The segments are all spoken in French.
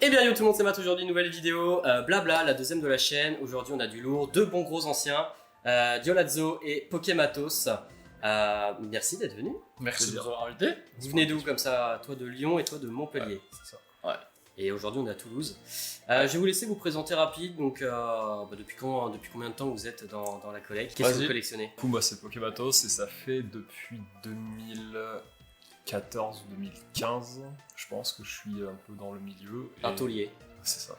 Eh bien yo tout le monde, c'est Matt, aujourd'hui nouvelle vidéo, blabla, la deuxième de la chaîne. Aujourd'hui on a du lourd, deux bons gros anciens, Diolazzo et Pokématos. Merci d'être venu. Merci de nous avoir invités. Vous venez d'où comme ça? Toi de Lyon et toi de Montpellier. Ouais, c'est ça. Ouais. Et aujourd'hui on est à Toulouse. Je vais vous laisser vous présenter rapide, donc depuis combien de temps vous êtes dans la collecte? Qu'est-ce que vous collectionnez? Du coup moi c'est Pokématos et ça fait depuis 2014 ou 2015, je pense que je suis un peu dans le milieu. Un taulier. C'est ça.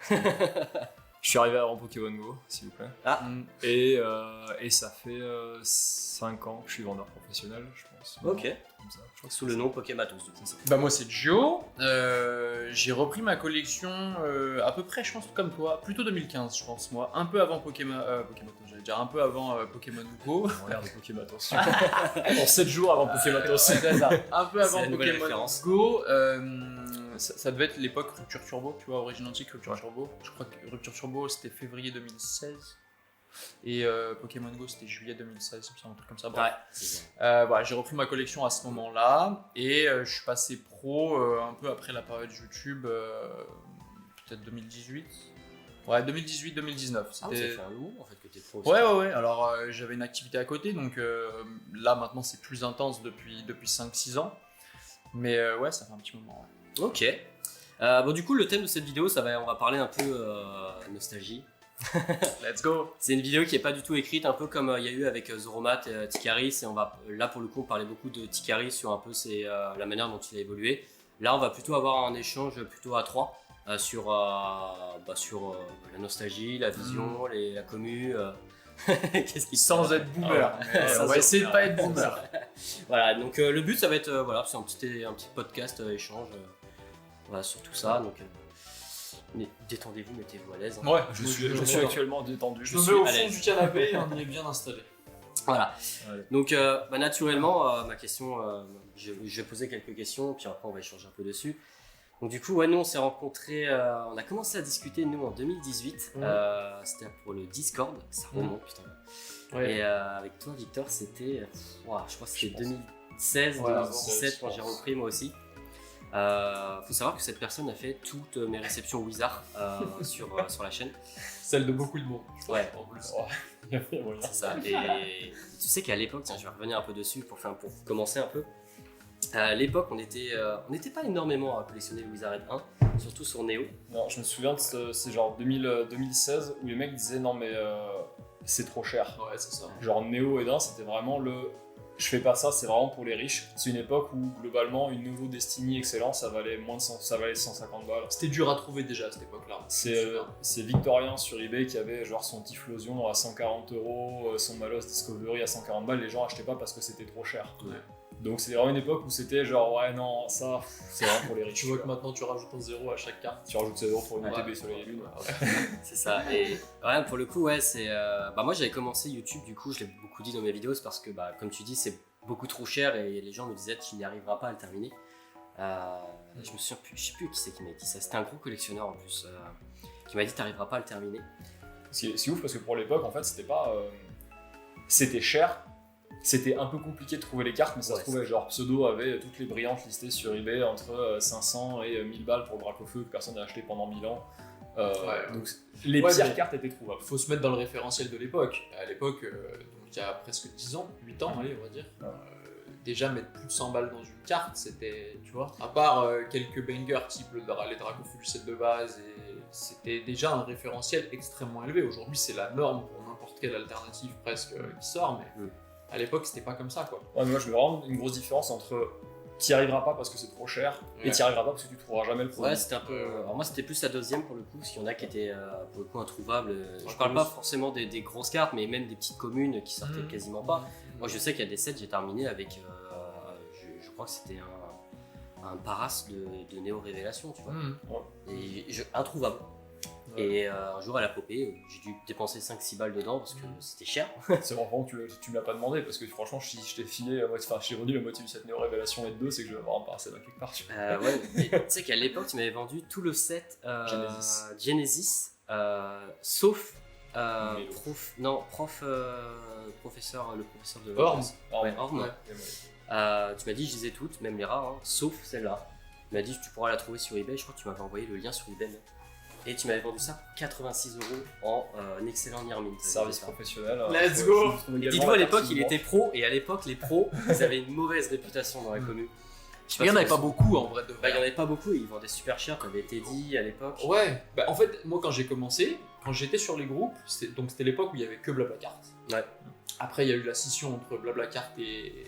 Je suis arrivé avant Pokémon Go, s'il vous plaît. Ah. Et ça fait 5 ans que je suis vendeur professionnel, je pense. Ok. Comme ça, je crois que Sous le nom Pokématos, du coup. Bah moi c'est Gio, j'ai repris ma collection à peu près je pense comme toi, plutôt 2015 je pense moi, un peu avant Pokémon, j'allais dire un peu avant Pokémon Go. on a l'air de Pokématos. En 7 jours avant Pokématos. C'est ça. Un peu C'est avant la nouvelle Pokémon référence. Go, ça devait être l'époque Rupture Turbo, tu vois, Origin Antique, Rupture Turbo. Je crois que Rupture Turbo c'était février 2016. Et Pokémon Go c'était juillet 2016, un truc comme ça. Bref. Ouais. Voilà, j'ai repris ma collection à ce moment-là et je suis passé pro un peu après la période YouTube, peut-être 2018. Ouais, 2018-2019. Ah, ça fait un lourd en fait que t'es pro. Ouais. Alors j'avais une activité à côté, donc là maintenant c'est plus intense depuis 5-6 ans. Mais ouais, ça fait un petit moment. Ouais. Ok. Bon du coup le thème de cette vidéo, on va parler un peu nostalgie. Let's go. C'est une vidéo qui est pas du tout écrite, un peu comme il y a eu avec Zoromat et Tikaris, et on va là pour le coup parler beaucoup de Tikaris sur un peu la manière dont il a évolué. Là on va plutôt avoir un échange plutôt à trois sur la nostalgie, la vision, la commu. Qu'est-ce qui Sans être boomer. On va essayer de pas être boomer. Voilà, donc le but ça va être c'est un petit podcast échange sur tout ça. Donc détendez-vous, mettez-vous à l'aise. Ouais, Je suis actuellement détendu. Je me mets au fond du canapé et on y est bien installé. Voilà. Ouais. Donc naturellement, ma question, je vais poser quelques questions, puis après on va échanger un peu dessus. Donc du coup, ouais, nous on s'est rencontrés, on a commencé à discuter nous en 2018. C'était pour le Discord, ça remonte putain. Ouais. Et avec toi, Victor, c'était, je crois que c'était 2016, 2017 quand j'ai repris moi aussi. Faut savoir que cette personne a fait toutes mes réceptions Wizard sur la chaîne. Celle de beaucoup de monde. Ouais. En plus. C'est ça. Et tu sais qu'à l'époque, tiens, je vais revenir un peu dessus pour commencer un peu. À l'époque, on n'était pas énormément à collectionner le Wizard 1, surtout sur Neo. Non, je me souviens de c'est genre 2016 où les mecs disaient non mais c'est trop cher. Ouais, c'est ça. Genre Neo et Edin, c'était vraiment je fais pas ça, c'est vraiment pour les riches. C'est une époque où globalement une nouveau Destiny excellent, ça valait 150 balles. C'était dur à trouver déjà à cette époque-là. C'est Victorien sur eBay qui avait genre son Typhlosion à 140 €, son Malos Discovery à 140 balles. Les gens achetaient pas parce que c'était trop cher. Ouais. Donc c'est vraiment une époque où c'était genre ouais non ça c'est vraiment pour les riches. Tu vois que maintenant tu rajoutes un 0 à chaque carte. Tu rajoutes 7 € pour une UTB sur les lunes. C'est ça. Et ouais, pour le coup, ouais, c'est. Moi, j'avais commencé YouTube, du coup, je l'ai beaucoup dit dans mes vidéos, c'est parce que, comme tu dis, c'est beaucoup trop cher et les gens me disaient tu n'y arriveras pas à le terminer. Je sais plus qui c'est qui m'a dit ça. C'était un gros collectionneur en plus qui m'a dit tu n'arriveras pas à le terminer. C'est ouf parce que pour l'époque, en fait, c'était pas. C'était cher. C'était un peu compliqué de trouver les cartes, mais ça se trouvait. Genre Pseudo avait toutes les brillantes listées sur eBay entre 500 et 1000 balles pour le Dracofeu que personne n'a acheté pendant 1000 ans. Donc les pires cartes étaient trouvables. Faut se mettre dans le référentiel de l'époque. À l'époque, donc il y a presque 10 ans, 8 ans, allez, on va dire. Déjà mettre plus de 100 balles dans une carte, c'était, tu vois, à part quelques bangers type les Dracofeu du set de base, et c'était déjà un référentiel extrêmement élevé. Aujourd'hui, c'est la norme pour n'importe quelle alternative presque qui sort, mais à l'époque, c'était pas comme ça, quoi. Ouais, mais moi, je veux vraiment une grosse différence entre t'y arriveras pas parce que c'est trop cher et t'y arriveras pas parce que tu trouveras jamais le produit. Ouais, c'était un peu. Alors, moi, c'était plus la deuxième pour le coup, parce qu'il y en a qui étaient pour le coup introuvables. Je parle pas forcément des grosses cartes, mais même des petites communes qui sortaient quasiment pas. Moi, je sais qu'il y a des sets, j'ai terminé avec. Je crois que c'était un Paras de Néo Révélation, tu vois. Et introuvable. Ouais. Et un jour à la popée, j'ai dû dépenser 5-6 balles dedans parce que c'était cher. C'est vraiment que tu me l'as pas demandé parce que franchement, si je t'ai filé, j'ai vendu la moitié du set Néo Révélation et 2, c'est que je vais avoir un Paracet dans quelque part. Ouais, tu sais qu'à l'époque, tu m'avais vendu tout le set Genesis, sauf professeur de Orm. Ouais, Orm. Tu m'as dit je les ai toutes, même les rares, sauf celle-là. Il m'a dit tu pourras la trouver sur eBay, je crois que tu m'avais envoyé le lien sur eBay. Et tu m'avais vendu ça 86 € en un excellent near mint. Service professionnel. Let's go. Dites-vous à l'époque il était pro, et à l'époque les pros ils avaient une mauvaise réputation dans la commune. Il n'y en avait pas beaucoup en vrai de vrai. Il n'y en avait pas beaucoup et ils vendaient super cher, t'avais Teddy à l'époque. Ouais, en fait, moi quand j'ai commencé, quand j'étais sur les groupes, c'était l'époque où il y avait que Blablacar. Ouais. Après, il y a eu la scission entre Blablacar et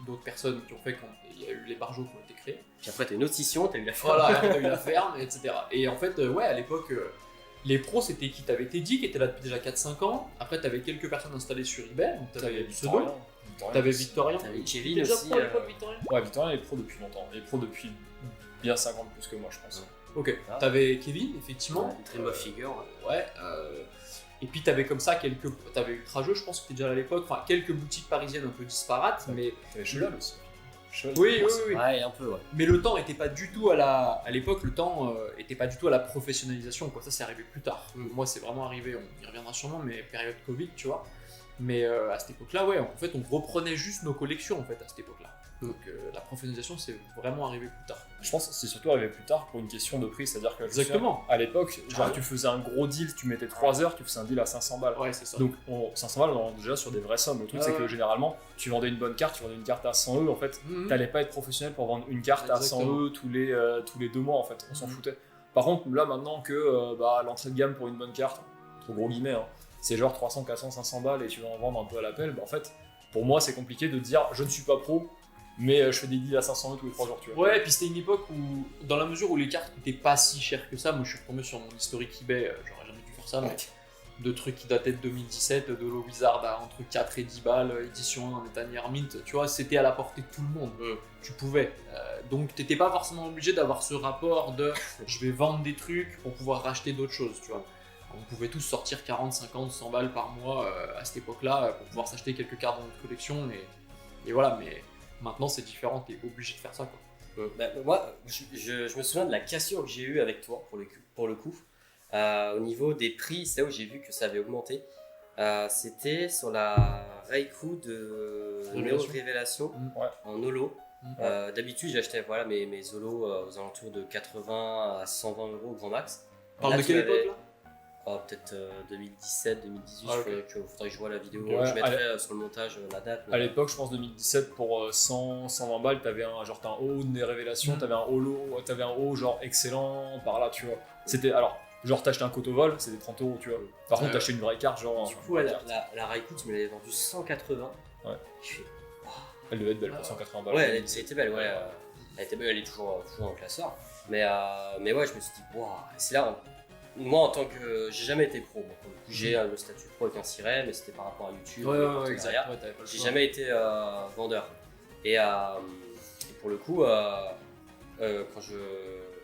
d'autres personnes qui ont fait qu'il y a eu les barjots qui ont été créés. Puis après, t'as une autre scission, t'as eu la ferme. Voilà, t'as eu la ferme, etc. Et en fait, ouais, à l'époque, les pros c'était qui? T'avais Teddy qui était là depuis déjà 4-5 ans. Après, t'avais quelques personnes installées sur eBay. Donc t'avais Pseudo. T'avais Victorien. T'avais Kevin déjà aussi. pro à l'époque, Victorien. Ouais, Victorien est pro depuis longtemps. Il est pro depuis bien 50 plus que moi, je pense. Ok, t'avais Kevin, effectivement. Une très bonne figure. Ouais. Et puis t'avais comme ça t'avais Ultrajeux, je pense que c'était déjà à l'époque, enfin quelques boutiques parisiennes un peu disparates, mais. T'avais Cheval aussi. Oui. Ouais, un peu, ouais. Mais le temps était pas du tout à l'époque, le temps était pas du tout à la professionnalisation, quoi. Ça, c'est arrivé plus tard. Moi, c'est vraiment arrivé, on y reviendra sûrement, mais période Covid, tu vois. Mais à cette époque-là, ouais, en fait, on reprenait juste nos collections, en fait, à cette époque-là. Donc la professionnalisation, c'est vraiment arrivé plus tard. Je pense que c'est surtout arrivé plus tard pour une question de prix, c'est-à-dire que exactement. À l'époque, genre tu faisais un gros deal, tu mettais 3 heures, tu faisais un deal à 500 balles. Ouais, c'est ça. Donc 500 balles, on est déjà sur des vraies sommes. Le truc, c'est que généralement, tu vendais une bonne carte, tu vendais une carte à 100 €, en fait, t'allais pas être professionnel pour vendre une carte à 100 € tous les 2 mois, en fait, on s'en foutait. Par contre, là, maintenant que l'entrée de gamme pour une bonne carte, trop gros guillemets, hein, c'est genre 300, 400, 500 balles et tu vas en vendre un peu à l'appel, en fait, pour moi, c'est compliqué de dire je ne suis pas pro, mais je fais des deals à 500 € tous les 3 jours, tu vois. Ouais, et puis c'était une époque où, dans la mesure où les cartes n'étaient pas si chères que ça, moi je suis retombé sur mon historique eBay, j'aurais jamais dû faire ça, mais de trucs qui dataient de 2017, de Holo Wizard à entre 4 et 10 balles, édition 1 en état near mint, tu vois, c'était à la portée de tout le monde, tu pouvais. Donc t'étais pas forcément obligé d'avoir ce rapport de je vais vendre des trucs pour pouvoir racheter d'autres choses, tu vois. On pouvait tous sortir 40, 50, 100 balles par mois à cette époque-là pour pouvoir s'acheter quelques cartes dans notre collection et voilà, mais maintenant c'est différent, t'es obligé de faire ça, quoi. Moi, je me souviens de la cassure que j'ai eue avec toi pour le coup. Au niveau des prix, c'est là où j'ai vu que ça avait augmenté. C'était sur la Raikou de Neo Révélation en holo. D'habitude, j'achetais mes holos aux alentours de 80 à 120 € au grand max. Parle de quelle époque là? Peut-être 2017, 2018, faudrait que je vois la vidéo. Ouais, je mettrai sur le montage la date. À l'époque, je pense 2017, pour 120 balles, t'avais un haut des révélations, t'avais un haut genre excellent par là, tu vois. C'était alors, genre t'achetais un Cotovol, c'était 30 €, tu vois. Par contre, t'achetais une vraie carte, genre. Du coup, la Raikou, tu me l'avais vendue 180. Ouais. Je fais, elle devait être belle pour 180 balles. Ouais, elle était belle, ouais. Elle était belle, elle est toujours en classeur. Mais ouais, je me suis dit, waouh, c'est là. Moi, en tant que. J'ai jamais été pro. Bon, pour le coup, j'ai le statut pro avec un siret, mais c'était par rapport à YouTube. Ouais, exact. J'ai jamais été vendeur. Et pour le coup,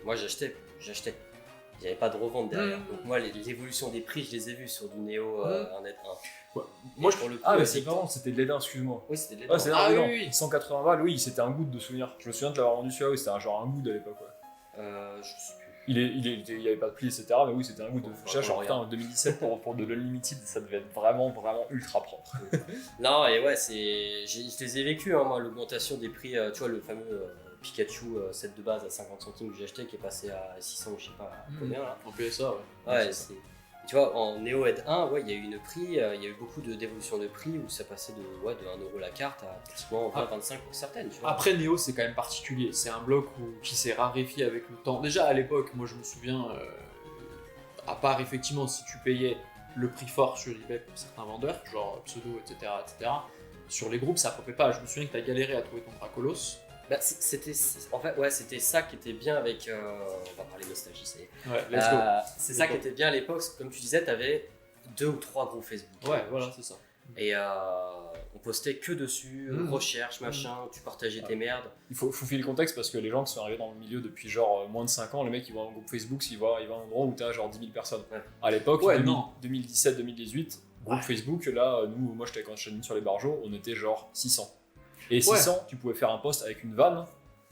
moi j'achetais. Il n'y avait pas de revente derrière. Donc, moi, l'évolution des prix, je les ai vus sur du Neo 1net 1. Moi, pour le coup, mais c'est marrant, c'était de l'Edin, excuse-moi. Oui, c'était de l'Edin. Ouais, c'est l'Edin. Oui. 180 balles, oui, c'était un goût de souvenir. Je me souviens de l'avoir vendu celui-là, oui, c'était genre un goût à l'époque. Ouais. Je sais plus. Il n'y avait pas de pli, etc. Mais oui, c'était un goût de genre en 2017 pour de l'Unlimited, ça devait être vraiment, vraiment ultra propre. Non, et ouais, je les ai vécus, hein, moi, l'augmentation des prix. Tu vois, le fameux Pikachu set de base à 50 centimes que j'ai acheté qui est passé à 600 ou je sais pas combien là. En PSA, ouais. Ouais, tu vois, en Neo Ed 1, ouais, il y a eu il y a eu beaucoup d'évolution de prix où ça passait de 1 € la carte à pratiquement 20-25 pour certaines. Tu vois. Après, Neo, c'est quand même particulier. C'est un bloc qui s'est raréfié avec le temps. Déjà, à l'époque, moi je me souviens, à part effectivement si tu payais le prix fort sur eBay pour certains vendeurs, genre Pseudo, etc., sur les groupes, ça ne popait pas. Je me souviens que tu as galéré à trouver ton Dracolos. C'était ça qui était bien avec on va parler nostalgie, c'est ça qui était bien à l'époque, comme tu disais, tu avais 2 ou 3 groupes Facebook. Ouais, voilà, c'est ça. Et on postait que dessus, recherche, machin, tu partageais tes merdes. Il faut filer le contexte parce que les gens qui sont arrivés dans le milieu depuis genre moins de 5 ans, les mecs ils vont à un groupe Facebook, ils vont à un endroit où tu as genre 10 000 personnes. Ouais. À l'époque, 2017-2018, groupe Facebook, là, moi j'étais quand j'étais sur les barjots, on était genre 600. Et 600, tu pouvais faire un post avec une vanne.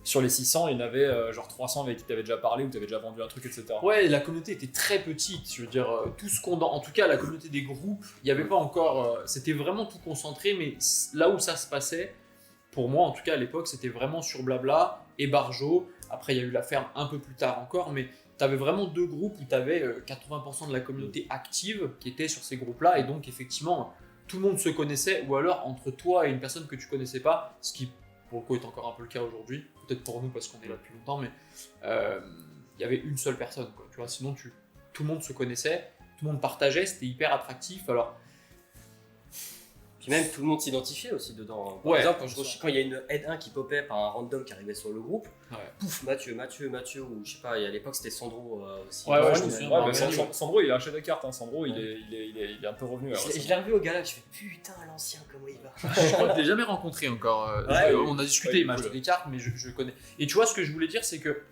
Sur les 600, il y en avait genre 300 avec qui tu avais déjà parlé ou tu avais déjà vendu un truc, etc. Ouais, la communauté était très petite. Je veux dire, en tout cas, la communauté des groupes, il n'y avait pas encore. C'était vraiment tout concentré, mais là où ça se passait, pour moi en tout cas à l'époque, c'était vraiment sur Blabla et Barjo. Après, il y a eu la ferme un peu plus tard encore, mais tu avais vraiment deux groupes où tu avais 80% de la communauté active qui était sur ces groupes-là, et donc effectivement, tout le monde se connaissait, ou alors entre toi et une personne que tu connaissais pas, ce qui pour le coup est encore un peu le cas aujourd'hui, peut-être pour nous parce qu'on est là depuis longtemps, mais il y avait une seule personne, quoi, tu vois, sinon tout le monde se connaissait, tout le monde partageait, c'était hyper attractif. Alors puis même tout le monde s'identifiait aussi dedans. Par exemple, quand il y a une aide 1 qui popait par un random qui arrivait sur le groupe, pouf, Mathieu, ou je sais pas, à l'époque c'était Sandro aussi. Je me souviens. Sandro, il a acheté des cartes, hein. Sandro, il est un peu revenu. Je l'ai revu au gala, je fais putain, l'ancien, comment il va. Je crois que je l'ai jamais rencontré encore. On a discuté, il m'a acheté des cartes, mais je connais. Et tu vois, ce que je voulais dire, c'est que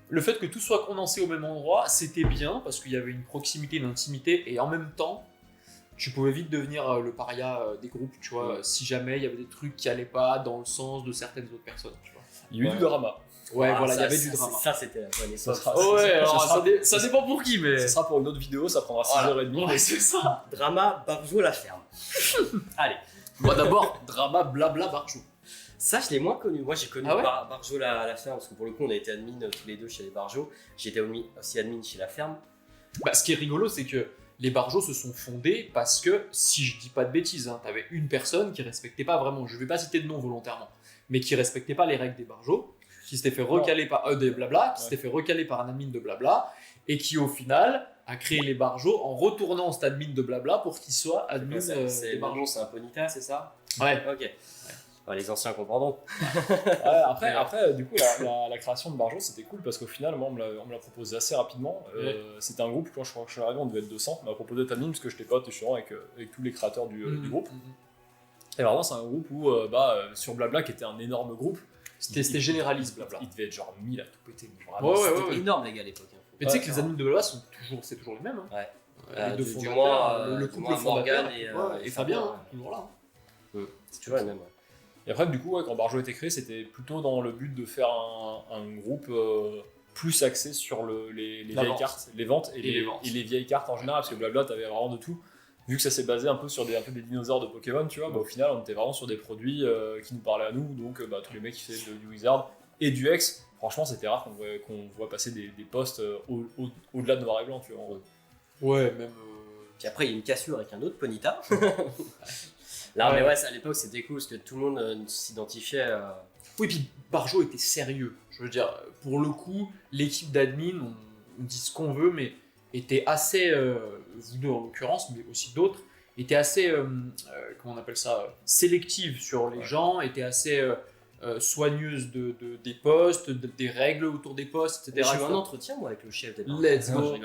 le fait que tout soit condensé au même endroit, c'était bien, parce qu'il y avait une proximité, une intimité, et en même temps, tu pouvais vite devenir le paria des groupes, tu vois, si jamais il y avait des trucs qui allaient pas dans le sens de certaines autres personnes, tu vois. Il y a eu du drama. Ouais, voilà, il y avait du drama. Ça, c'était la bonne époque. Ça dépend pour qui, mais... Ça sera pour une autre vidéo, ça prendra 6h30. Ouais, c'est ça. Drama, Barjo, la ferme. Allez. Moi d'abord, drama, blabla, Barjo. Ça, je l'ai moins connu. Moi, j'ai connu Ah ouais Barjo la ferme, parce que pour le coup, on a été admin tous les deux chez les Barjo. J'étais aussi admin chez la ferme. Bah, ce qui est rigolo, c'est que les Barjo se sont fondés parce que, si je dis pas de bêtises, hein, t'avais une personne qui respectait pas vraiment, je vais pas citer de nom volontairement, mais qui respectait pas les règles des Barjo, qui s'était fait recaler par des Blabla, qui s'était fait recaler par un admin de Blabla, et qui au final a créé les Barjo en retournant cet admin de Blabla pour qu'il soit admin des Barjo. C'est un Ponita, c'est ça? Ouais. Ok. Bah, les anciens comprendront. Après, du coup, la création de Barjo, c'était cool parce qu'au final, moi, on me l'a proposé assez rapidement. C'était un groupe, quand je crois que je suis arrivé, on devait être 200. On m'a proposé d'être admin parce que j'étais pote avec tous les créateurs du groupe. Et vraiment, c'est un groupe où, sur Blabla, qui était un énorme groupe, c'était généraliste, Blabla. Il devait être genre 1000 à tout péter. C'était énorme, les gars, à l'époque. Mais tu sais que les admins de Blabla, c'est toujours les mêmes. Hein. Ouais. Les deux fondateurs, le couple Morgan et Fabien, toujours là. C'est toujours les mêmes. Et après, du coup, quand Barjo a été créé, c'était plutôt dans le but de faire un groupe plus axé sur les vieilles cartes, les ventes et les vieilles cartes en général, parce que Blabla, t'avais vraiment de tout. Vu que ça s'est basé un peu sur des dinosaures de Pokémon, tu vois, au final, on était vraiment sur des produits qui nous parlaient à nous, donc tous les mecs qui faisaient du Wizard et du Hex, franchement, c'était rare qu'on voit passer des posts au-delà de noir et blanc, tu vois. Ouais, même... Puis après, il y a une cassure avec un autre Ponita. Là, mais à l'époque, c'était cool parce que tout le monde s'identifiait. Oui, puis Barjo était sérieux. Je veux dire, pour le coup, l'équipe d'admin, on dit ce qu'on veut, mais était assez, vous deux en l'occurrence, mais aussi d'autres, était assez, comment on appelle ça, sélective sur les gens, était assez soigneuse des postes, des règles autour des postes, etc. J'ai eu un entretien, moi, avec le chef des Let's go.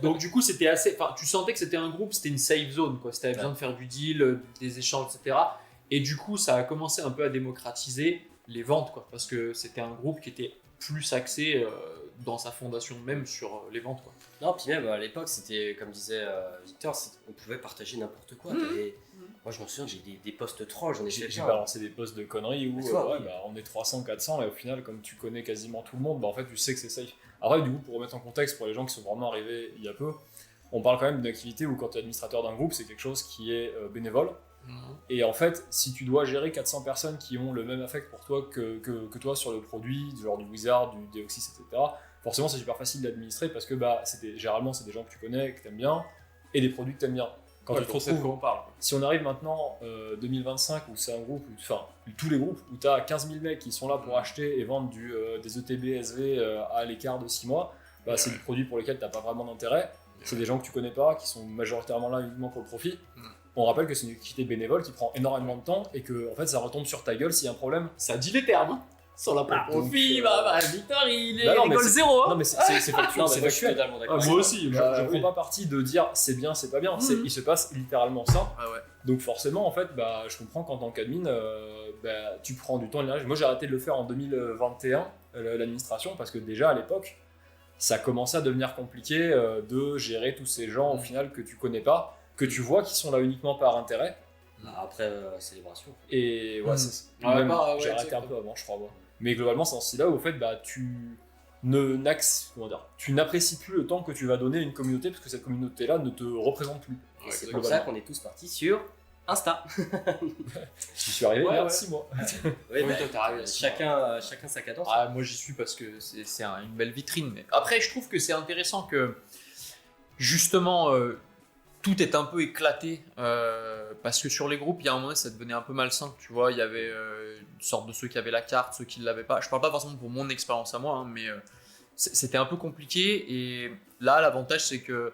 Donc du coup, c'était assez... Enfin, tu sentais que c'était un groupe, c'était une safe zone, quoi. Si t'avais besoin de faire du deal, des échanges, etc. Et du coup, ça a commencé un peu à démocratiser les ventes, quoi. Parce que c'était un groupe qui était plus axé dans sa fondation même sur les ventes, quoi. Non, puis même à l'époque, c'était, comme disait Victor, on pouvait partager n'importe quoi. Moi, je me souviens, j'ai des posts trolls, j'en ai fait J'ai balancé des posts de conneries où on est 300, 400, et au final, comme tu connais quasiment tout le monde, en fait, tu sais que c'est safe. Après, du coup, pour remettre en contexte, pour les gens qui sont vraiment arrivés il y a peu, on parle quand même d'une activité où, quand tu es administrateur d'un groupe, c'est quelque chose qui est bénévole. Et en fait, si tu dois gérer 400 personnes qui ont le même affect pour toi que toi sur le produit, genre du Wizard, du Deoxys, etc., forcément, c'est super facile d'administrer parce que généralement, c'est des gens que tu connais, que tu aimes bien, et des produits que tu aimes bien. Quand tu te retrouves, on parle. Si on arrive maintenant 2025 où c'est un groupe, tous les groupes où tu as 15 000 mecs qui sont là pour acheter et vendre des ETB SV à l'écart de 6 mois, c'est des produits pour lesquels tu n'as pas vraiment d'intérêt. C'est des gens que tu connais pas, qui sont majoritairement là uniquement pour le profit. On rappelle que c'est une activité bénévole qui prend énormément de temps et que en fait, ça retombe sur ta gueule s'il y a un problème. Ça dit les termes. Sur la profit, Victor, il rigole rigole zéro. Non, mais c'est factuel. Je suis totalement d'accord. Moi aussi. Je ne prends pas parti de dire c'est bien, c'est pas bien. Il se passe littéralement ça. Donc forcément, en fait, je comprends qu'en tant qu'admin, tu prends du temps et de l'énergie. Moi, j'ai arrêté de le faire en 2021, l'administration, parce que déjà à l'époque, ça commençait à devenir compliqué de gérer tous ces gens au final que tu connais pas, que tu vois qui sont là uniquement par intérêt. Après célébration. Et j'ai arrêté un peu avant, je crois. Moi. Mais globalement, c'est en ce là où en fait, tu n'apprécies plus le temps que tu vas donner à une communauté parce que cette communauté-là ne te représente plus. C'est pour ça qu'on est tous partis sur Insta. J'y suis arrivé il y a Ouais. 6 mois. Ouais, Oui, toi, t'es arrivé à 6 mois. chacun sa cadence. Ah, moi j'y suis parce que c'est une belle vitrine. Mais après, je trouve que c'est intéressant que justement tout est un peu éclaté parce que sur les groupes, il y a un moment ça devenait un peu malsain. Tu vois, il y avait une sorte de ceux qui avaient la carte, ceux qui ne l'avaient pas. Je parle pas forcément pour mon expérience à moi, hein, mais c'était un peu compliqué. Et là, l'avantage c'est que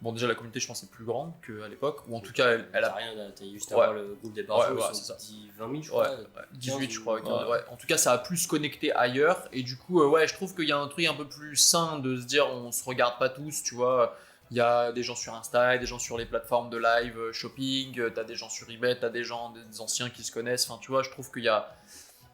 bon, déjà la communauté, je pense, est plus grande qu'à l'époque, ou en tout cas, elle a rien, t'as juste à Ouais. voir le groupe des barjots, Ouais, ils c'est sont ça. 20 000, je Ouais, crois. 18 je 15, crois. ouais. Ouais. En tout cas, ça a plus connecté ailleurs. Et du coup, ouais, je trouve qu'il y a un truc un peu plus sain de se dire on se regarde pas tous, tu vois. Il y a des gens sur Insta, des gens sur les plateformes de live shopping, t'as des gens sur eBay, t'as des gens, des anciens qui se connaissent. Enfin, tu vois, je trouve qu'il y a.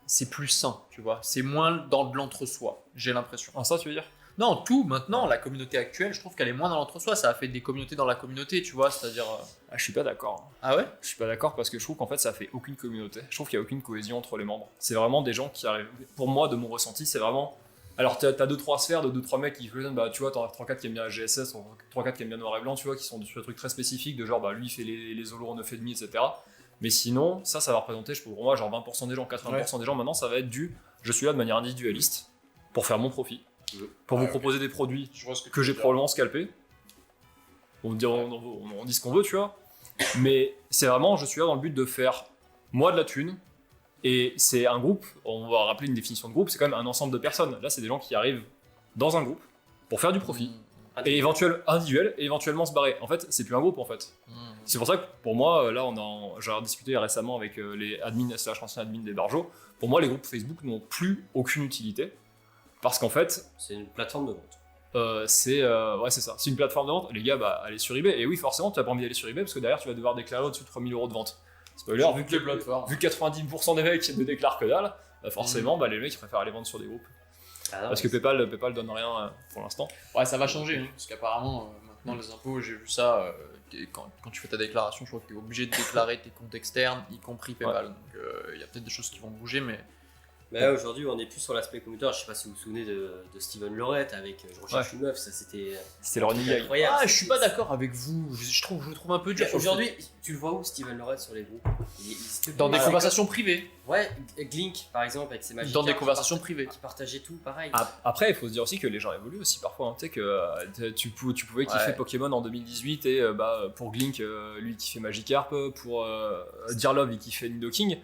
C'est plus sain, tu vois. C'est moins dans de l'entre-soi, j'ai l'impression. Ah, ça, tu veux dire? Non, tout, maintenant, la communauté actuelle, je trouve qu'elle est moins dans l'entre-soi. Ça a fait des communautés dans la communauté, tu vois, c'est-à-dire. Ah, je suis pas d'accord. Ah ouais? Je suis pas d'accord parce que je trouve qu'en fait ça fait aucune communauté. Je trouve qu'il y a aucune cohésion entre les membres. C'est vraiment des gens qui arrivent. Pour moi, de mon ressenti, c'est vraiment. Alors t'as 2-3 sphères de 2-3 mecs qui fusionnent, bah tu vois, t'en as 3-4 qui aiment bien la GSS, 3-4 qui aiment bien noir et blanc, tu vois, qui sont sur des trucs très spécifiques, de genre bah lui il fait les holos en 9,5, etc. Mais sinon, ça va représenter, pour moi, genre 20% des gens, 80% des gens, maintenant ça va être je suis là de manière individualiste pour faire mon profit, pour vous proposer des produits Je vois ce que j'ai probablement scalpé. On dit ce qu'on veut, tu vois. Mais c'est vraiment, je suis là dans le but de faire moi de la thune. Et c'est un groupe, on va rappeler une définition de groupe, c'est quand même un ensemble de personnes. Là, c'est des gens qui arrivent dans un groupe pour faire du profit. Et individuel, et éventuellement se barrer. En fait, c'est plus un groupe en fait. C'est pour ça que pour moi, là, j'ai discuté récemment avec les admins / anciens admins des barjots. Pour moi, les groupes Facebook n'ont plus aucune utilité. Parce qu'en fait, C'est une plateforme de vente. c'est ça. C'est une plateforme de vente. Les gars, bah, allez sur eBay. Et oui, forcément, tu n'as pas envie d'aller sur eBay parce que derrière, tu vas devoir déclarer au-dessus de 3 000 € de vente. Spoiler, vu que 90% des mecs ne déclarent que dalle, bah forcément, bah, les mecs ils préfèrent aller vendre sur des groupes. Parce que PayPal donne rien pour l'instant. Ouais, ça va changer, hein, parce qu'apparemment, maintenant, les impôts, j'ai vu ça, quand tu fais ta déclaration, je crois que tu es obligé de déclarer tes comptes externes, y compris PayPal. Donc, il y a peut-être des choses qui vont bouger, mais. Mais là, aujourd'hui, on est plus sur l'aspect communautaire. Je sais pas si vous vous souvenez de Steven Lorette avec Je recherche une meuf, ça c'était le running gag. incroyable. Ah, je suis pas d'accord avec vous, je le trouve un peu dur. Aujourd'hui, tu le vois où Steven Lorette sur les groupes? Il existe Dans des plus. conversations privées. Ouais, Glink par exemple avec ses magiques. Dans des conversations privées. Qui partageaient tout, pareil. Après, il faut se dire aussi que les gens évoluent aussi parfois. Hein. Tu sais que tu pouvais kiffer Pokémon en 2018 et pour Glink, lui il kiffait Magikarp, pour Dearlove il kiffait Nidoking.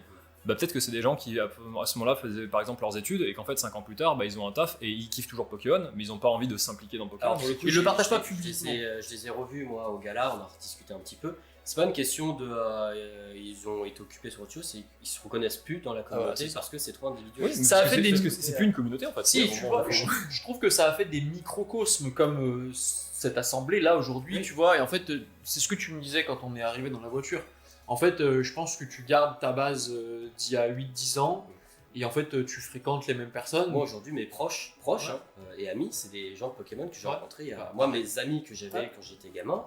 Bah, peut-être que c'est des gens qui à ce moment-là faisaient par exemple leurs études et qu'en fait 5 ans plus tard bah, ils ont un taf et ils kiffent toujours Pokémon mais ils n'ont pas envie de s'impliquer dans Pokémon. Alors, Ils le partagent pas Je publiquement. les ai revus moi au gala, on a rediscuté un petit peu. C'est pas une question de ils ont été occupés sur autre chose, c'est ils se reconnaissent plus dans la communauté parce que c'est trop individuel. Oui, Ça a fait parce que c'est plus une communauté en fait. Si, tu vois, je trouve que ça a fait des microcosmes comme cette assemblée là aujourd'hui, Oui. tu vois, et en fait, c'est ce que tu me disais quand on est arrivé dans la voiture. En fait, je pense que tu gardes ta base d'il y a 8-10 ans, et en fait, tu fréquentes les mêmes personnes. Moi aujourd'hui mes proches Ouais. hein, et amis, c'est des gens de Pokémon que j'ai Ouais. rencontrés. Ouais. Moi mes amis que j'avais Ouais. quand j'étais gamin,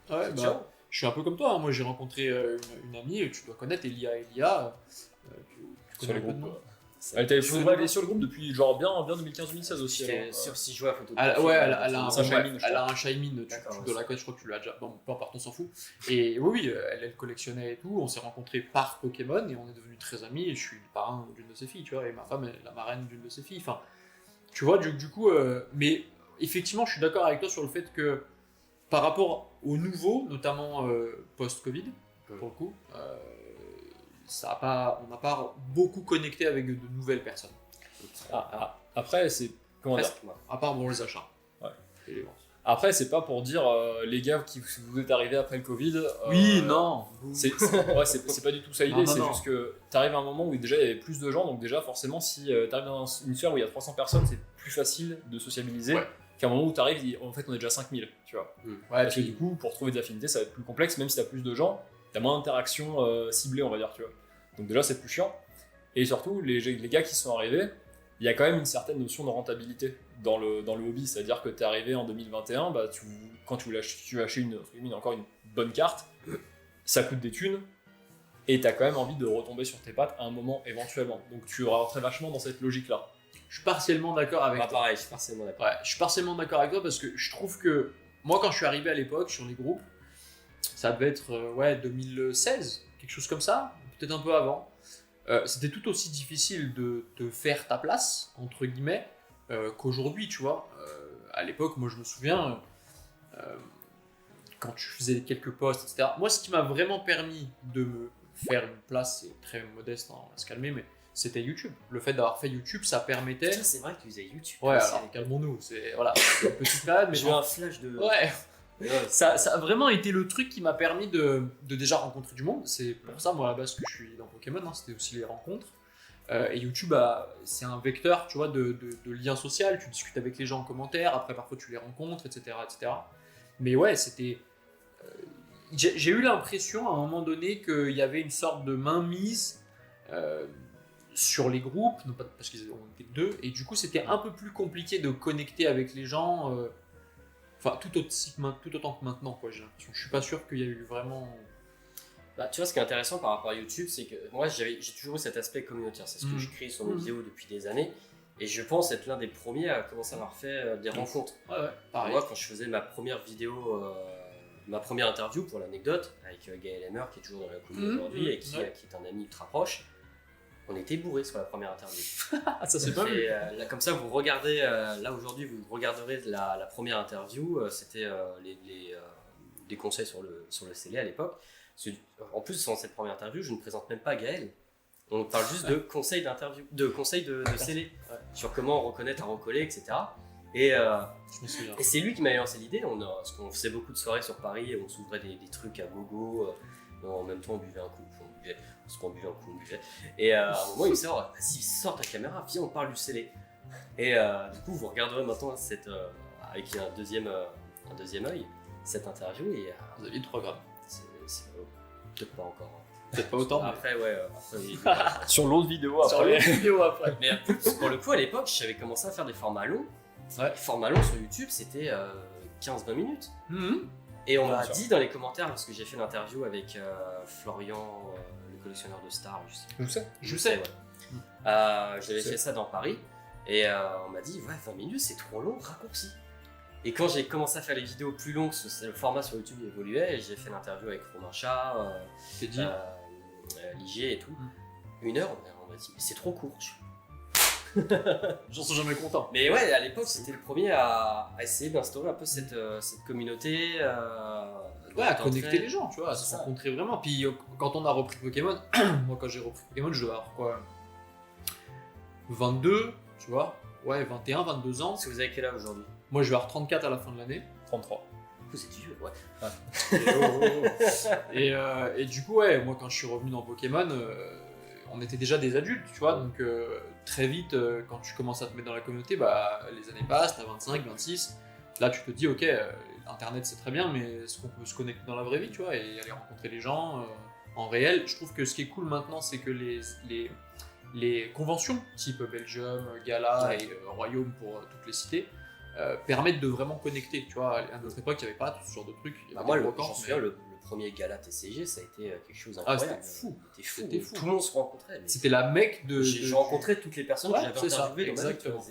Ouais, c'est bah, ciao. je suis un peu comme toi, hein. Moi j'ai rencontré une amie, tu dois connaître Elia, tu Sur connais les un peu de groupes. nom. Elle était sur le groupe depuis genre bien 2015-2016 aussi. J'étais alors, sur si je jouais à photo. de Elle, profil, ouais, elle a un c'est un Shaymin, je elle a un Shaymin, D'accord, tu ouais, dois la connaître, je crois que tu l'as déjà. Bon, peu importe, on s'en fout. Et oui, elle collectionnait et tout. On s'est rencontrés par Pokémon et on est devenus très amis. Et je suis le parrain d'une de ses filles, tu vois, et ma femme est la marraine d'une de ses filles. Enfin, tu vois, du coup, mais effectivement, je suis d'accord avec toi sur le fait que par rapport au nouveau, notamment post-Covid, pour le coup, on n'a pas beaucoup connecté avec de nouvelles personnes. Après, c'est. Comment dire Presque, moi. À part bon, les achats. Ouais. Et les ventes. Après, c'est pas pour dire les gars qui vous êtes arrivés après le Covid. Oui, non. C'est pas du tout ça l'idée, Non, c'est non. juste que t'arrives à un moment où déjà il y avait plus de gens, donc déjà forcément si t'arrives dans une sphère où il y a 300 personnes, c'est plus facile de sociabiliser Ouais. qu'à un moment où t'arrives, en fait on est déjà 5000, tu vois. Ouais, Parce que puis- du coup, pour trouver des affinités, ça va être plus complexe, même si t'as plus de gens, t'as moins d'interactions ciblées, on va dire, tu vois. Donc déjà c'est plus chiant. Et surtout, les gars qui sont arrivés, il y a quand même une certaine notion de rentabilité dans le hobby, c'est-à-dire que t'es arrivé en 2021, bah, quand tu veux acheter encore une bonne carte, ça coûte des thunes, et t'as quand même envie de retomber sur tes pattes à un moment éventuellement. Donc tu rentrais vachement dans cette logique-là. Je suis partiellement d'accord avec Bah, toi. pareil, je suis partiellement d'accord. Ouais, je suis partiellement d'accord avec toi parce que je trouve que moi, quand je suis arrivé à l'époque sur les groupes, Ça devait être 2016, quelque chose comme ça, peut-être un peu avant. C'était tout aussi difficile de te faire ta place, entre guillemets, qu'aujourd'hui, tu vois. À l'époque, moi je me souviens, quand tu faisais quelques posts, etc. Moi, ce qui m'a vraiment permis de me faire une place, c'est très modeste, hein, on va se calmer, mais c'était YouTube. Le fait d'avoir fait YouTube, ça permettait... Putain, c'est vrai que tu faisais YouTube. Ouais, alors calmons-nous, c'est voilà, une petite période, mais j'ai eu un flash de... Ouais, ça a vraiment été le truc qui m'a permis de déjà rencontrer du monde. C'est pour ça, moi, à la base, que je suis dans Pokémon, hein, c'était aussi les rencontres. Et YouTube, c'est un vecteur, tu vois, de lien social. Tu discutes avec les gens en commentaire, après, parfois, tu les rencontres, etc. etc. Mais ouais, c'était... j'ai eu l'impression, à un moment donné, qu'il y avait une sorte de mainmise sur les groupes, non pas parce qu'ils étaient deux, et du coup, c'était un peu plus compliqué de connecter avec les gens... Enfin, tout autant que maintenant, quoi, j'ai l'impression. Je suis pas sûr qu'il y a eu vraiment... Bah, tu vois, ce qui est intéressant par rapport à YouTube, c'est que moi, j'ai toujours eu cet aspect communautaire. C'est ce que je crée sur mes vidéos depuis des années. Et je pense être l'un des premiers à commencer à avoir fait des rencontres. Ouais, pareil. Moi, quand je faisais ma première vidéo, ma première interview, pour l'anecdote, avec Gaël Emmer, qui est toujours dans la communauté aujourd'hui, et qui est un ami ultra proche, on était bourrés sur la première interview. Ça c'est pas vu. Là, comme ça, vous regardez, là aujourd'hui, vous regarderez la première interview, c'était des conseils sur le scellé à l'époque. En plus, dans cette première interview, je ne présente même pas Gaël. On parle juste de conseils d'interview, de conseils de scellé, sur comment reconnaître un recollé, etc. Et c'est lui qui m'a lancé l'idée. Parce qu'on faisait beaucoup de soirées sur Paris, et on s'ouvrait des trucs à gogo. En même temps, on buvait un coup. On buvait un coup, on buvait. Et à un moment, il me sort, vas-y, sors ta caméra, viens, on parle du scellé. Et du coup, vous regarderez maintenant avec un deuxième œil cette interview. Et, vous aviez 3 grammes. C'est peut-être pas encore. Peut-être pas autant. Après, sur l'autre vidéo après. Sur l'autre vidéo après. Mais pour le coup, à l'époque, j'avais commencé à faire des formats longs. Ouais. Les formats longs sur YouTube, c'était 15-20 minutes. Et on m'a dit dans les commentaires, parce que j'ai fait l'interview avec Florian, le collectionneur de stars, je sais. Ouais. J'avais fait ça dans Paris, et on m'a dit, ouais, 20 minutes, c'est trop long, raccourci. Et quand j'ai commencé à faire les vidéos plus longues, le format sur YouTube évoluait, et j'ai fait l'interview avec Romain Chat, Ligier et tout. 1 heure, on m'a dit, mais c'est trop court. J'en suis jamais content. Mais ouais, à l'époque, c'était le premier à essayer d'instaurer un peu cette communauté. À connecter les gens, tu vois, à se rencontrer vraiment. Puis quand on a repris Pokémon, moi quand j'ai repris Pokémon, je devais avoir quoi 22, tu vois. Ouais, 21, 22 ans. Est-ce que vous avez quel âge aujourd'hui? Moi je vais avoir 34 à la fin de l'année. 33. Vous êtes vieux, ouais. Et du coup, ouais, moi quand je suis revenu dans Pokémon, on était déjà des adultes, tu vois, donc très vite, quand tu commences à te mettre dans la communauté, bah, les années passent, t'as 25, 26, là tu te dis, ok, Internet c'est très bien, mais est-ce qu'on peut se connecter dans la vraie vie, tu vois, et aller rencontrer les gens en réel. Je trouve que ce qui est cool maintenant, c'est que les conventions, type Belgium, Gala et Royaume pour toutes les cités, permettent de vraiment connecter, tu vois. À notre époque, il n'y avait pas ce genre de trucs. Moi, j'en souviens, le premier Gala TCG, ça a été quelque chose d'incroyable. C'était fou. Tout le monde se rencontrait. C'était la mecque de... J'ai rencontré toutes les personnes que j'avais interviewées. Exactement.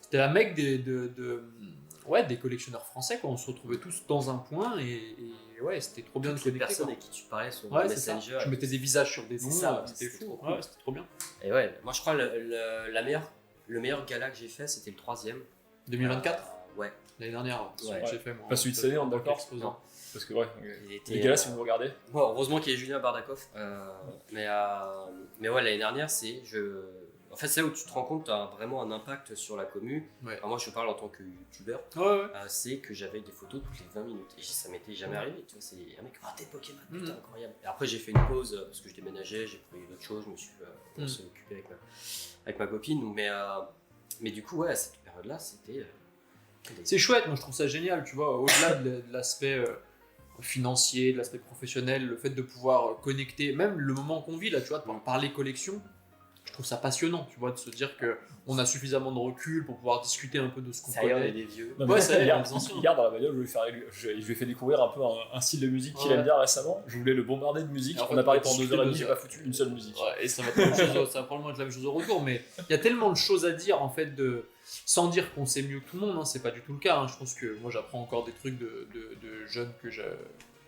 C'était la mecque des collectionneurs français, quoi. On se retrouvait tous dans un point et ouais, c'était trop bien de connecter. Personne avec qui tu parlais sur Messenger. Je mettais des visages sur des noms, c'était fou. Cool. Ouais, c'était trop bien. Et ouais, moi je crois le meilleur gala que j'ai fait, c'était le 3e. 2024 ouais. L'année dernière, j'ai fait moi. Pas celui de cette année, on est d'accord. Parce que les gars, si vous me regardez. Bon, heureusement qu'il y a Julien Bardakov. Mais ouais, l'année dernière, en fait, c'est là où tu te rends compte que tu as vraiment un impact sur la commu. Ouais. Alors moi, je parle en tant que youtubeur. C'est que j'avais des photos toutes les 20 minutes. Et ça m'était jamais arrivé. Tu vois, c'est un mec, t'es Pokémon, putain, incroyable. Et après, j'ai fait une pause parce que je déménageais, j'ai pris d'autres choses, je me suis occupé avec ma copine. Mais du coup, ouais, à cette période-là, c'était. C'est chouette, moi je trouve ça génial, tu vois, au-delà de l'aspect financier, de l'aspect professionnel, le fait de pouvoir connecter, même le moment qu'on vit là, tu vois, de pouvoir parler collection, je trouve ça passionnant, tu vois, de se dire qu'on a suffisamment de recul pour pouvoir discuter un peu de ce qu'on connaît. Ça y est, des vieux. Ouais, ça y est, hier dans la bagnole, je lui ai fait découvrir un peu un style de musique qu'il aime bien récemment. Je voulais le bombarder de musique, on a parlé pendant 2h30, j'ai pas foutu une seule musique. Ouais, et ça va probablement être la même chose au retour, mais il y a tellement de choses à dire en fait sans dire qu'on sait mieux que tout le monde, hein, c'est pas du tout le cas. Hein. Je pense que moi j'apprends encore des trucs de jeunes que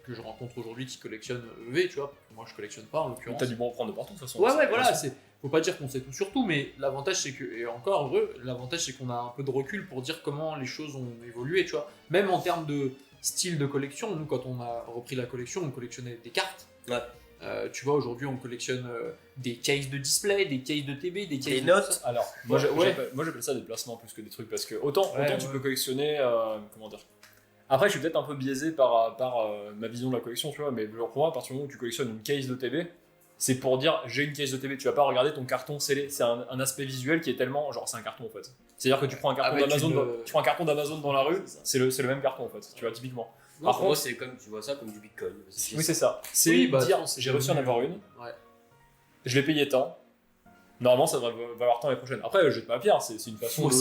que je rencontre aujourd'hui qui collectionnent EV, tu vois. Moi, je collectionne pas en l'occurrence. T'as du bon à prendre de partout de toute façon. Ouais, voilà. Faut pas dire qu'on sait tout sur tout, mais l'avantage c'est que, et encore heureux, l'avantage c'est qu'on a un peu de recul pour dire comment les choses ont évolué, tu vois. Même en termes de style de collection, nous quand on a repris la collection, on collectionnait des cartes. Ouais. Tu vois, aujourd'hui on collectionne des cases de display, des cases de TB, des cases des de notes. Alors, moi j'appelle ça des placements plus que des trucs parce que autant tu peux collectionner. Comment dire. Après, je suis peut-être un peu biaisé par ma vision de la collection, tu vois, mais pour moi, à partir du moment où tu collectionnes une case de TB, c'est pour dire j'ai une case de TB. Tu vas pas regarder ton carton scellé. C'est un aspect visuel qui est tellement. Genre, c'est un carton en fait. C'est-à-dire que tu prends un carton d'Amazon tu prends un dans la rue, c'est le même carton en fait, tu vois, typiquement. Non, par contre, moi, c'est comme tu vois ça comme du Bitcoin. Oui, c'est ça. C'est dire j'ai réussi à en avoir une, je l'ai payé tant. Normalement, ça devrait valoir tant l'année prochaine. Après, je jette pas la pierre, c'est une façon de.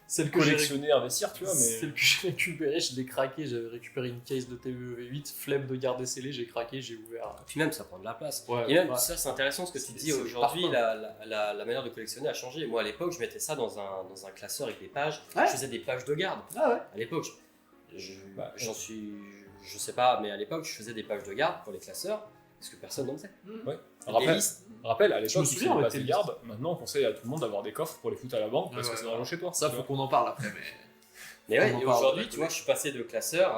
Celle que collectionner, investir, tu vois, mais... Celle que j'ai récupérée, je l'ai craquée, j'avais récupéré une case de TVE8, flemme de garder scellé, j'ai craqué, j'ai ouvert. Et puis même, ça prend de la place. Et même, ça c'est intéressant ce que tu dis, aujourd'hui, la manière de collectionner a changé. Moi, à l'époque, je mettais ça dans un classeur avec des pages, je faisais des pages de garde. À l'époque, j'en suis... Je sais pas, mais à l'époque, je faisais des pages de garde pour les classeurs, parce que personne n'en faisait. Rappelle, à l'époque, tu faisais des pages de garde, maintenant on conseille à tout le monde d'avoir des coffres pour les foutre à la banque, parce que c'est dans chez toi. Ça, faut qu'on en parle après, mais ouais, et aujourd'hui, tu vois, je suis passé de classeur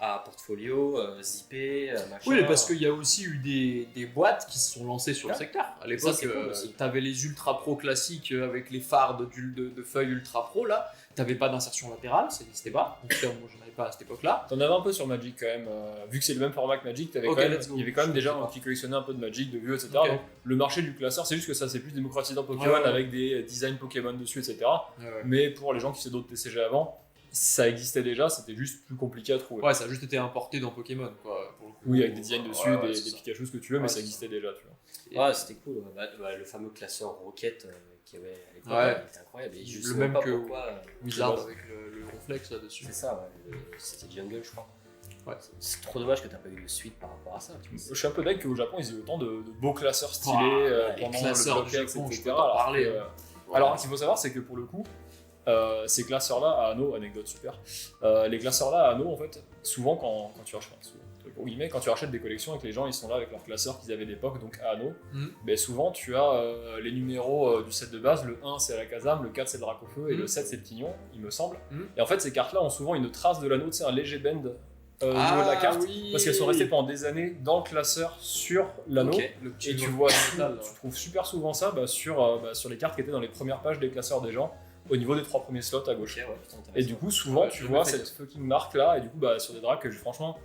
à portfolio, zippé, machin. Oui, parce qu'il y a aussi eu des boîtes qui se sont lancées sur le secteur. À l'époque, t'avais les Ultra Pro classiques avec les phares de feuilles Ultra Pro, là. T'avais pas d'insertion latérale, ça n'existait pas. En tout cas, moi, j'en avais pas à cette époque-là. T'en avais un peu sur Magic quand même. Vu que c'est le même format que Magic, il y avait quand même des gens qui collectionnaient un peu de Magic, de vieux, etc. Donc, le marché du classeur, c'est juste que ça s'est plus démocratisé dans Pokémon avec des designs Pokémon dessus, etc. Mais pour les gens qui faisaient d'autres TCG avant, ça existait déjà, c'était juste plus compliqué à trouver. Ouais, ça a juste été importé dans Pokémon, quoi. Pour le coup. Oui, avec des designs dessus, des Pikachu, ce que tu veux, mais ça existait déjà, tu vois. Ouais, c'était cool. Le fameux classeur Rocket qu'il y avait à l'époque, c'était incroyable. Et le même que Wizard avec le Ronflex là-dessus. C'est ça, c'était Jungle, je crois. Ouais. C'est trop dommage que t'as pas eu de suite par rapport à ça. Je suis un peu dingue qu'au Japon ils aient autant de beaux classeurs stylés pendant le blocage, etc. Alors, ce qu'il faut savoir, c'est que pour le coup, ces classeurs-là à anneaux, anecdote super, les classeurs-là à anneaux, en fait, souvent quand tu rachètes des collections et que les gens ils sont là avec leurs classeurs qu'ils avaient d'époque, donc à anneaux, ben souvent tu as les numéros du set de base, le 1 c'est la Kazam, le 4 c'est le Dracofeu et le 7 c'est le Tignon, il me semble. Et en fait, ces cartes-là ont souvent une trace de l'anneau, un léger bend au niveau de la carte, parce qu'elles sont restées pendant des années dans le classeur sur l'anneau. Et tu vois, tu trouves super souvent ça sur les cartes qui étaient dans les premières pages des classeurs des gens, au niveau des 3 premiers slots à gauche. Et du coup, souvent tu vois cette fucking marque là, et du coup, sur des dracs que franchement,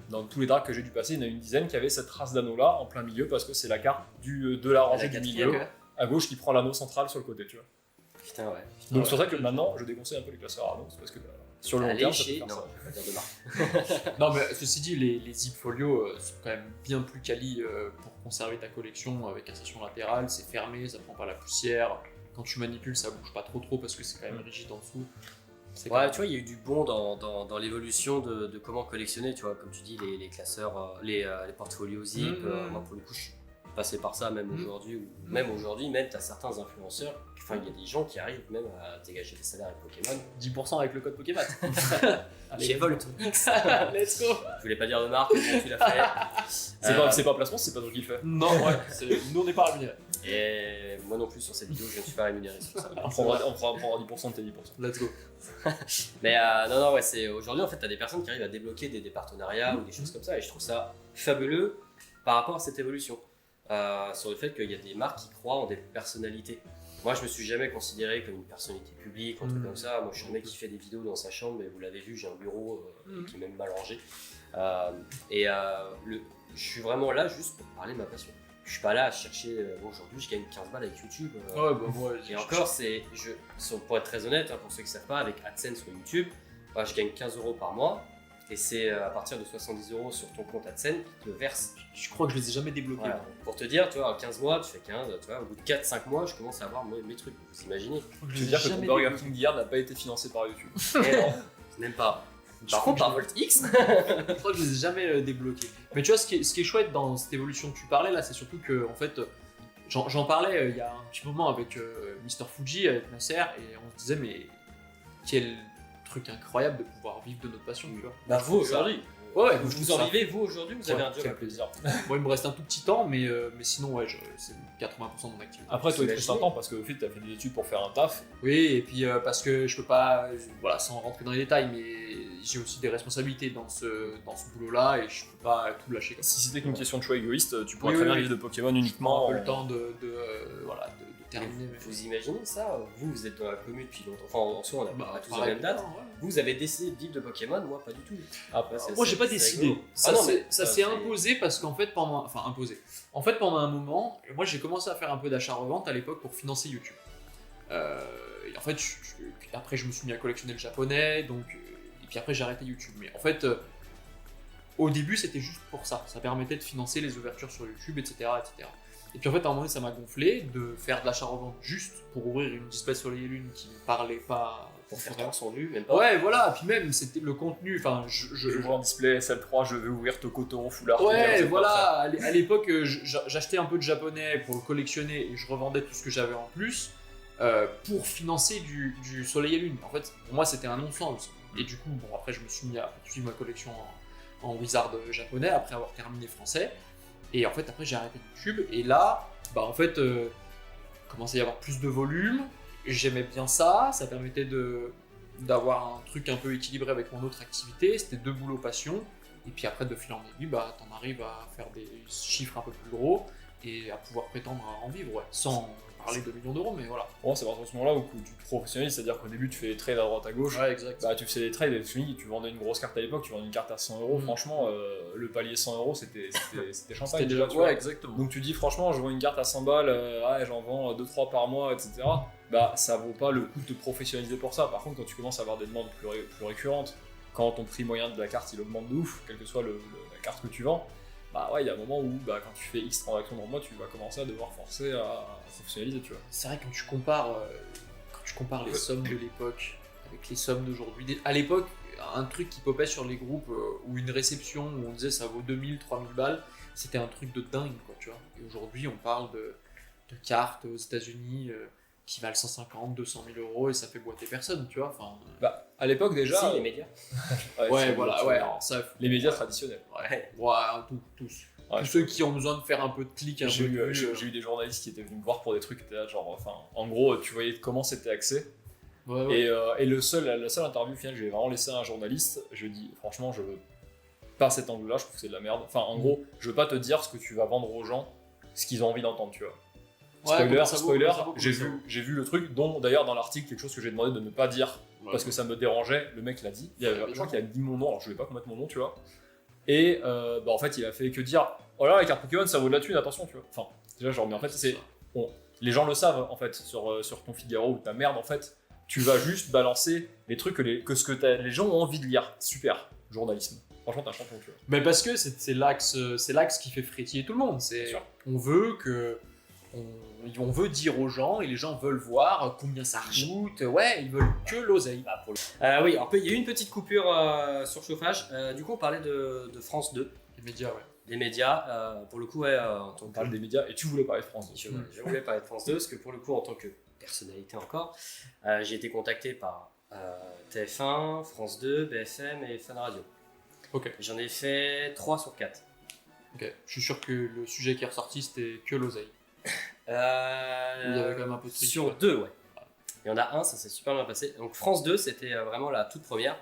dans tous les dracs que j'ai dû passer, il y en a une dizaine qui avait cette trace d'anneau là en plein milieu, parce que c'est la carte de la rangée du milieu à gauche qui prend l'anneau central sur le côté, tu vois. Putain, ouais. Donc c'est pour ça que maintenant je déconseille un peu les classeurs à anneaux, parce que sur le long terme, ça peut faire ça. Non, mais ceci dit, les zip folios sont quand même bien plus quali pour conserver ta collection avec insertion latérale, c'est fermé, ça prend pas la poussière. Quand tu manipules, ça bouge pas trop parce que c'est quand même rigide en dessous. Ouais, tu vois, il y a eu du bon dans l'évolution de comment collectionner, tu vois, comme tu dis, les classeurs, les portfolios zip. Moi, pour le coup, je suis passé par ça, même aujourd'hui. Même aujourd'hui, t'as certains influenceurs, il y a des gens qui arrivent même à dégager des salaires avec Pokémon. 10% avec le code Pokémon. Chez Volt. Let's go. Je voulais pas dire de marque, mais tu l'as fait. C'est pas un placement, c'est pas toi qui le fais. Non, nous on n'est pas rémunérés. Et moi non plus sur cette vidéo, je ne suis pas rémunéré sur ça. On prendra 10% de tes 10%. Let's go. Mais c'est aujourd'hui en fait, tu as des personnes qui arrivent à débloquer des partenariats ou des choses comme ça, et je trouve ça fabuleux par rapport à cette évolution. Sur le fait qu'il y a des marques qui croient en des personnalités. Moi, je me suis jamais considéré comme une personnalité publique, un truc comme ça. Moi, je suis un mec qui fait des vidéos dans sa chambre, et vous l'avez vu, j'ai un bureau qui est même mal rangé. Je suis vraiment là juste pour parler de ma passion. Je suis pas là à chercher. Aujourd'hui, je gagne 15 balles avec YouTube. Et encore, pour être très honnête, pour ceux qui ne savent pas, avec AdSense sur YouTube, je gagne 15 € par mois. Et c'est à partir de 70 € sur ton compte AdSense qui te le verse. Je crois que je les ai jamais débloqués. Voilà. Pour te dire, tu vois, en 15 mois, tu fais 15, tu vois, au bout de 4-5 mois, je commence à avoir mes trucs. Vous imaginez? Je veux dire que ton Burger King d'hier n'a pas été financé par YouTube. Et non, même pas. Par contre, par Volt X, je crois que je les ai jamais débloqués. Mais tu vois, ce qui est chouette dans cette évolution que tu parlais là, c'est surtout que, en fait, j'en parlais il y a un petit moment avec Mr. Fuji, avec Nasser, et on se disait, mais quel truc incroyable de pouvoir vivre de notre passion, tu vois. Vous aujourd'hui. Ouais, vous en vivez, vous, aujourd'hui, vous avez un job. Quel plaisir. Moi, il me reste un tout petit temps, mais sinon, ouais, c'est 80% de mon activité. Après, toi, il te reste un temps parce que au fait, tu as fait des études pour faire un taf. Oui, et puis parce que je peux pas, voilà, sans rentrer dans les détails, mais j'ai aussi des responsabilités dans ce boulot-là et je peux pas tout lâcher comme ça. Si c'était qu'une question de choix égoïste, tu pourrais très bien vivre de Pokémon uniquement. On a un peu le temps de terminer. Vous imaginez ça? Vous êtes dans la commune depuis longtemps. Enfin, en soi, on a pas tous la pareil, même date. ouais. Vous avez décidé de vivre de Pokémon, moi pas du tout. Après, Moi, j'ai pas décidé. rigolo. Ça, Ah non, mais ça ça, s'est c'est- imposé parce qu'en fait, pendant un moment, moi, j'ai commencé à faire un peu d'achat-revente à l'époque pour financer YouTube. Et en fait, puis après, je me suis mis à collectionner le japonais, et puis après, j'ai arrêté YouTube. Mais en fait, au début, c'était juste pour ça. Ça permettait de financer les ouvertures sur YouTube, etc., etc. Et puis en fait, à un moment donné, ça m'a gonflé de faire de l'achat-revente juste pour ouvrir une display Soleil et Lune qui ne parlait pas. Pour faire 300 vues, même pas. Ouais, voilà, puis même, c'était le contenu. Enfin, je vois en display SL3, je vais ouvrir Tokoto foulard. Ouais, voilà, à l'époque, j'achetais un peu de japonais pour le collectionner et je revendais tout ce que j'avais en plus pour financer du Soleil et Lune. En fait, pour moi, c'était un non-sens. Et du coup, bon, après, je me suis mis à poursuivre ma collection en wizard japonais après avoir terminé français. Et en fait, après, j'ai arrêté YouTube. Et là, bah, en fait, commençait à y avoir plus de volume. J'aimais bien ça. Ça permettait d'avoir un truc un peu équilibré avec mon autre activité. C'était 2 boulots passion. Et puis après, de fil en aiguille, bah, t'en arrives à faire des chiffres un peu plus gros et à pouvoir prétendre à en vivre, ouais, sans parler de millions d'euros, mais voilà. Bon, c'est à partir de ce moment-là où tu professionnalises, c'est-à-dire qu'au début, tu fais des trades à droite à gauche. Ouais, exact. Bah, tu faisais des trades et tu vendais une grosse carte à l'époque, tu vendais une carte à 100 euros. Franchement, le palier 100 euros, c'était champagne. C'était déjà, tu vois. ouais, exactement. Donc tu dis, franchement, je vends une carte à 100 balles, ouais, j'en vends 2-3 par mois, etc. Bah, ça vaut pas le coup de te professionnaliser pour ça. Par contre, quand tu commences à avoir des demandes plus récurrentes, quand ton prix moyen de la carte il augmente de ouf, quelle que soit la carte que tu vends, bah ouais, il y a un moment où bah, quand tu fais X transactions dans le mois, tu vas commencer à devoir forcer à professionnaliser, tu vois. C'est vrai, quand tu compares les sommes de l'époque avec les sommes d'aujourd'hui, à l'époque, un truc qui popait sur les groupes ou une réception où on disait ça vaut 2000, 3000 balles, c'était un truc de dingue, quoi, tu vois. Et aujourd'hui, on parle de cartes aux États-Unis qui valent 150, 200 000 euros et ça fait boiter personne, tu vois. Enfin, Bah, à l'époque déjà. Si, les médias. ouais, voilà, ouais. Alors ça, les médias traditionnels. Ouais, tous. Ouais, Tous ceux qui ont besoin de faire un peu de clics, un peu de vues, j'ai eu des journalistes qui étaient venus me voir pour des trucs qui étaient là, genre, enfin, en gros, tu voyais comment c'était axé. ouais. Et la seule interview au final, j'ai vraiment laissé à un journaliste. Je dis, franchement, je veux pas cet angle-là, je trouve que c'est de la merde. Enfin, en gros, je veux pas te dire ce que tu vas vendre aux gens, ce qu'ils ont envie d'entendre, tu vois. Spoiler, j'ai vu le truc, dont d'ailleurs dans l'article, quelque chose que j'ai demandé de ne pas dire parce que ça me dérangeait, le mec l'a dit. Je crois qu'il a dit mon nom, alors je vais pas mettre mon nom, tu vois. Et bah en fait, il a fait que dire, oh là, les cartes Pokémon ça vaut de la thune, attention, tu vois. Enfin, déjà, genre, mais en fait, les gens le savent en fait, sur ton Figaro ou ta merde, en fait, tu vas juste balancer les trucs que les gens ont envie de lire. Super, journalisme. Franchement, t'es un champion, tu vois. Mais parce que c'est l'axe qui fait frétiller tout le monde. On veut dire aux gens et les gens veulent voir combien ça coûte. Ouais, ils veulent que l'oseille. Oui, alors, il y a eu une petite coupure sur chauffage. Du coup, on parlait de France 2. Les médias, ouais. Des médias, pour le coup, ouais, en tant On que. parle des médias et tu voulais parler de France 2. Je voulais parler de France 2 parce que pour le coup, en tant que personnalité encore, j'ai été contacté par TF1, France 2, BFM et Fun Radio. Ok. J'en ai fait 3 sur 4. Ok. Je suis sûr que le sujet qui est ressorti c'était que l'oseille. Il y avait quand même un peu de truc, sur ouais. 2, ouais. Il y en a un, ça s'est super bien passé. Donc France 2, c'était vraiment la toute première.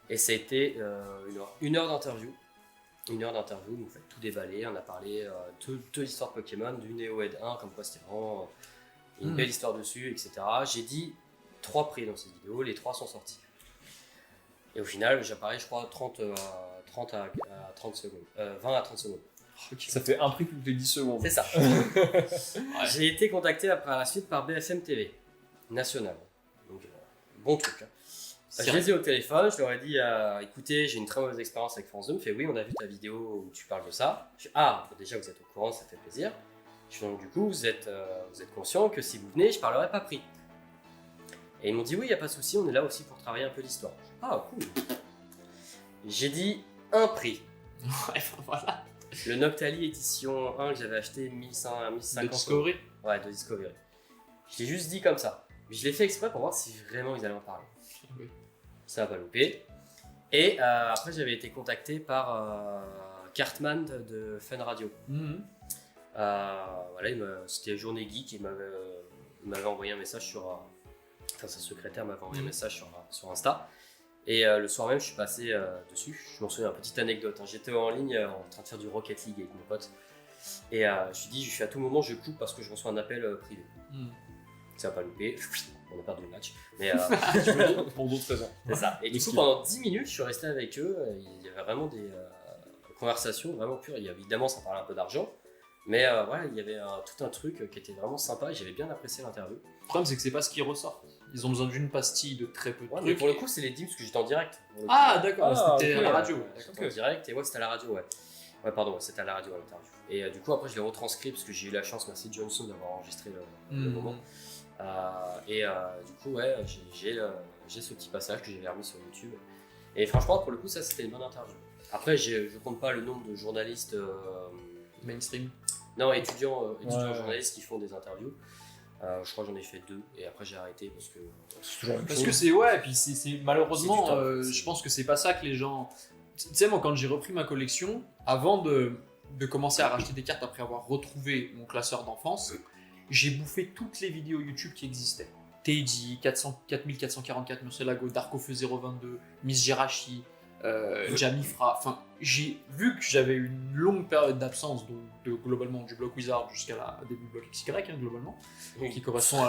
Et ça a été une heure d'interview. Une heure d'interview, nous on fait tout dévaler. On a parlé de l'histoire de Pokémon, du Neo Ed 1, comme quoi c'était vraiment une belle histoire dessus, etc. J'ai dit 3 prix dans cette vidéo, les 3 sont sortis. Et au final, j'apparais, je crois, 30 à 30 secondes. 20 à 30 secondes. Okay. Ça fait un prix toutes les 10 secondes. C'est ça. J'ai été contacté après à la suite par BFM TV, national. Donc, bon truc. Hein. Je les ai au téléphone, je leur ai dit écoutez, j'ai une très mauvaise expérience avec France 2. Il me fait oui, on a vu ta vidéo où tu parles de ça. Je dis bon, déjà vous êtes au courant, ça fait plaisir. Je dis donc du coup, vous êtes conscient que si vous venez, je parlerai pas prix. Et ils m'ont dit oui, il n'y a pas de souci, on est là aussi pour travailler un peu l'histoire. Cool. J'ai dit un prix. Ouais, voilà. Le Noctali édition 1 que j'avais acheté 1150 de Discovery. Ouais, de Discovery. Je l'ai juste dit comme ça. Je l'ai fait exprès pour voir si vraiment ils allaient en parler. Oui. Ça va pas louper. Et après, j'avais été contacté par Cartman de Fun Radio. Voilà, c'était Journée Geek, il m'avait envoyé un message sur. Enfin, sa secrétaire m'avait envoyé un message sur Insta. Et le soir même, je suis passé dessus. Je m'en souviens, une petite anecdote. J'étais en ligne en train de faire du Rocket League avec mon pote. Et je me suis dit, à tout moment, je coupe parce que je reçois un appel privé. Ça va pas louper. On a perdu le match. Mais pour d'autres raisons. C'est ça. Et du coup, pendant 10 minutes, je suis resté avec eux. Il y avait vraiment des conversations vraiment pures. Évidemment, ça parlait un peu d'argent. Mais voilà, il y avait tout un truc qui était vraiment sympa et j'avais bien apprécié l'interview. Le problème, c'est que c'est pas ce qui ressort. Ils ont besoin d'une pastille de très peu de trucs. Mais pour le coup, c'est les DIMS parce que j'étais en direct. Ah, d'accord, c'était ok. à la radio. J'étais en direct et ouais, c'était à la radio, ouais. Ouais, pardon, c'était à la radio à l'interview. Et du coup, après, je l'ai retranscrit parce que j'ai eu la chance, merci Johnson, d'avoir enregistré le moment. Du coup, ouais, j'ai ce petit passage que j'avais remis sur YouTube. Et franchement, pour le coup, ça, c'était une bonne interview. Après, je compte pas le nombre de journalistes mainstream. Non, étudiants journalistes qui font des interviews. Je crois que j'en ai fait 2 et après j'ai arrêté parce que c'est toujours parce que c'est et puis c'est malheureusement je pense que c'est pas ça que les gens. Tu sais, moi quand j'ai repris ma collection, avant de commencer à racheter des cartes après avoir retrouvé mon classeur d'enfance, j'ai bouffé toutes les vidéos YouTube qui existaient. Teiji, 4444 Murcielago, Darkofeu 022, Miss Jirachi, Jamifra. Enfin, j'ai vu que j'avais une longue période d'absence globalement du bloc Wizard jusqu'à début bloc XY, globalement, qui correspond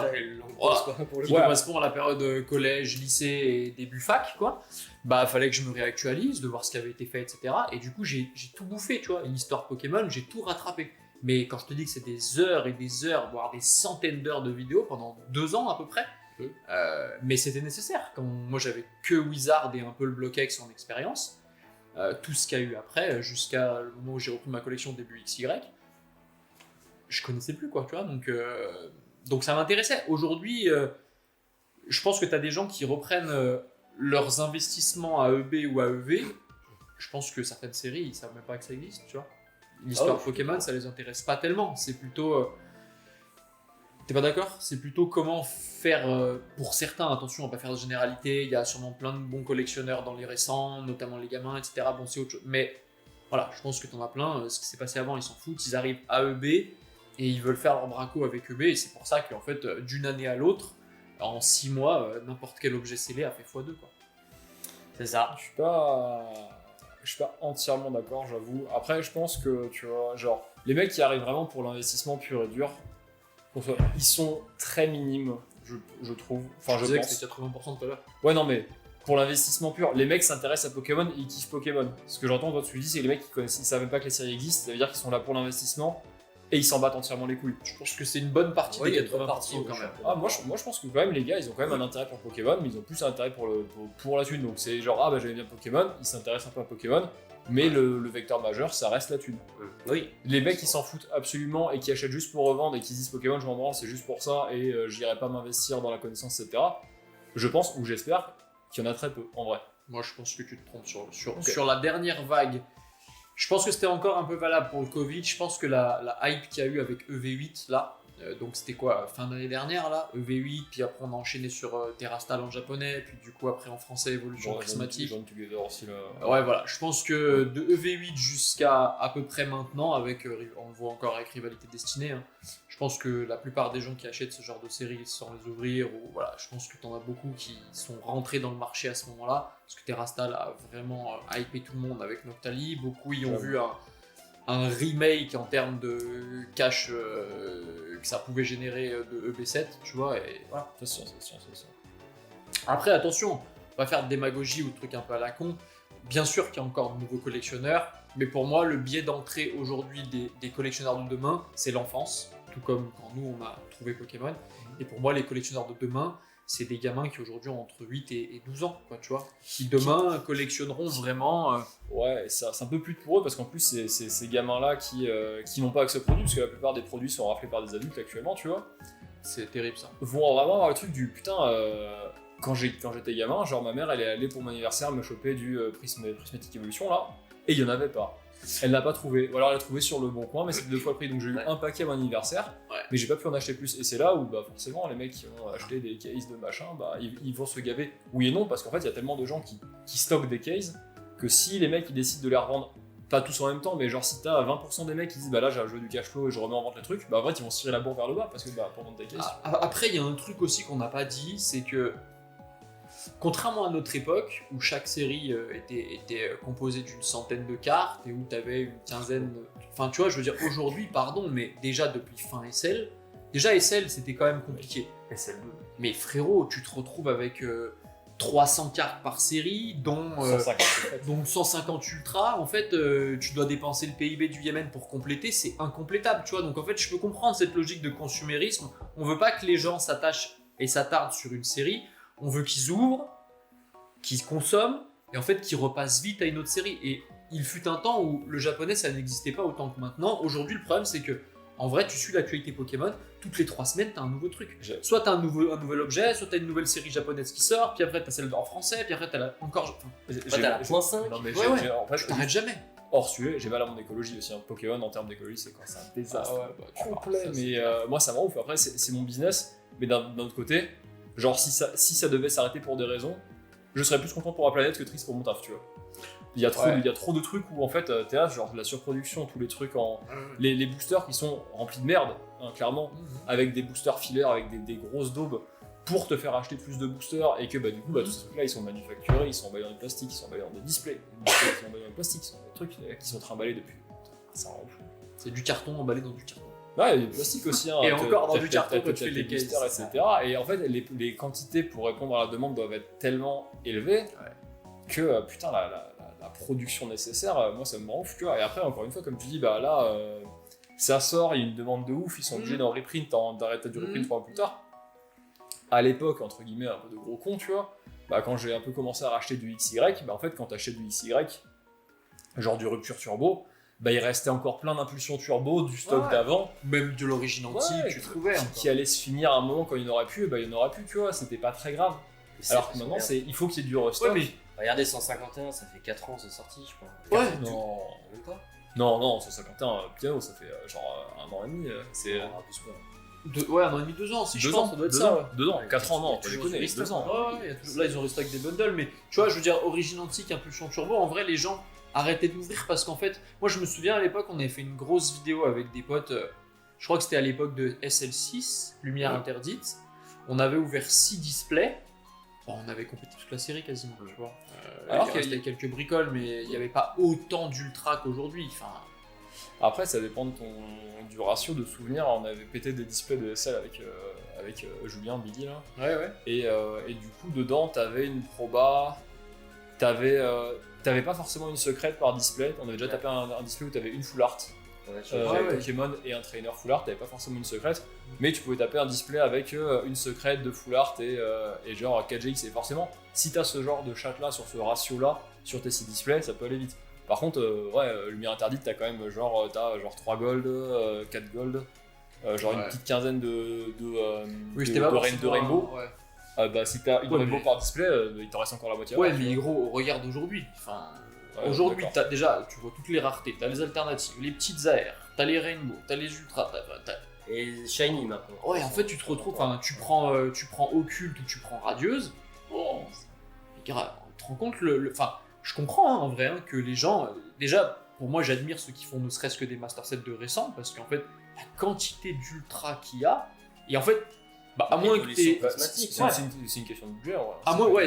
correspond à la période collège, lycée et début fac, quoi. Bah, fallait que je me réactualise, de voir ce qui avait été fait, etc. Et du coup, j'ai tout bouffé, tu vois. Une histoire Pokémon, j'ai tout rattrapé. Mais quand je te dis que c'est des heures et des heures, voire des centaines d'heures de vidéos pendant 2 ans à peu près, mais c'était nécessaire. Quand moi j'avais que Wizard et un peu le bloc X en expérience, tout ce qu'il y a eu après, jusqu'à le moment où j'ai repris ma collection début XY, je connaissais plus quoi, tu vois. Donc ça m'intéressait. Aujourd'hui, je pense que tu as des gens qui reprennent leurs investissements à EB ou à EV. Je pense que certaines séries, ils savent même pas que ça existe, tu vois. L'histoire Pokémon, ça les intéresse pas tellement. C'est plutôt. T'es pas d'accord? C'est plutôt comment faire. Pour certains, attention, on va pas faire de généralité. Il y a sûrement plein de bons collectionneurs dans les récents, notamment les gamins, etc. Bon, c'est autre chose. Mais voilà, je pense que t'en as plein. Ce qui s'est passé avant, ils s'en foutent. Ils arrivent à EB et ils veulent faire leur braco avec EB. Et c'est pour ça qu'en fait, d'une année à l'autre, en 6 mois, n'importe quel objet scellé a fait x2, quoi. C'est ça. Je suis pas entièrement d'accord, j'avoue. Après, je pense que, tu vois, genre, les mecs qui arrivent vraiment pour l'investissement pur et dur, ils sont très minimes, je trouve. Enfin, je disais pense. que c'était 80% tout à l'heure. Ouais, non, mais pour l'investissement pur, les mecs s'intéressent à Pokémon et ils kiffent Pokémon. Ce que j'entends quand tu dis, c'est que les mecs ils savent même pas que les séries existent, ça veut dire qu'ils sont là pour l'investissement et ils s'en battent entièrement les couilles. Je pense que c'est une bonne partie des 80% quand même. Ah, moi je pense que quand même les gars ils ont quand même un intérêt pour Pokémon, mais ils ont plus un intérêt pour la thune. Donc c'est genre, ah bah j'aimais bien Pokémon, ils s'intéressent un peu à Pokémon, mais le vecteur majeur ça reste la thune. Oui. Les mecs qui s'en foutent absolument et qui achètent juste pour revendre et qui disent Pokémon je m'en branle, c'est juste pour ça et j'irai pas m'investir dans la connaissance, etc. Je pense, ou j'espère, qu'il y en a très peu en vrai. Moi je pense que tu te trompes sur la dernière vague. Je pense que c'était encore un peu valable pour le Covid. Je pense que la hype qu'il y a eu avec EV8 là, donc c'était quoi, fin d'année dernière là, EV8, puis après on a enchaîné sur Terrastal en japonais, puis du coup après en français Evolution Prismatique. Ouais, voilà, je pense que de EV8 jusqu'à à peu près maintenant, avec on le voit encore avec Rivalité Destinée, hein, je pense que la plupart des gens qui achètent ce genre de séries sans les ouvrir, ou voilà, je pense que t'en as beaucoup qui sont rentrés dans le marché à ce moment-là, parce que Terrastal a vraiment hypé tout le monde avec Noctali. Beaucoup y ont vu un remake en termes de cash que ça pouvait générer de EB7, tu vois, et voilà. C'est sûr. Après, attention, on va faire de démagogie ou de trucs un peu à la con. Bien sûr qu'il y a encore de nouveaux collectionneurs, mais pour moi, le biais d'entrée aujourd'hui des collectionneurs de demain, c'est l'enfance, tout comme quand nous, on a trouvé Pokémon. Et pour moi, les collectionneurs de demain, c'est des gamins qui aujourd'hui ont entre 8 et 12 ans, quoi, tu vois, qui demain collectionneront vraiment. Ouais, c'est un peu plus pour eux parce qu'en plus, c'est ces gamins-là qui n'ont pas accès aux produits, parce que la plupart des produits sont raflés par des adultes actuellement, tu vois. C'est terrible ça. Vont vraiment avoir le truc du putain. Quand j'étais gamin, genre ma mère elle est allée pour mon anniversaire me choper du Prismatic Evolution là, et il y en avait pas. Elle l'a pas trouvé. Ou alors elle l'a trouvé sur le bon coin, mais c'était 2 fois le prix. Donc j'ai eu un paquet à mon anniversaire, mais j'ai pas pu en acheter plus. Et c'est là où forcément les mecs qui ont acheté des cases de machin, ils vont se gaver. Oui et non, parce qu'en fait il y a tellement de gens qui stockent des cases que si les mecs ils décident de les revendre, pas tous en même temps, mais genre si t'as 20% des mecs qui disent là j'ai un jeu du cash flow et je remets en vente le truc, en fait ils vont se tirer la bourre vers le bas parce que pour vendre des cases. Après il y a un truc aussi qu'on n'a pas dit, c'est que contrairement à notre époque, où chaque série était composée d'une centaine de cartes et où tu avais une quinzaine... Enfin, tu vois, je veux dire, aujourd'hui, pardon, mais déjà depuis fin SL, c'était quand même compliqué. SL2. Mais frérot, tu te retrouves avec 300 cartes par série, dont 150 ultra. En fait, tu dois dépenser le PIB du Yémen pour compléter, c'est incomplétable, tu vois. Donc en fait, je peux comprendre cette logique de consumérisme. On veut pas que les gens s'attachent et s'attardent sur une série. On veut qu'ils ouvrent, qu'ils consomment, et en fait qu'ils repassent vite à une autre série. Et il fut un temps où le japonais, ça n'existait pas autant que maintenant. Aujourd'hui, le problème, c'est que, en vrai, tu suis l'actualité Pokémon, toutes les 3 semaines, t'as un nouveau truc. Soit t'as un nouvel objet, soit t'as une nouvelle série japonaise qui sort, puis après t'as celle en français, puis après t'as encore... t'as la .5. Non, mais en fait, je t'arrête jamais. Hors sujet, j'ai mal à mon écologie aussi. Pokémon, en termes d'écologie, c'est quoi? C'est un désastre complet. Mais moi, ça me rend ouf. Après, c'est mon business, mais d'un autre côté... Genre, si ça devait s'arrêter pour des raisons, je serais plus content pour la planète que triste pour mon taf, tu vois. Il y a trop de trucs où en fait, t'es là, genre de la surproduction, tous les trucs les boosters qui sont remplis de merde, hein, clairement, avec des boosters fillers, avec des grosses daubes pour te faire acheter plus de boosters et que du coup, tous ces trucs-là, ils sont manufacturés, ils sont emballés dans du plastique, ils sont emballés dans des displays, ils sont emballés dans du plastique, ce sont des trucs qui sont trimballés depuis. Ça rend ouf. C'est du carton emballé dans du carton. Ouais, il y a du plastique aussi. Hein, et encore dans du carton quand tu fais les cases. Etc. Et en fait, les quantités pour répondre à la demande doivent être tellement élevées que putain, la production nécessaire, moi ça me rend ouf. Tu vois. Et après, encore une fois, comme tu dis, ça sort, il y a une demande de ouf, ils sont obligés d'en reprint, d'arrêter du reprint 3 mois plus tard. À l'époque, entre guillemets, un peu de gros con, tu vois, quand j'ai un peu commencé à racheter du XY, en fait, quand t'achètes du XY, genre du rupture turbo, il restait encore plein d'impulsions turbo du stock d'avant. Même de l'origine antique, tu trouvais. Qui allait se finir à un moment quand il n'y en aura plus, il n'y en aura plus, tu vois, c'était pas très grave. Alors que maintenant, il faut qu'il y ait du restock. Ouais, mais regardez 151, ça fait 4 ans de sortie, je crois. Ouais, non. Même pas. Non, 151, piano, ça fait genre 1 an et demi. C'est. Un an et demi, 2 ans, si je pense, ça doit être ça. 2 ans, 4 ans, non, tu les connais, 2 ans. Là, ils ont resté avec des bundles, mais tu vois, je veux dire, origine antique, impulsion turbo, en vrai, les gens arrêtaient d'ouvrir parce qu'en fait, moi je me souviens à l'époque, on avait fait une grosse vidéo avec des potes, je crois que c'était à l'époque de SL6, Lumière Interdite, on avait ouvert 6 displays, on avait complété toute la série quasiment, tu vois. Alors qu'il y avait quelques bricoles, mais il n'y avait pas autant d'ultra qu'aujourd'hui. Après, ça dépend du ratio de souvenirs. On avait pété des displays de SL avec Julien, Billy là. Ouais. Et du coup, dedans, t'avais une proba, t'avais pas forcément une secrète par display. On avait déjà tapé un display où t'avais une full art. Pokémon et un trainer full art, t'avais pas forcément une secrète, mais tu pouvais taper un display avec une secrète de full art et genre 4GX. Et forcément, si t'as ce genre de chat là sur ce ratio là sur tes 6 displays, ça peut aller vite. Par contre, Lumière Interdite, t'as quand même genre 3 gold, 4 gold, une petite quinzaine de rainbow. Si t'as une rainbow par display, il t'en reste encore la moitié. Ouais, mais gros, regarde aujourd'hui. Aujourd'hui, déjà, tu vois toutes les raretés, t'as les alternatives, les petites AR, t'as les rainbow, t'as les ultras, et shiny maintenant. Ouais, en fait, tu te retrouves, tu prends occulte ou tu prends radieuse. Oh, les gars, on te rend compte je comprends en vrai que les gens, déjà, pour moi, j'admire ceux qui font ne serait-ce que des master sets de récents parce qu'en fait, la quantité d'ultra qu'il y a, et en fait, à moins que t'aies. C'est une question de budget.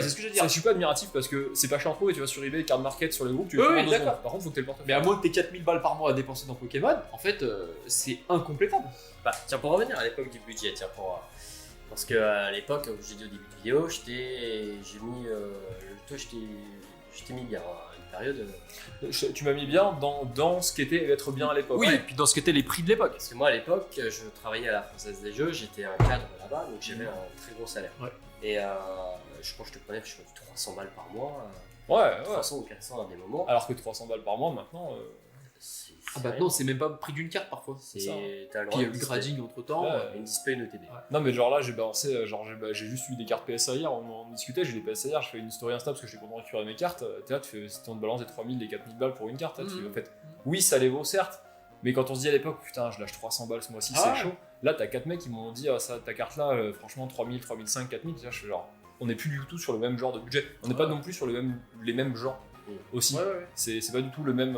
C'est ce que je veux dire. Je suis pas admiratif parce que c'est pas cher à trouver. Tu vas sur eBay, card market, sur les groupes, tu le prends en 2 secondes. Par contre, faut que t'aies le portefeuille. Mais à moins que t'aies 4000 balles par mois à dépenser dans Pokémon, en fait, c'est incomplétable. Tiens, pour revenir à l'époque du budget, parce que à l'époque, où j'ai dit au début de vidéo, je t'ai mis bien une période. Tu m'as mis bien dans ce qu'était être bien à l'époque. Oui, et puis dans ce qu'étaient les prix de l'époque. Parce que moi à l'époque, je travaillais à la Française des Jeux, j'étais un cadre là-bas, donc j'avais un très gros salaire. Ouais. Et je crois que je te prenais 300 balles par mois. 300 ou 400 à des moments. Alors que 300 balles par mois maintenant. Maintenant, c'est même pas prix d'une carte parfois. T'as le Puis il y a eu droit de le grading entre temps. une display NOTB. Non, mais genre là, j'ai balancé, j'ai juste eu des cartes PSA hier, on discutait, j'ai des PSA hier, je fais une story Insta parce que j'étais content de récupérer mes cartes. T'es là, si on te balance des 3000, des 4000 balles pour une carte, en fait, oui, ça les vaut certes, mais quand on se dit à l'époque, putain, je lâche 300 balles ce mois-ci, c'est chaud. Là, t'as 4 mecs qui m'ont dit, ta carte là, franchement, 3000, 3005, 4000, je fais genre, on n'est plus du tout sur le même genre de budget, on n'est pas non plus sur les mêmes genres. Aussi, c'est pas du tout le même.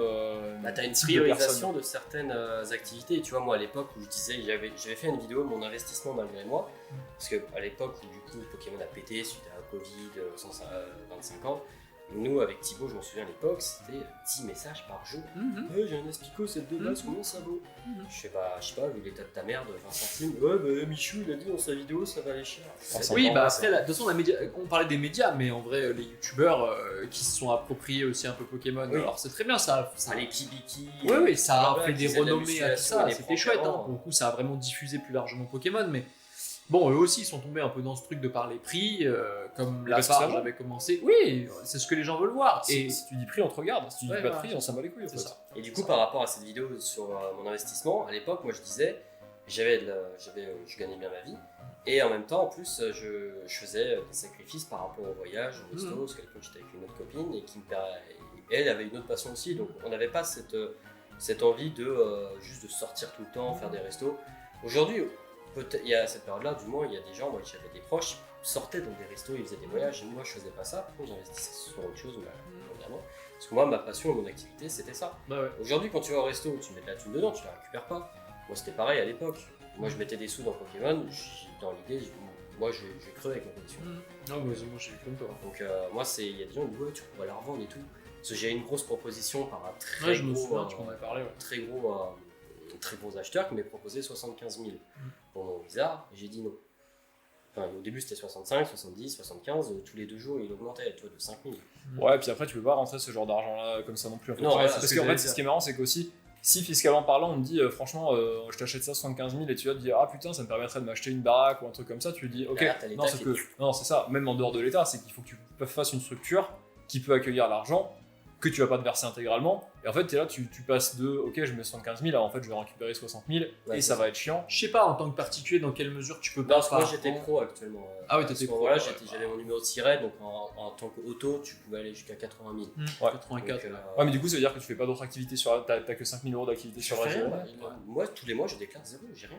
T'as une priorisation de certaines activités. Tu vois, moi à l'époque où je disais, j'avais fait une vidéo de mon investissement malgré moi, parce que à l'époque où du coup Pokémon a pété suite à Covid, 25 ans, nous avec Thibaut, je m'en souviens à l'époque, c'était 10 messages par jour. J'ai un Aspico, cette de base, combien ça vaut? Je sais pas, vu l'état de ta merde, 20 centimes. Michou il a dit dans sa vidéo, ça valait cher. Oui, après, de toute façon, on parlait des médias, mais en vrai, les youtubeurs qui se sont appropriés aussi un peu Pokémon, alors c'est très bien ça. Les Kibiki. Oui, ça a fait des renommées à tout ça, c'était chouette. Pour le coup, ça a vraiment diffusé plus largement Pokémon, mais. Bon, eux aussi, ils sont tombés un peu dans ce truc de parler prix, comme la part j'avais commencé. Oui, c'est ce que les gens veulent voir. Et si tu dis prix, on te regarde. Si tu dis pas de prix, on s'en bat les couilles. Et du coup, par rapport à cette vidéo sur mon investissement, à l'époque, moi je disais, je gagnais bien ma vie. Et en même temps, en plus, je faisais des sacrifices par rapport au voyage, au resto, parce qu'à l'époque, j'étais avec une autre copine et elle avait une autre passion aussi. Donc on n'avait pas cette envie de juste de sortir tout le temps, faire des restos. Aujourd'hui, il y a cette période-là, du moins, il y a des gens, moi j'avais des proches, qui sortaient dans des restos, ils faisaient des voyages, et moi je faisais pas ça, par contre j'investissais sur autre chose, évidemment. Parce que moi, ma passion et mon activité, c'était ça. Aujourd'hui, quand tu vas au resto, tu mets de la thune dedans, tu la récupères pas. Moi c'était pareil à l'époque. Moi je mettais des sous dans Pokémon, dans l'idée, moi je creux avec ma collection. Non, mais moi j'ai eu comme toi. Donc moi, il y a des gens qui me disent, tu pourrais la revendre et tout. Parce que j'ai une grosse proposition par un très gros acheteur qui m'a proposé 75 000 pour mon Wizard, et j'ai dit non. Enfin, au début c'était 65, 70, 75, tous les 2 jours il augmentait, tu vois, de 5 000. Ouais, puis après tu peux pas rentrer ce genre d'argent là comme ça non plus. En fait. Non, parce qu'en fait, ce qui est marrant, c'est qu'aussi, si fiscalement parlant, on me dit franchement, je t'achète ça 75 000 et tu vas te dire, ah putain, ça me permettrait de m'acheter une baraque ou un truc comme ça, tu lui dis, ok, non, c'est ça, même en dehors de l'État, c'est qu'il faut que tu fasses une structure qui peut accueillir l'argent que tu vas pas te verser intégralement, et en fait t'es là, tu passes de ok je mets 75 000, alors en fait je vais récupérer 60 000 et ça va être chiant. Je sais pas en tant que particulier dans quelle mesure tu peux pas. Parce que moi j'étais pro actuellement. Ah oui, t'étais pro. Voilà, j'avais mon numéro de siret, donc en tant qu'auto tu pouvais aller jusqu'à 80 000. 84. Ouais, mais du coup ça veut dire que tu fais pas d'autres activités sur t'as que 5 000 € d'activité sur la journée. Moi tous les mois je déclare zéro, j'ai rien.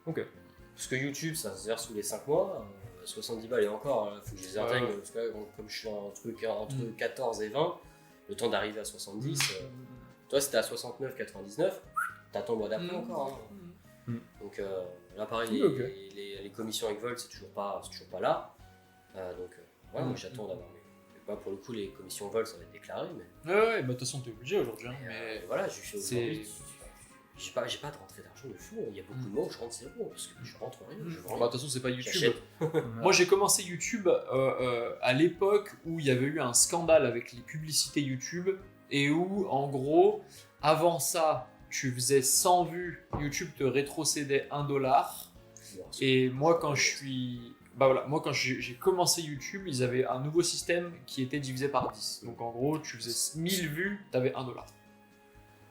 Ok. Parce que YouTube ça se verse sous les 5 mois, 70 balles et encore, faut que je les intègre, parce que comme je suis en truc entre 14 et 20, le temps d'arriver à 70, toi si t'es à 69, 99, t'as ton mois d'après encore. Donc là pareil, les commissions avec Volt c'est toujours pas là. Donc voilà, moi j'attends d'avoir mes. Pour le coup les commissions Volt ça va être déclaré. Mais... Ouais, de toute façon t'es obligé aujourd'hui. Mais voilà, aujourd'hui, j'ai pas de rentrée d'argent de fou. Il y a beaucoup de mois où je rentre zéro, parce que je rentre rien. De toute façon c'est pas YouTube. Moi j'ai commencé YouTube à l'époque où il y avait eu un scandale avec les publicités YouTube, et où en gros avant ça tu faisais 100 vues, YouTube te rétrocédait $1. Et moi quand j'ai commencé YouTube, ils avaient un nouveau système qui était divisé par 10. Donc en gros tu faisais 1000 vues, t'avais $1.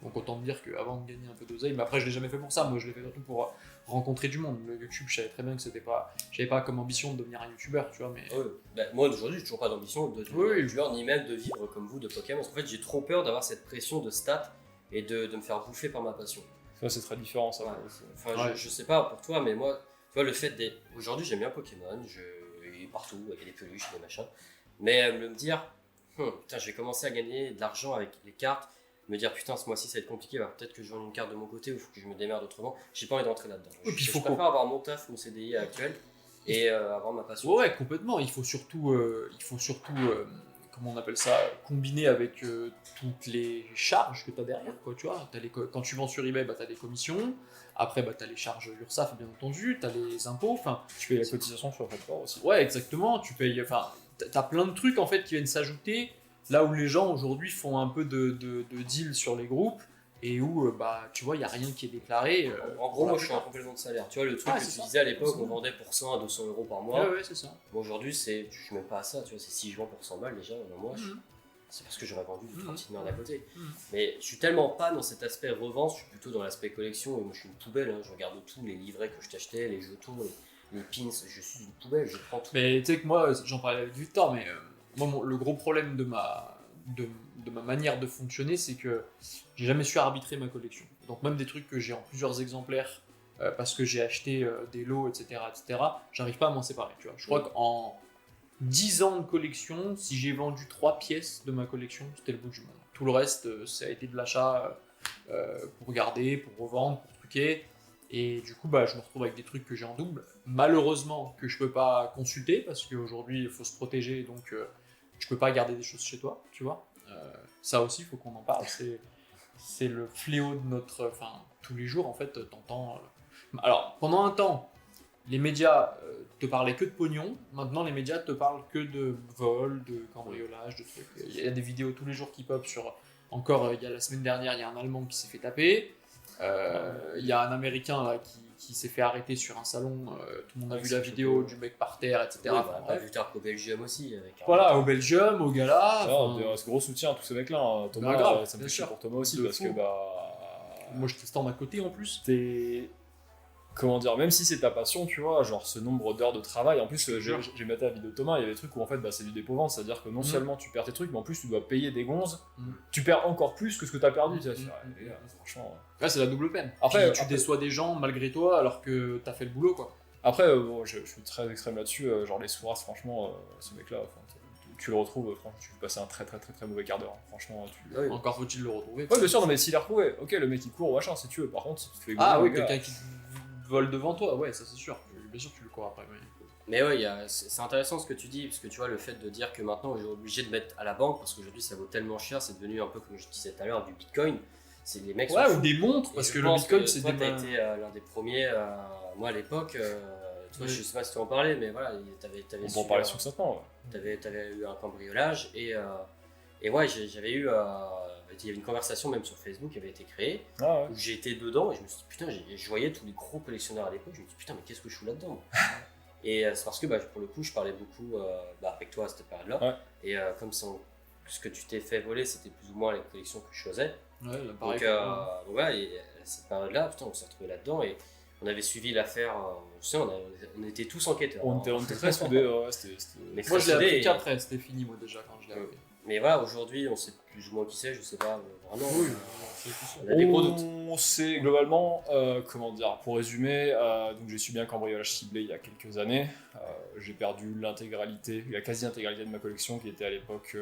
Donc autant te dire qu'avant de gagner un peu d'oseille, mais après je l'ai jamais fait pour ça, moi je l'ai fait surtout pour rencontrer du monde. Le YouTube, je savais très bien que j'avais pas comme ambition de devenir un youtubeur, tu vois, mais... moi aujourd'hui j'ai toujours pas d'ambition de devenir youtubeur, ni même de vivre comme vous de Pokémon, parce qu'en fait j'ai trop peur d'avoir cette pression de stats et de me faire bouffer par ma passion. Ça c'est très différent ça. Enfin je sais pas pour toi, mais moi, tu vois, le fait d'être... Aujourd'hui j'aime bien Pokémon, il est partout, il y a des peluches, des machins, mais me dire, putain je vais commencer à gagner de l'argent avec les cartes, me dire putain ce mois-ci ça va être compliqué, peut-être que je vends une carte de mon côté ou il faut que je me démerde autrement, j'ai pas envie de rentrer là-dedans. Je préfère avoir mon taf, mon CDI actuel et avoir ma passion. Ouais, complètement, il faut surtout comment on appelle ça, combiner avec toutes les charges que tu as derrière, quoi, tu vois. Quand tu vends sur eBay, tu as des commissions, après tu as les charges URSSAF bien entendu, tu as les impôts, tu payes la cotisation sur le rapport aussi. Ouais, exactement, tu payes, tu as plein de trucs en fait qui viennent s'ajouter. Là où les gens aujourd'hui font un peu de deal sur les groupes et où tu vois il n'y a rien qui est déclaré. En gros, moi je suis en complément de salaire. Tu vois, le truc que tu disais à l'époque, on vendait pour 100 à 200 € par mois. Ouais, c'est ça. Bon, aujourd'hui, je suis même pas à ça, tu vois, c'est si je vends pour 100 balles déjà dans un mois. c'est parce que j'aurais vendu du 39 à côté. Mais je suis tellement pas dans cet aspect revente, je suis plutôt dans l'aspect collection. Et moi, je suis une poubelle, je regarde tout, les livrets que je t'achetais, les jetons, les pins, je suis une poubelle, je prends tout. Mais tu sais que moi, j'en parlais avec Victor, mais moi, le gros problème de ma manière de fonctionner, c'est que j'ai jamais su arbitrer ma collection. Donc même des trucs que j'ai en plusieurs exemplaires, parce que j'ai acheté des lots, etc., j'arrive pas à m'en séparer, tu vois. Je crois qu'en 10 ans de collection, si j'ai vendu 3 pièces de ma collection, c'était le bout du monde. Tout le reste, ça a été de l'achat pour garder, pour revendre, pour truquer. Et du coup, je me retrouve avec des trucs que j'ai en double. Malheureusement, que je peux pas consulter, parce qu'aujourd'hui, il faut se protéger, donc tu peux pas garder des choses chez toi, tu vois. Ça aussi, il faut qu'on en parle. C'est le fléau de notre... Enfin, tous les jours, en fait, t'entends... Alors, pendant un temps, les médias te parlaient que de pognon. Maintenant, les médias te parlent que de vol, de cambriolage, de trucs. Il y a des vidéos tous les jours qui pop sur... Encore, il y a la semaine dernière, il y a un Allemand qui s'est fait taper. Il y a un Américain là, qui s'est fait arrêter sur un salon. Tout le monde a vu la vidéo du mec par terre, etc. Oui, on a vu tard qu'au Belgium aussi. Voilà, au Belgium, au Gala. Gros soutien à tous ces mecs-là. Hein. Thomas, grave, ça me fait chier pour Thomas aussi, parce que moi, je te stand à côté en plus. Comment dire, même si c'est ta passion, tu vois, genre ce nombre d'heures de travail, en plus j'ai maté la vidéo de Thomas, il y a des trucs où en fait c'est du dépôt-vente, c'est-à-dire que non seulement tu perds tes trucs, mais en plus tu dois payer des gonzes, tu perds encore plus que ce que t'as perdu, franchement. Ouais, c'est la double peine. Après, tu déçois des gens malgré toi alors que t'as fait le boulot, quoi. Après, je suis très extrême là-dessus, genre les Souras, franchement, ce mec-là, tu le retrouves, franchement, tu peux passer un très mauvais quart d'heure, franchement. Encore faut-il le retrouver. Ouais, bien sûr, non, mais s'il l'a retrouvé, ok, le mec il court, machin, si tu veux, par contre, si tu te fais quelqu'un qui vole devant toi, ouais, ça c'est sûr. Bien sûr, tu le cours après. Mais ouais, c'est intéressant ce que tu dis, parce que tu vois, le fait de dire que maintenant, on est obligé de mettre à la banque, parce qu'aujourd'hui, ça vaut tellement cher, c'est devenu un peu, comme je disais tout à l'heure, du bitcoin. C'est les mecs. Ouais, ou des montres, parce que le bitcoin, c'est des. Toi, t'as été l'un des premiers, moi à l'époque, toi, je sais pas si tu en parlais, mais voilà, t'avais on peut en parler succinctement, ouais. T'avais eu un cambriolage, et ouais, j'avais eu. Il y avait une conversation même sur Facebook qui avait été créée, où j'étais dedans et je me suis dit putain, je voyais tous les gros collectionneurs à l'époque, je me suis dit putain, mais qu'est-ce que je fous là-dedans. Et c'est parce que pour le coup, je parlais beaucoup avec toi à cette période-là, et comme ce que tu t'es fait voler, c'était plus ou moins les collections que je faisais. Ouais, pareil. Donc, ouais, et à cette période-là, putain, on s'est retrouvés là-dedans et on avait suivi l'affaire, on était tous enquêteurs. On était très soudés, Moi, je l'ai appris qu'après, c'était fini, moi déjà, quand je l'ai appris. Mais voilà, aujourd'hui, on sait plus ou moins qui c'est, je sais pas vraiment. Oui, on a des gros doutes. On sait globalement, comment dire, pour résumer, donc j'ai subi un cambriolage ciblé il y a quelques années. J'ai perdu la quasi-intégralité de ma collection qui était à l'époque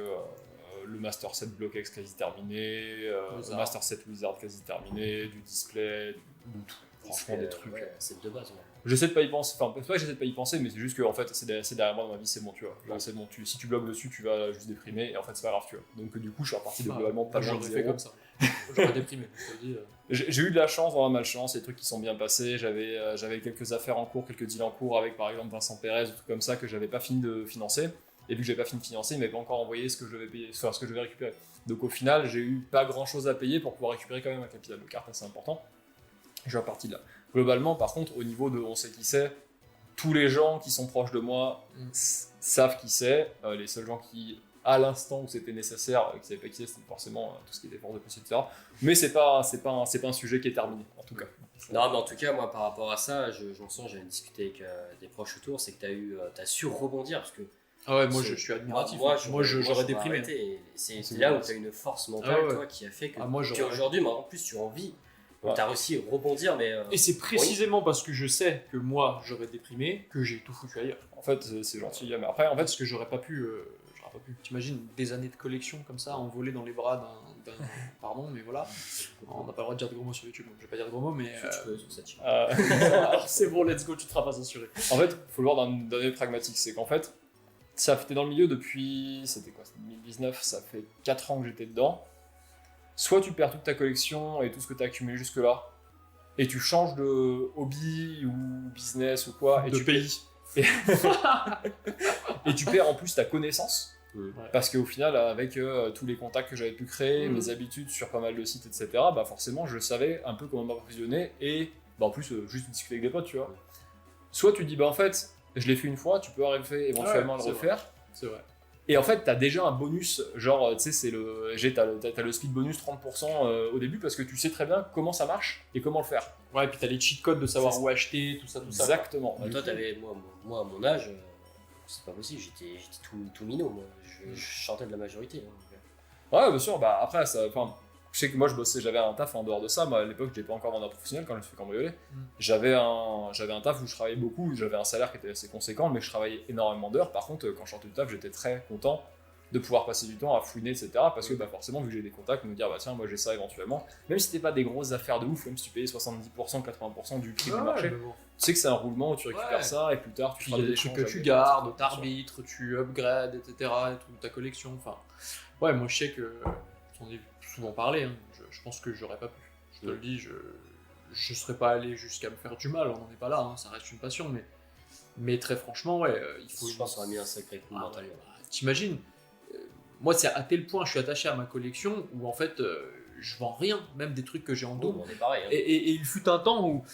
le Master 7 Block-X quasi terminé, le Master 7 Wizard quasi terminé, du display, de tout. Franchement, des trucs. Ouais, c'est de base. Ouais. J'essaie de pas y penser, enfin, pas que j'essaie de pas y penser, mais c'est juste que en fait, c'est derrière moi dans ma vie, c'est bon, tu vois. Genre, c'est bon, si tu bloques dessus, tu vas juste déprimer, et en fait, c'est pas grave, tu vois. Donc, du coup, je suis reparti de globalement pas loin de zéro. J'aurais fait comme ça. J'aurais déprimé, je te le dis. J'ai eu de la chance, vraiment malchance, des trucs qui sont bien passés. J'avais quelques affaires en cours, quelques deals en cours avec par exemple Vincent Pérez, des trucs comme ça que j'avais pas fini de financer. Et vu que j'avais pas fini de financer, il m'avait pas encore envoyé ce que je devais payer, enfin, ce que je devais récupérer. Donc au final, j'ai eu pas grand chose à payer pour pouvoir récupérer quand même un capital de carte assez important. Je suis reparti de là. Globalement, par contre, au niveau de on sait qui c'est, tous les gens qui sont proches de moi savent qui c'est. Les seuls gens qui, à l'instant où c'était nécessaire, qui savaient pas qui c'est, c'était forcément tout ce qui était force de police, etc. Mais c'est pas un sujet qui est terminé, en tout cas. Non, mais en tout cas, moi, par rapport à ça, j'en sens, j'avais discuté avec des proches autour, c'est que t'as su rebondir, parce que. Ah ouais, moi je suis admiratif. Moi j'aurais déprimé. C'est là où tu as une force mentale, toi, qui a fait que aujourd'hui, en plus, tu as envie. Donc tu as réussi à rebondir, mais. Et c'est précisément parce que je sais que moi j'aurais déprimé que j'ai tout foutu ailleurs. En fait, c'est gentil, mais après, en fait, parce que j'aurais pas pu. T'imagines des années de collection comme ça, envolées dans les bras d'un. Pardon, mais voilà. On n'a pas le droit de dire de gros mots sur YouTube, donc je vais pas dire de gros mots, mais. Tu peux sur cette chaîne. C'est bon, let's go, tu te seras pas assuré. En fait, faut le voir d'un œil pragmatique, c'est qu'en fait. T'es dans le milieu depuis, c'était quoi, c'était 2019, ça fait 4 ans que j'étais dedans. Soit tu perds toute ta collection et tout ce que t'as accumulé jusque-là, et tu changes de hobby ou business ou quoi, et de tu pays. Et tu perds en plus ta connaissance, parce qu'au final, avec tous les contacts que j'avais pu créer, mes habitudes sur pas mal de sites, etc., bah forcément, je savais un peu comment m'approvisionner, et bah en plus, juste discuter avec des potes, tu vois. Soit tu dis, bah en fait, je l'ai fait une fois, tu peux arriver éventuellement à le refaire. C'est vrai. Et en fait, t'as déjà un bonus, genre, tu sais, t'as le speed bonus 30% au début parce que tu sais très bien comment ça marche et comment le faire. Ouais, et puis t'as les cheat codes de savoir où acheter, tout ça. Exactement. Toi, moi, à mon âge, c'est pas possible, j'étais tout minot, moi. Je chantais de la majorité. Ouais, bien sûr, bah après, je sais que moi j'avais un taf en dehors de ça. Moi à l'époque, j'étais pas encore vendeur professionnel quand je me suis fait cambrioler. J'avais un taf où je travaillais beaucoup, j'avais un salaire qui était assez conséquent, mais je travaillais énormément d'heures. Par contre, quand je sortais du taf, j'étais très content de pouvoir passer du temps à fouiner, etc. Parce que bah, forcément, vu que j'ai des contacts, me dire bah tiens, moi j'ai ça éventuellement. Même si c'était pas des grosses affaires de ouf, même si tu payais 70%, 80% du prix du marché, tu sais que c'est un roulement où tu récupères ça et plus tard tu feras des trucs que tu gardes, t'arbitres, tu upgrades, etc. et tout, ta collection. Enfin, ouais, moi je sais que j'en ai souvent parlé, hein. Je pense que j'aurais pas pu. Je te le dis, je serais pas allé jusqu'à me faire du mal, on n'en est pas là, hein. Ça reste une passion, mais très franchement, ouais, il faut. Je pense qu'on a mis un sacré coup mentalement. T'imagines, moi c'est à tel point je suis attaché à ma collection où en fait je vends rien, même des trucs que j'ai en dos. On est pareil. Hein. Et il fut un temps où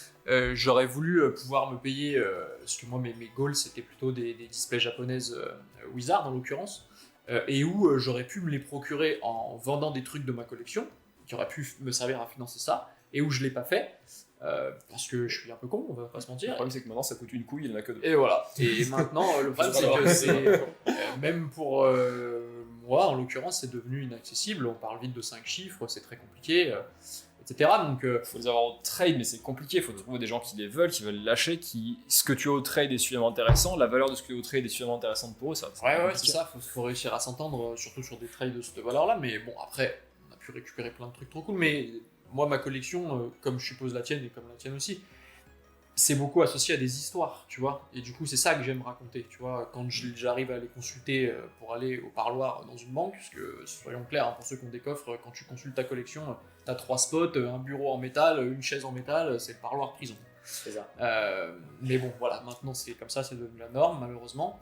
j'aurais voulu pouvoir me payer, parce que moi mes goals c'était plutôt des displays japonaises Wizard en l'occurrence, et où j'aurais pu me les procurer en vendant des trucs de ma collection, qui auraient pu me servir à financer ça, et où je l'ai pas fait, parce que je suis un peu con, on va pas se mentir. Le problème c'est que maintenant ça coûte une couille, il n'y en a que deux. Et voilà. Et maintenant le problème c'est que c'est, même pour moi en l'occurrence c'est devenu inaccessible, on parle vite de 5 chiffres, c'est très compliqué, etc. Donc faut les avoir au trade, mais c'est compliqué, il faut trouver des gens qui les veulent, qui veulent lâcher, ce que tu as au trade est suffisamment intéressant, la valeur de ce que tu as au trade est suffisamment intéressante pour eux, ça. Ouais, c'est ça, faut réussir à s'entendre, surtout sur des trades de cette valeur-là, mais bon, après, on a pu récupérer plein de trucs trop cool, mais moi, ma collection, comme je suppose la tienne et comme la tienne aussi, c'est beaucoup associé à des histoires, tu vois, et du coup, c'est ça que j'aime raconter, tu vois, quand j'arrive à les consulter pour aller au parloir dans une banque, parce que, soyons clairs, hein, pour ceux qui ont des coffres, quand tu consultes ta collection, t'as 3 spots, un bureau en métal, une chaise en métal, c'est le parloir prison. C'est ça. Mais bon, voilà, maintenant c'est comme ça, c'est devenu la norme, malheureusement.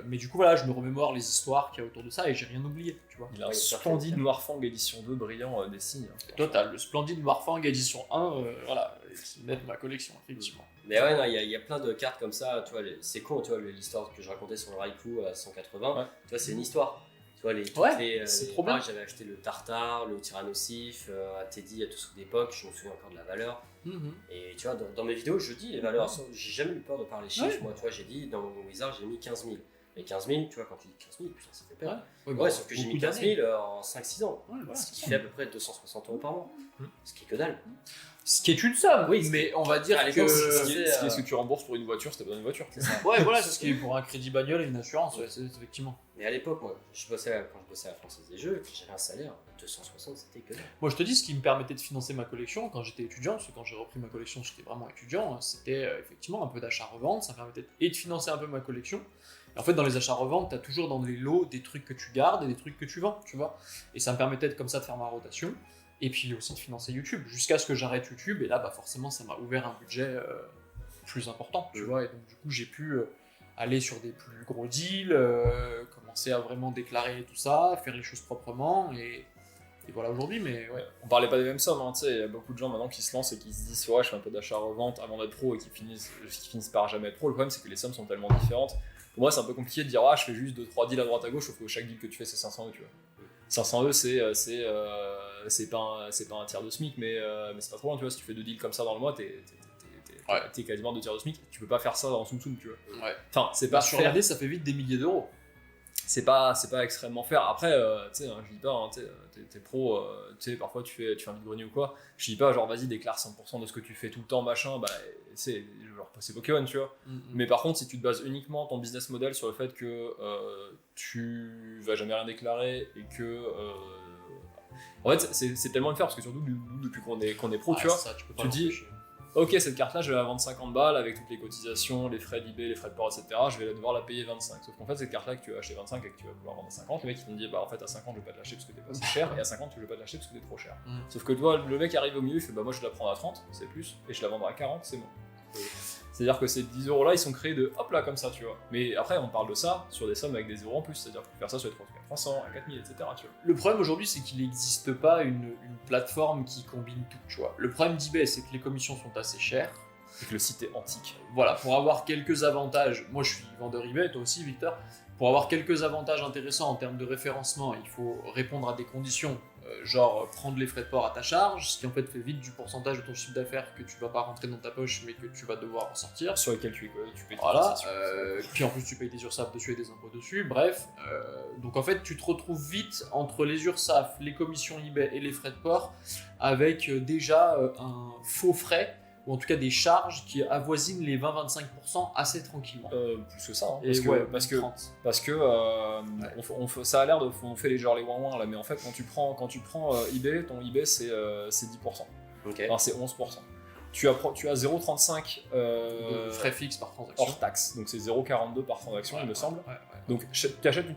Mais du coup, voilà, je me remémore les histoires qu'il y a autour de ça et j'ai rien oublié, tu vois. Il a un splendide Noirfang édition 2 brillant des signes. Hein. Toi, t'as le splendide Noirfang édition 1, voilà, qui met ma collection, effectivement. Mais ouais, non, il y a plein de cartes comme ça, tu vois, c'est con, tu vois, l'histoire que je racontais sur le Raikou à 180, tu vois, c'est une histoire. Tu vois, c'est trop bien. J'avais acheté le Tartare, le Tyrannosif, à Teddy, à tout ce d'époque, je me souviens encore de la valeur. Et tu vois, dans mes vidéos, je dis les valeurs, j'ai jamais eu peur de parler chiffres. Moi, tu vois, j'ai dit, dans mon Wizard, j'ai mis 15 000. Et 15 000, tu vois, quand tu dis 15 000, putain, ça fait peur. Ouais, sauf que j'ai mis 15 000 en 5-6 ans. Ce qui fait à peu près 260 € par mois. Ce qui est que dalle. Ce qui est une somme, oui, mais on va dire que. Ce que tu rembourses pour une voiture, si t'as besoin d'une voiture. C'est ça. Ouais, voilà, c'est ce qui est pour un crédit bagnole et une assurance, ouais, c'est effectivement. Mais à l'époque, moi, quand je bossais à la Française des Jeux, j'avais un salaire de 260, c'était que dalle. Moi, je te dis, ce qui me permettait de financer ma collection quand j'étais étudiant, parce que quand j'ai repris ma collection, j'étais vraiment étudiant, c'était effectivement un peu d'achat-revente, ça permettait de financer un peu ma collection. Et en fait, dans les achats-reventes, t'as toujours dans les lots des trucs que tu gardes et des trucs que tu vends, tu vois. Et ça me permettait comme ça de faire ma rotation. Et puis aussi de financer YouTube, jusqu'à ce que j'arrête YouTube, et là, bah, forcément, ça m'a ouvert un budget plus important, tu vois, et donc du coup, j'ai pu aller sur des plus gros deals, commencer à vraiment déclarer tout ça, faire les choses proprement, et voilà aujourd'hui, mais ouais. On parlait pas des mêmes sommes, hein, tu sais, il y a beaucoup de gens maintenant qui se lancent et qui se disent, ouais, je fais un peu d'achat-revente avant d'être pro, et qui finissent par jamais être pro. Le problème, c'est que les sommes sont tellement différentes. Pour moi, c'est un peu compliqué de dire, je fais juste 2-3 deals à droite à gauche, sauf que chaque deal que tu fais, c'est 500 €, tu vois. 500 €, c'est pas un tiers de SMIC, mais c'est pas trop loin, tu vois. Si tu fais 2 deals comme ça dans le mois, t'es quasiment 2 tiers de SMIC. Tu peux pas faire ça en soum-soum, tu vois. Ouais. Enfin, c'est pas sur l'année, ça fait vite des milliers d'euros. C'est pas extrêmement faire. Après, tu sais, je dis pas, hein, t'es pro, tu sais, parfois tu fais un vide-grenier ou quoi. Je dis pas, genre, vas-y, déclare 100% de ce que tu fais tout le temps, machin, bah, c'est Pokémon, tu vois. Mais par contre, si tu te bases uniquement ton business model sur le fait que tu vas jamais rien déclarer et que. En fait, c'est tellement le faire, parce que surtout, depuis qu'on est pro, tu vois, ça, tu dis. Ok, cette carte-là, je vais la vendre 50 balles avec toutes les cotisations, les frais d'eBay, les frais de port, etc. Je vais devoir la payer 25. Sauf qu'en fait, cette carte-là que tu vas acheter 25 et que tu vas pouvoir vendre à 50, le mec il te dit, bah en fait, à 50, je vais pas te lâcher parce que t'es pas assez cher, et à 50, je vais pas te lâcher parce que t'es trop cher. Sauf que toi, le mec arrive au milieu, il fait, bah moi, je vais la prendre à 30, c'est plus, et je la vendrai à 40, c'est bon. C'est-à-dire que ces 10 € là, ils sont créés de hop là, comme ça, tu vois. Mais après, on parle de ça sur des sommes avec des euros en plus, c'est-à-dire que faire ça sur les 300, à 4000, etc. Tu vois. Le problème aujourd'hui, c'est qu'il n'existe pas une plateforme qui combine tout, tu vois. Le problème d'eBay, c'est que les commissions sont assez chères. Et que le site est antique. Voilà, pour avoir quelques avantages, moi je suis vendeur eBay, toi aussi Victor, pour avoir quelques avantages intéressants en termes de référencement, il faut répondre à des conditions, genre prendre les frais de port à ta charge, ce qui en fait fait vite du pourcentage de ton chiffre d'affaires que tu vas pas rentrer dans ta poche mais que tu vas devoir en sortir. Sur lesquels tu payes Voilà, puis en plus tu payes tes URSAF dessus et des impôts dessus, bref. Donc en fait tu te retrouves vite entre les URSAF, les commissions eBay et les frais de port avec déjà un faux frais, ou en tout cas des charges qui avoisinent les 20-25% assez tranquillement. Plus que ça, hein, parce que ça a l'air de on fait les ouin là, mais en fait quand tu prends eBay, ton eBay c'est 10%. Okay. Enfin, c'est 11%. Tu as 0,35 de frais fixes par transaction hors taxe, donc c'est 0,42 par transaction, il me semble. Donc tu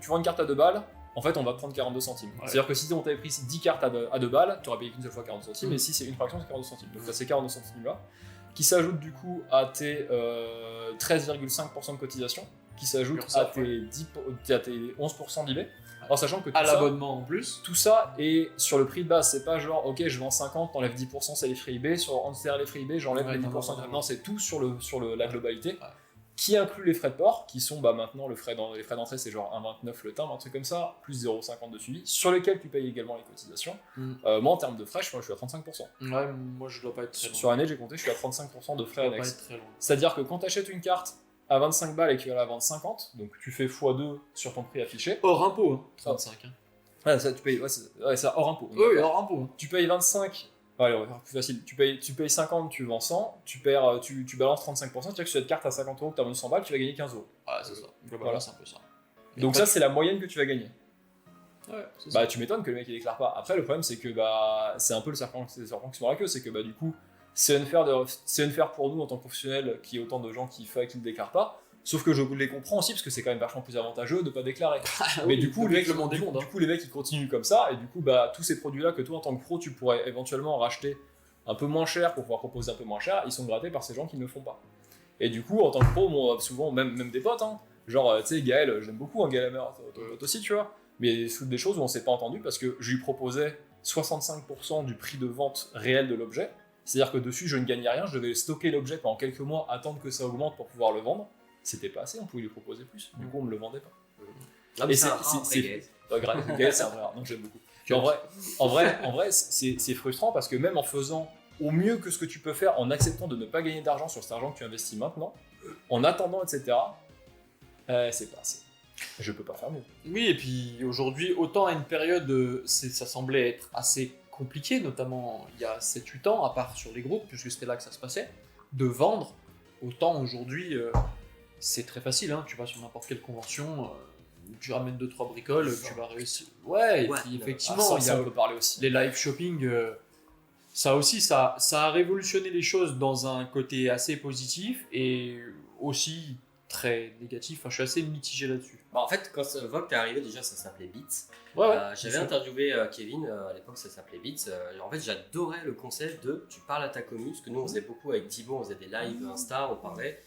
vends une carte à 2 balles, en fait on va te prendre 42 centimes. C'est-à-dire que si on t'avait pris 10 cartes à 2 balles, tu aurais payé qu'une seule fois 40 centimes, et si c'est une fraction, c'est 42 centimes. Donc ça c'est 42 centimes là, qui s'ajoutent du coup à tes 13,5% de cotisation, qui s'ajoutent à tes 11% d'eBay. En sachant que à l'abonnement en plus, tout ça est sur le prix de base. C'est pas genre ok, je vends 50, t'enlèves 10%, c'est les frais eBay. En derrière les frais eBay, j'enlève les 10%. Non, c'est tout sur la globalité, qui inclut les frais de port, qui sont maintenant les frais d'entrée, c'est genre 1,29 le timbre, un truc comme ça, plus 0,50 de suivi, sur lesquels tu payes également les cotisations. Moi, en termes de frais, je suis à 35%. Ouais, moi je dois pas être très loin. Sur l'année, j'ai compté, je suis à 35% de frais annexes. C'est-à-dire que quand tu achètes une carte à 25 balles et que tu vas la vendre 50, donc tu fais x2 sur ton prix affiché. Hors impôt, hein. 35. Hein. Ouais, ça, tu payes, c'est hors impôt. Oui, hors impôt. Hein. Tu payes 25, allez, on va faire plus facile. Tu payes 50, tu vends 100, tu balances 35%, c'est-à-dire que sur cette carte à 50 euros que tu as vendu 100 balles, tu vas gagner 15 euros. Ouais, c'est ça. Voilà, c'est un peu ça. Et donc, ça, c'est la moyenne que tu vas gagner. Ouais, c'est bah, ça. tu m'étonnes que le mec il déclare pas. Après, le problème, c'est que c'est un peu le serpent qui se mord la queue, c'est que du coup, c'est unfair pour nous en tant que professionnels qu'il y ait autant de gens qui ne déclarent pas. Sauf que je les comprends aussi parce que c'est quand même vachement plus avantageux de pas déclarer. Mais du coup, les mecs ils continuent comme ça, et du coup, tous ces produits-là que toi en tant que pro tu pourrais éventuellement racheter un peu moins cher pour pouvoir proposer un peu moins cher, ils sont grattés par ces gens qui ne le font pas. Et du coup, en tant que pro, moi, souvent, même des potes, hein, genre, tu sais, Gaël, j'aime beaucoup, Gaël Hammer, aussi, tu vois, mais des choses où on s'est pas entendu parce que je lui proposais 65% du prix de vente réel de l'objet, c'est-à-dire que dessus, je ne gagnais rien, je devais stocker l'objet pendant quelques mois, attendre que ça augmente pour pouvoir le vendre. C'était pas assez, on pouvait lui proposer plus. Du coup, on me le vendait pas. Ah, mais c'est Gaël, c'est un vrai, donc j'aime beaucoup. Puis en vrai, c'est frustrant parce que même en faisant au mieux que ce que tu peux faire, en acceptant de ne pas gagner d'argent sur cet argent que tu investis maintenant, en attendant, etc., c'est pas assez. Je peux pas faire mieux. Oui, et puis aujourd'hui, autant à une période, ça semblait être assez compliqué, notamment il y a 7-8 ans, à part sur les groupes, puisque c'était là que ça se passait, de vendre, autant aujourd'hui, c'est très facile, hein, tu vas sur n'importe quelle convention, tu ramènes 2-3 bricoles, tu vas réussir. Ouais, et puis effectivement, il y a on peut parler aussi. Les live shopping, ça aussi, ça a révolutionné les choses dans un côté assez positif et aussi très négatif. Enfin, je suis assez mitigé là-dessus. Bah, en fait, quand Vogue est arrivé, déjà ça s'appelait Beats. J'avais interviewé Kevin, à l'époque ça s'appelait Beats. En fait, j'adorais le concept de tu parles à ta commu, parce que nous on faisait beaucoup avec Thibaut, on faisait des lives Insta, on parlait,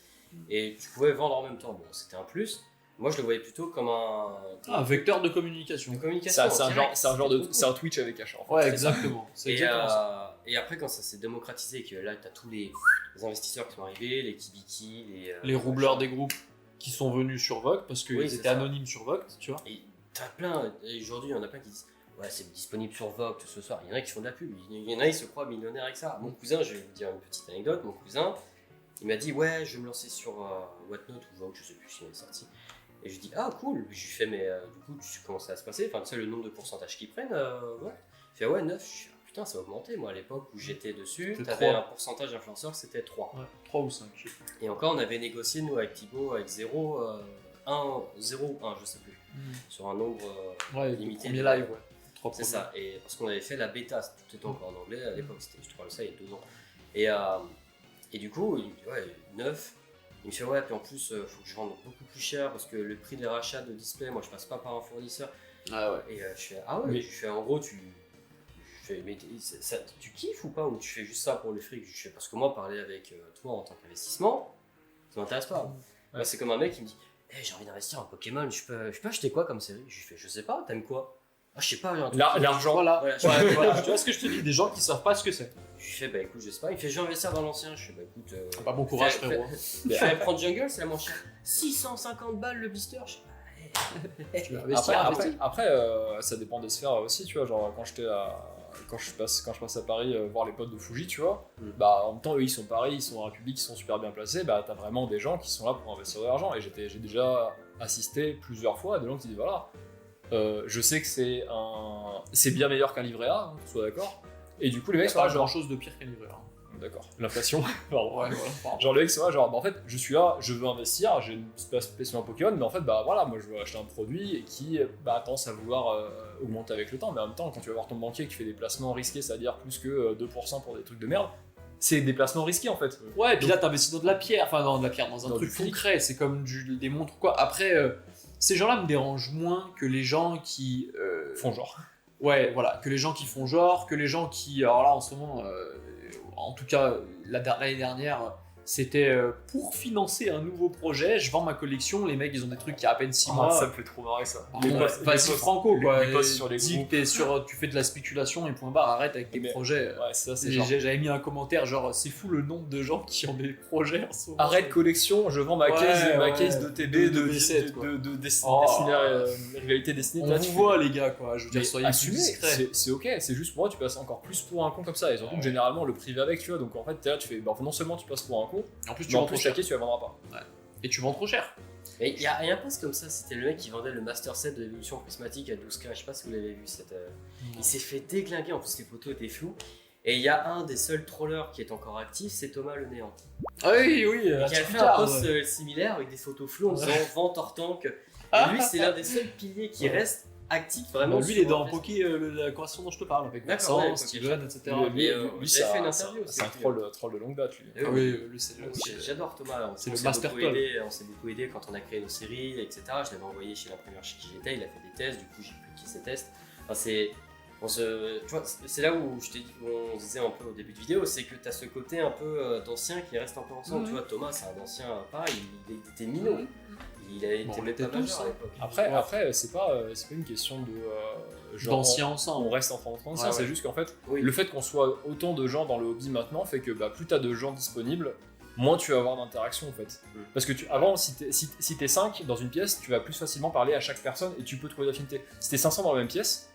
et tu pouvais vendre en même temps. Bon, c'était un plus. Moi, je le voyais plutôt comme un vecteur de communication. C'est un Twitch avec achat. En fait. Ouais, exactement. Et après, quand ça s'est démocratisé, que là, tu as tous les investisseurs qui sont arrivés, les Kibiki, les roubleurs des groupes qui sont venus sur Vogue parce qu'ils étaient anonymes sur Vogue, tu vois. Et t'as plein, et aujourd'hui, il y en a plein qui disent ouais, c'est disponible sur Vogue ce soir. Il y en a qui font de la pub, il y en a qui se croient millionnaires avec ça. Mon cousin, je vais vous dire une petite anecdote, mon cousin, il m'a dit ouais, je vais me lancer sur Whatnot ou Vogue, je sais plus si il est sorti. Et je dis ah cool, je lui fais mais du coup tu sais comment ça va se passer, enfin tu sais le nombre de pourcentages qu'ils prennent, ouais. Il fait ouais 9, je dis putain ça a augmenté, moi à l'époque où j'étais dessus, t'avais un pourcentage d'influenceurs c'était 3. Ouais, 3 ou 5, je sais plus. Et encore on avait négocié nous avec Thibaut avec 0, 1, 0, 1 je sais plus, sur un nombre limité. Premier live ouais. C'est ça, et parce qu'on avait fait la bêta, tout était encore en anglais à l'époque, je te parle de ça il y a 2 ans. Et du coup il me dit ouais 9. Il me fait ouais, puis en plus, faut que je vende beaucoup plus cher parce que le prix des rachats de display, moi je passe pas par un fournisseur. Ah ouais. Et je fais ah ouais, je fais en gros, mais tu kiffes ou pas, ou tu fais juste ça pour le fric? Je fais parce que moi, parler avec toi en tant qu'investissement, ça m'intéresse pas. Ouais. Là, c'est comme un mec qui me dit hey, j'ai envie d'investir en Pokémon, je peux acheter quoi comme série? Je lui fais je sais pas, t'aimes quoi? je sais pas, l'argent. Voilà. Voilà, Tu vois ce que je te dis, des gens qui savent pas ce que c'est. Je fais, bah écoute, je sais pas. Il fait, je vais investir dans l'ancien. Je fais, bah écoute. Pas bon courage, frérot. Je vais prendre Jungle, c'est la moins chère. 650 balles le blister. Je sais pas. Tu vas investir. Après, ça dépend des sphères aussi, tu vois. Genre, quand je passe à Paris voir les potes de Fuji, tu vois, bah en même temps, eux, ils sont Paris, ils sont en République, ils sont super bien placés. Bah, t'as vraiment des gens qui sont là pour investir de l'argent. Et j'ai déjà assisté plusieurs fois à des gens qui disent voilà, je sais que c'est bien meilleur qu'un livret A, hein, qu'on soit d'accord. Et du coup, les mecs sont pas là, grand chose de pire qu'un livret A. D'accord. L'inflation. Pardon. Ouais, voilà. Genre le mec c'est vrai, genre bah, en fait je suis là, je veux investir, j'ai une passion en Pokémon, mais en fait bah voilà, moi je veux acheter un produit qui bah, a tendance à vouloir augmenter avec le temps, mais en même temps quand tu vas voir ton banquier qui fait des placements risqués, c'est-à-dire plus que 2% pour des trucs de merde, c'est des placements risqués en fait. Ouais, et puis là t'investis dans de la pierre, dans un Dans truc du physique. concret, c'est comme des montres ou quoi. Après, ces gens-là me dérangent moins que les gens qui Font genre. Ouais, voilà, que les gens qui font genre, que les gens qui, alors là en ce moment, en tout cas l'année dernière, c'était pour financer un nouveau projet, je vends ma collection, les mecs ils ont des trucs qui a à peine 6 mois. Ça me fait trop marrer ça. Vas-y franco quoi, les posts sur les dis groupes. que tu fais de la spéculation et point barre, arrête avec tes projets. Ouais, ça c'est genre. J'avais mis un commentaire genre c'est fou le nombre de gens qui ont des projets en ce moment. Arrête collection, je vends ma Ouais, caisse de TB de B7, quoi. rivalité dessinée. On vous voit les gars quoi, je veux dire soyez plus Assumé, discrets. c'est ok, c'est juste pour moi tu passes encore plus pour un con comme ça, et surtout que généralement le privé avec, tu vois, donc en fait t'es là, tu fais, bah, non seulement tu passes pour un con, En plus tu mais en vends trop plus cher. la caisse tu la vendras pas. Et tu vends trop cher. Mais il y a un post comme ça, c'était le mec qui vendait le Master Set de l'évolution prismatique à 12K. Je sais pas si vous l'avez vu. Il s'est fait déglinguer, en plus les photos étaient floues. Et il y a un des seuls trollers qui est encore actif, c'est Thomas le Néant. Ah oui, Qui a fait un post similaire avec des photos floues en disant vente hors tank. Et lui, c'est l'un des seuls piliers qui reste actif vraiment. Lui, il est dans Poké, la conversation dont je te parle, avec D'accord, ouais, Vincent, Steven, etc. Lui, j'ai fait une interview aussi. C'est un troll de longue date lui. Ah oui, lui, c'est J'adore Thomas. C'est On le s'est master beaucoup aidé, on s'est beaucoup aidé quand on a créé nos séries, etc. Je l'avais envoyé chez l'imprimeur chez qui j'étais, il a fait des tests, du coup j'ai appliqué ces tests. Enfin, tu vois, c'est là où on disait un peu au début de vidéo, c'est que tu as ce côté un peu d'ancien qui reste un peu ensemble. Tu vois, Thomas, c'est un ancien, pareil, il était minot. Il a été même pas majeur à l'époque. Après c'est pas une question de genre d'anciens ensemble. on reste enfant d'anciens, Ouais, c'est ouais. juste qu'en fait Oui. le fait qu'on soit autant de gens dans le hobby maintenant fait que bah, plus t'as de gens disponibles, moins tu vas avoir d'interaction en fait. Parce que avant, si t'es 5 dans une pièce, tu vas plus facilement parler à chaque personne et tu peux trouver d'affinité. Si t'es 500 dans la même pièce,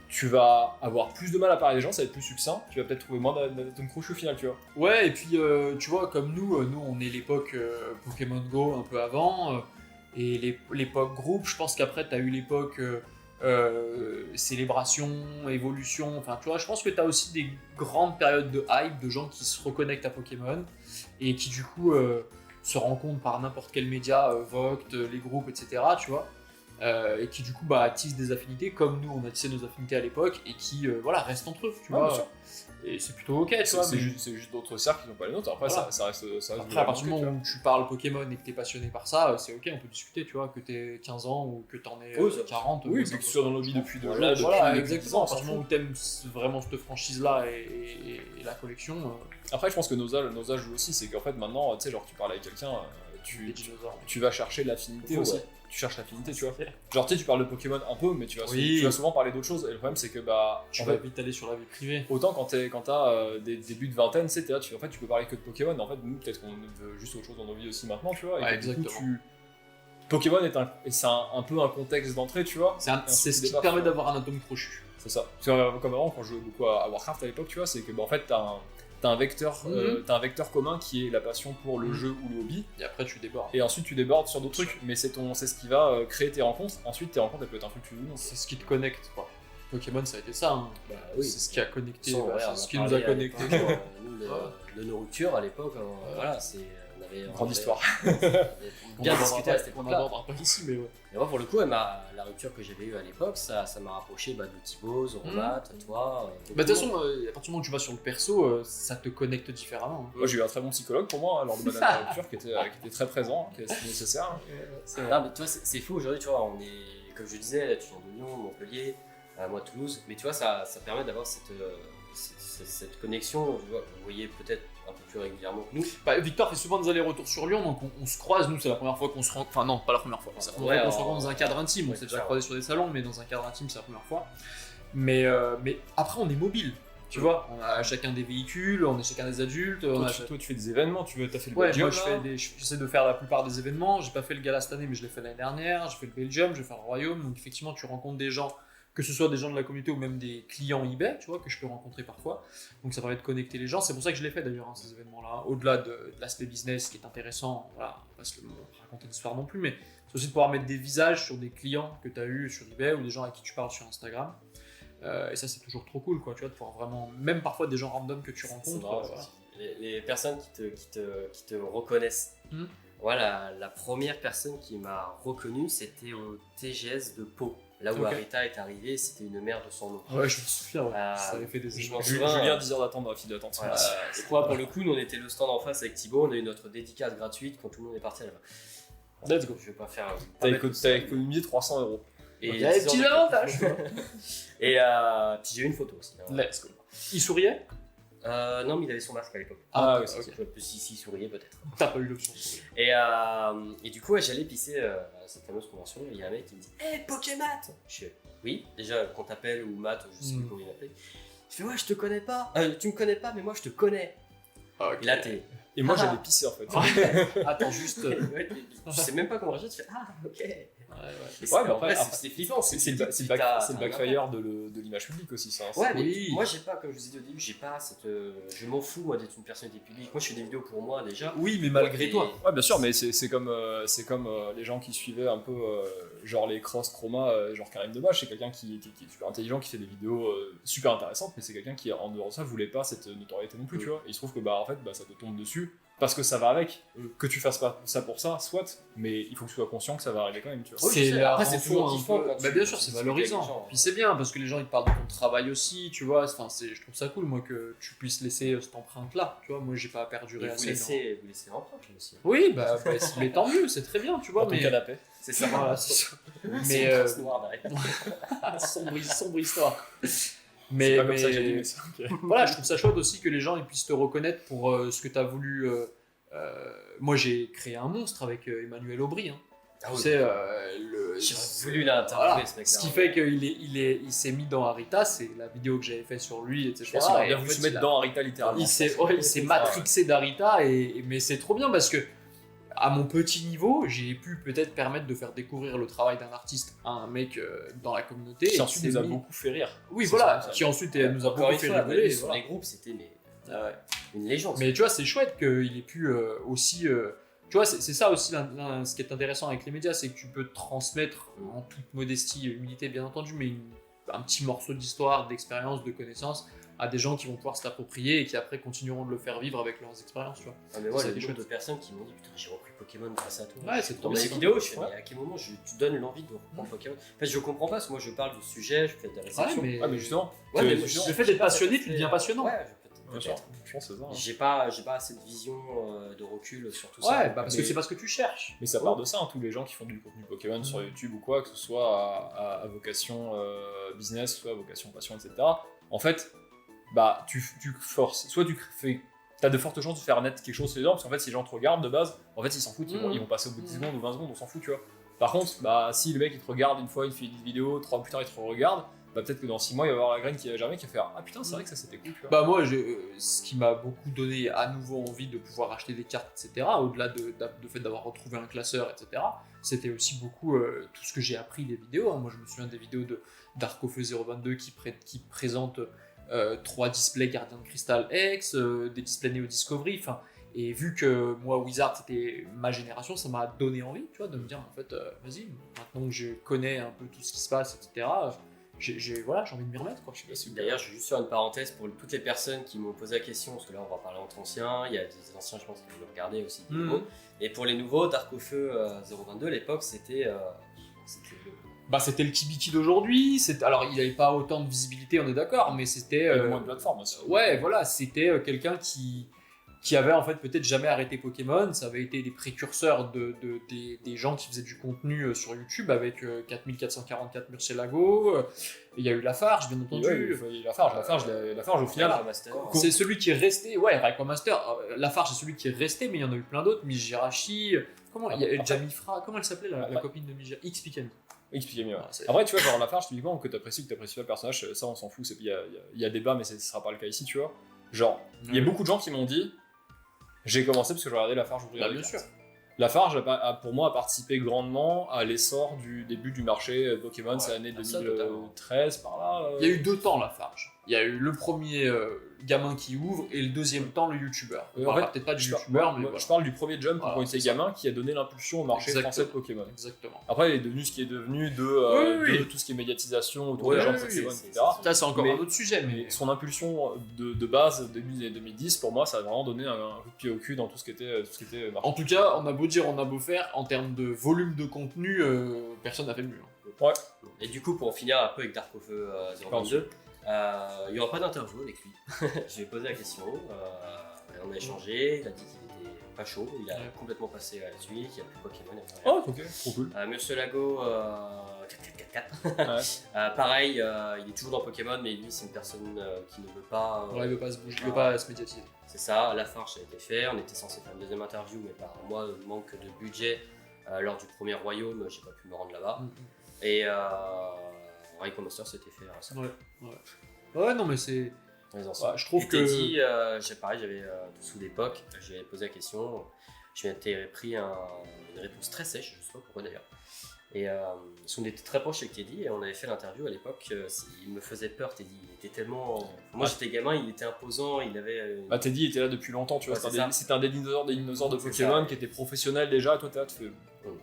tu vas avoir plus de mal à parler à des gens, ça va être plus succinct, tu vas peut-être trouver moins d'atomes crochus au final, tu vois. Ouais, et puis tu vois, comme nous on est l'époque Pokémon Go un peu avant, et l'époque groupe, je pense qu'après t'as eu l'époque célébration, évolution, enfin tu vois, je pense que t'as aussi des grandes périodes de hype, de gens qui se reconnectent à Pokémon, et qui du coup se rencontrent par n'importe quel média, Voct, les groupes, etc., tu vois. Et qui du coup tissent des affinités comme nous on a tissé nos affinités à l'époque et qui voilà restent entre eux, tu Ouais, vois. bien sûr. Et c'est plutôt ok, tu vois. C'est juste d'autres cercles qui n'ont pas les nôtres, après Voilà. ça reste Après, à partir du moment où tu parles Pokémon et que t'es passionné par ça, c'est ok, on peut discuter, tu vois, que t'aies 15 ans ou que t'en aies 40. Oui, puis que tu sois dans le hobby depuis 2 ans. Voilà, depuis exactement. À 10 ans, partir du moment où t'aimes vraiment cette franchise-là et la collection, Après, je pense que nos âges jouent aussi, c'est qu'en fait maintenant, tu sais, genre tu parles avec quelqu'un, les dinosaures. tu vas chercher l'affinité Faut, aussi. ouais. Tu cherches l'affinité, tu vois. Genre, tu sais, tu parles de Pokémon un peu, mais tu vas Oui. souvent parler d'autres choses. Et le problème, c'est que Tu en vas fait, vite aller sur la vie privée. autant quand t'as des débuts de vingtaine, tu sais, en fait, tu peux parler que de Pokémon. En fait, nous, peut-être qu'on veut juste autre chose dans nos vies aussi maintenant, tu vois. Et Ouais, que, du coup, exactement. Pokémon c'est un peu un contexte d'entrée, tu vois. C'est ce qui te débat, permet tu vois. d'avoir un atome crochu. C'est ça. Parce que, comme avant, quand je jouais beaucoup à Warcraft à l'époque, tu vois, c'est que en fait, t'as un vecteur commun qui est la passion pour le jeu ou le hobby, Et après, tu débordes. et ensuite tu débordes sur d'autres trucs, mais c'est ce qui va créer tes rencontres. Ensuite, tes rencontres, elles peuvent être infructueuses ou non. C'est ce qui te connecte, quoi. Pokémon, ça a été ça. Hein. Bah oui. C'est ce qui a connecté. Sans, Bah, ouais, c'est on ce a qui nous a parlé à connecté. l'époque, nous, de nos ruptures à l'époque, voilà, on avait Grande histoire. bien discuté à cette On époque-là. n'abordera pas ici, mais ouais. Et moi, pour le coup, la rupture que j'avais eue à l'époque, ça m'a rapproché de Thibaut, Zoromat, toi. Bah, de toute façon, à partir du moment où tu vas sur le perso, ça te connecte différemment. Hein. Moi, j'ai eu un très bon psychologue pour moi, lors de ma dernière rupture, qui était très présent, qui était nécessaire. Non, mais tu vois, c'est fou aujourd'hui, tu vois, on est, comme je disais, là, tu viens de Lyon, Montpellier, moi Toulouse, mais tu vois, ça permet d'avoir cette connexion. Tu vois, vous voyez peut-être un peu plus régulièrement que nous. Bah, Victor fait souvent des allers-retours sur Lyon, donc on se croise. Nous, c'est la première fois qu'on se rencontre. Enfin, non, pas la première fois. C'est la première fois qu'on se rencontre dans un cadre intime. On s'est déjà croisé sur des salons, mais dans un cadre intime, c'est la première fois. Mais après, on est mobile. Tu vois, on a chacun des véhicules, on est chacun des adultes. Toi, tu fais des événements, t'as fait le Ouais, Belgium, moi j'essaie de faire la plupart des événements. J'ai pas fait le gala cette année, mais je l'ai fait l'année dernière. J'ai fait le Belgium, je vais faire le Royaume. Donc effectivement, tu rencontres des gens, que ce soit des gens de la communauté ou même des clients eBay, tu vois, que je peux rencontrer parfois. Donc ça permet de connecter les gens. C'est pour ça que je l'ai fait d'ailleurs, ces événements-là. Au-delà de l'aspect business qui est intéressant, voilà, on va pas se raconter l'histoire non plus, mais c'est aussi de pouvoir mettre des visages sur des clients que tu as eu sur eBay ou des gens à qui tu parles sur Instagram. Et ça, c'est toujours trop cool, quoi, tu vois, de pouvoir vraiment, même parfois des gens random que tu rencontres. Voilà. Les personnes qui te reconnaissent. Voilà, la première personne qui m'a reconnu, c'était au TGS de Pau. Là où Arita est arrivé, c'était une mère de son nom. Ouais, je me souviens, ça avait fait des Julien, 10 heures d'attente dans la file d'attente. Voilà. Et quoi, pour le coup, nous on était le stand en face avec Thibaut, on a eu notre dédicace gratuite quand tout le monde est parti là-bas. Let's go. Je vais pas faire. T'as économisé 300 €. Et il y a des petits avantages. Et puis j'ai eu une photo aussi. Let's go. Il souriait? Non, mais il avait son masque à l'époque. Ah oui, okay. S'il souriait peut-être. T'as pas eu l'option. Et du coup, j'allais pisser à cette fameuse convention. Il y a un mec qui me dit Hey Pokémat. Je fais oui, déjà qu'on t'appelle ou Matt, je sais plus comment il m'appelait. Je fais ouais, je te connais pas. Tu me connais pas, mais moi je te connais. Okay. Et là, t'es. Et moi j'allais pisser en fait. Attends, juste. Je sais même pas comment réagir. Tu fais ah, ok. Ouais, mais après, c'était flippant. C'est le backfire de l'image publique aussi, ça. Ouais, mais moi, j'ai pas, comme je vous ai dit au début, j'ai pas cette. Je m'en fous, moi, d'être une personnalité publique. Moi, je fais des vidéos pour moi déjà. Oui, mais malgré toi. Ouais, bien sûr, mais c'est comme les gens qui suivaient un peu genre les cross trauma, genre Karim Debache, c'est quelqu'un qui est super intelligent, qui fait des vidéos super intéressantes, mais c'est quelqu'un qui, en dehors de ça, voulait pas cette notoriété non plus, tu vois. Et il se trouve que, en fait, ça te tombe dessus. Parce que ça va avec, que tu fasses pas ça pour ça, soit, mais il faut que tu sois conscient que ça va arriver quand même, tu vois. Après, c'est toujours kiffant. Bien sûr, c'est valorisant. Puis c'est bien, parce que les gens ils te parlent de ton travail aussi, tu vois. Enfin, je trouve ça cool, moi, que tu puisses laisser cette empreinte-là, tu vois. Moi, j'ai pas perdurer assez. Vous laissez l'empreinte aussi. Oui, mais tant mieux, c'est très bien, tu vois. Mais canapé. C'est ça. Voilà, mais sombre histoire. Mais pas comme ça que j'ai dit, mais c'est okay. Voilà, je trouve ça chouette aussi que les gens ils puissent te reconnaître pour ce que tu as voulu. Moi, j'ai créé un monstre avec Emmanuel Aubry. Hein. Ah tu oui. sais, j'ai voulu l'interviewer, ce mec. Ce qui fait qu'il s'est mis dans Arita, c'est la vidéo que j'avais fait sur lui, etc. Je pense qu'il a bien voulu se mettre dans Arita littéralement. Il s'est matrixé d'Arita, mais c'est trop bien parce que à mon petit niveau, j'ai pu peut-être permettre de faire découvrir le travail d'un artiste à un mec dans la communauté. Qui ensuite nous a beaucoup fait rire. Oui, voilà, qui ensuite nous a beaucoup fait rigoler. Sur les groupes, c'était une légende. Mais tu vois, c'est chouette qu'il ait pu aussi. Tu vois, c'est ça aussi ce qui est intéressant avec les médias, c'est que tu peux transmettre en toute modestie, humilité bien entendu, mais un petit morceau d'histoire, d'expérience, de connaissance à des gens qui vont pouvoir se l'approprier et qui après continueront de le faire vivre avec leurs expériences, tu vois. Ah mais moi, il y a des choses de personnes qui m'ont dit putain, j'ai repris Pokémon grâce à toi. Ouais, c'est dans mes vidéos, je fais mais à quel moment tu donnes l'envie de reprendre Pokémon. En fait, je comprends pas parce que moi je parle du sujet, je fais des réflexions. Mais justement, le fait d'être passionné, tu deviens passionnant. Ouais, peut-être. Je pense que c'est ça. J'ai pas assez de vision de recul sur tout ça. Ouais, parce que c'est parce que tu cherches. Mais ça part de ça, tous les gens qui font du contenu Pokémon sur YouTube ou quoi, que ce soit à vocation business, soit à vocation passion, etc. En fait, tu forces, soit t'as de fortes chances de faire naître quelque chose sur les gens, parce qu'en fait, si les gens te regardent de base, en fait, ils s'en foutent, ils vont passer au bout de 10 secondes ou 20 secondes, on s'en fout, tu vois. Par contre, si le mec il te regarde une fois, il fait une vidéo, 3 mois plus tard il te regarde, peut-être que dans 6 mois il va avoir la graine qui va germer, qui va faire ah putain, c'est vrai que ça c'était cool, tu vois. Moi, ce qui m'a beaucoup donné à nouveau envie de pouvoir acheter des cartes, etc., au-delà de fait d'avoir retrouvé un classeur, etc., c'était aussi beaucoup tout ce que j'ai appris des vidéos. Hein. Moi, je me souviens des vidéos de Darkofeu 022 qui présente 3 displays Gardien de Cristal X, des displays Neo Discovery, et vu que moi Wizard c'était ma génération, ça m'a donné envie, tu vois, de me dire en fait vas-y, maintenant que je connais un peu tout ce qui se passe, etc., j'ai envie de m'y remettre, quoi. D'ailleurs, je vais juste faire une parenthèse pour toutes les personnes qui m'ont posé la question, parce que là on va parler entre anciens, il y a des anciens je pense qui vont le regarder aussi, des nouveaux. Et pour les nouveaux, Darkofeu 022 à l'époque c'était c'était le Kibiki d'aujourd'hui. Alors, il n'avait pas autant de visibilité, on est d'accord, mais c'était. moins de plateforme aussi. Ouais, voilà, c'était quelqu'un qui qui avaient en fait peut-être jamais arrêté Pokémon. Ça avait été des précurseurs des gens qui faisaient du contenu sur YouTube avec 4444 Murcielago. Il y a eu Lafarge, bien entendu. Ouais, Lafarge au final. C'est celui qui est resté. Ouais, Rayquaza Master. Lafarge, c'est celui qui est resté, mais il y en a eu plein d'autres. Mijirachi. Comment il y a Jamifra. Comment elle s'appelait la copine de Mijirachi? X-Pikami. Ouais. Après, tu vois, genre Lafarge, typiquement, que t'apprécies ou que t'apprécies pas le personnage, ça on s'en fout. Il y a débat, mais ce sera pas le cas ici, tu vois. Genre, il y a beaucoup de gens qui m'ont dit. J'ai commencé parce que je regardais Lafarge ouvrir les cartes. Lafarge, pour moi, a participé grandement à l'essor du début du marché Pokémon, c'est l'année 2013, par là. Il y a eu 2 temps Lafarge. Il y a eu le premier gamin qui ouvre et le deuxième temps le youtubeur. On parlera peut-être pas du youtubeur, mais voilà. Je parle du premier jump quand il était gamin qui a donné l'impulsion au marché français de Pokémon. Exactement. Après, il est devenu ce qui est devenu de tout ce qui est médiatisation autour des gens de Pokémon, etc. Ça, c'est encore un autre sujet. Mais son impulsion de base, début des 2010, pour moi, ça a vraiment donné un coup de pied au cul dans tout ce qui était marché. En tout cas, on a beau dire, on a beau faire, en termes de volume de contenu, personne n'a fait mieux. Ouais. Et du coup, pour en finir un peu avec Dark of 022, il n'y aura pas d'interview avec lui. Je lui ai posé la question, on a échangé, il a dit qu'il était pas chaud, il a complètement passé à la suite, qu'il n'y a plus Pokémon. Oh, ok, trop cool. Murcielago, 4. Pareil, il est toujours dans Pokémon, mais lui, c'est une personne qui ne veut pas. Il veut pas se bouger, il veut pas se médiatiser. C'est ça, Lafarge, ça a été fait, on était censé faire une deuxième interview, mais par moi, manque de budget. Lors du premier royaume, j'ai pas pu me rendre là-bas. Et Rayquaza Master, c'était fait récemment. Ouais, non, mais c'est. Je trouve que. Dit, j'avais sous l'époque, j'ai posé la question, je m'étais pris une réponse très sèche, je sais pas pourquoi d'ailleurs. Et on était très proches avec Teddy et on avait fait l'interview à l'époque. Il me faisait peur, Teddy. Il était tellement. Moi j'étais gamin, il était imposant, il avait. Teddy était là depuis longtemps, tu vois. C'était un des dinosaures de Pokémon qui était professionnel déjà. Toi, t'es là, tu fais.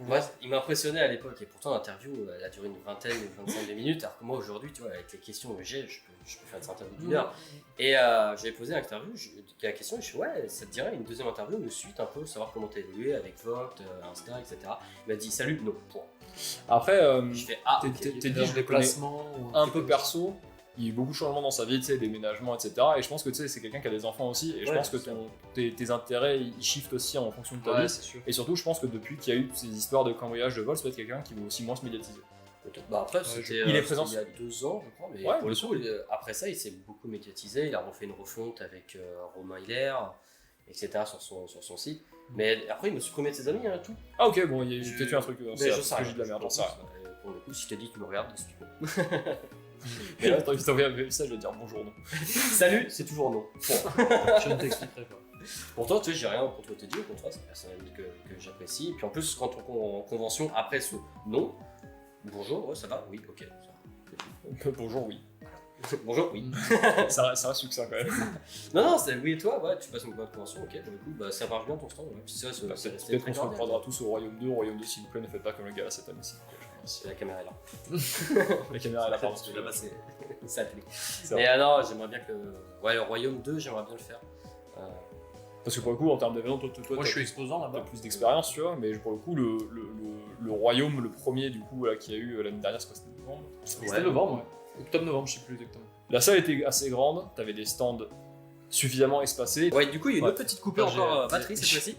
Moi, il m'impressionnait à l'époque et pourtant l'interview elle a duré une vingtaine ou 25 de minutes. Alors que moi aujourd'hui, tu vois, avec les questions que j'ai, je peux faire une interview d'une heure. Et j'avais posé la question et je suis ouais, ça te dirait une deuxième interview, me suite un peu, savoir comment t'as évolué avec Vogt, Insta, etc. Il m'a dit salut, non, point. Après, je fais Teddy, je le connais un peu perso. Il y a eu beaucoup de changements dans sa vie, tu sais, déménagements, etc. Et je pense que tu sais, c'est quelqu'un qui a des enfants aussi. Et je pense que tes intérêts, ils shiftent aussi en fonction de ta vie. Sûr. Et surtout, je pense que depuis qu'il y a eu ces histoires de cambriolage de vol, ça peut être quelqu'un qui veut aussi moins se médiatiser. Après, il est présent il y a 2 ans, je crois. Mais pour le coup, après ça, il s'est beaucoup médiatisé. Il a refait une refonte avec Romain Hiller, etc. sur son site. Mais après, il me supprimait de ses amis, tout. Ah, ok, bon, il y a peut-être eu un truc. Je sais que j'ai de la merde, j'en sais rien. Pour le coup, si je te dis que tu me regardes, explique-moi. Mais là, t'as envie de t'envoyer un message, je vais dire bonjour, non. Salut, c'est toujours non. Je ne t'expliquerai pas. Pourtant, tu sais, j'ai rien contre Teddy, au contraire, c'est une personne que j'apprécie. Et puis en plus, quand on en convention, après ce non, bonjour, ouais, ça va, oui, ok. Ça va. Bonjour, oui. Bonjour, oui. ça reste succinct quand même. Non, c'est oui et toi, ouais, tu passes une bonne convention, ok, pour le coup, bah, ça marche bien ton stand. Ouais. Puis ça, peut-être qu'on se reprendra tous au Royaume 2. Au Royaume 2, s'il vous plaît, ne faites pas comme le gars là cette année-ci. La caméra est là. La caméra est là, pardon. Là-bas, c'est appelé. Mais non, j'aimerais bien que. Ouais, le Royaume 2, j'aimerais bien le faire. Parce que pour le coup, en termes d'événements, toi moi je suis exposant là-bas. T'as plus d'expérience, tu vois, mais pour le coup, le Royaume, le premier du coup, qu'il y a eu l'année dernière, c'était novembre. C'était novembre, ouais. Octobre-novembre, je sais plus exactement. La salle était assez grande, t'avais des stands suffisamment espacés. Ouais, du coup, il y a une autre petite coupure encore batterie cette fois-ci.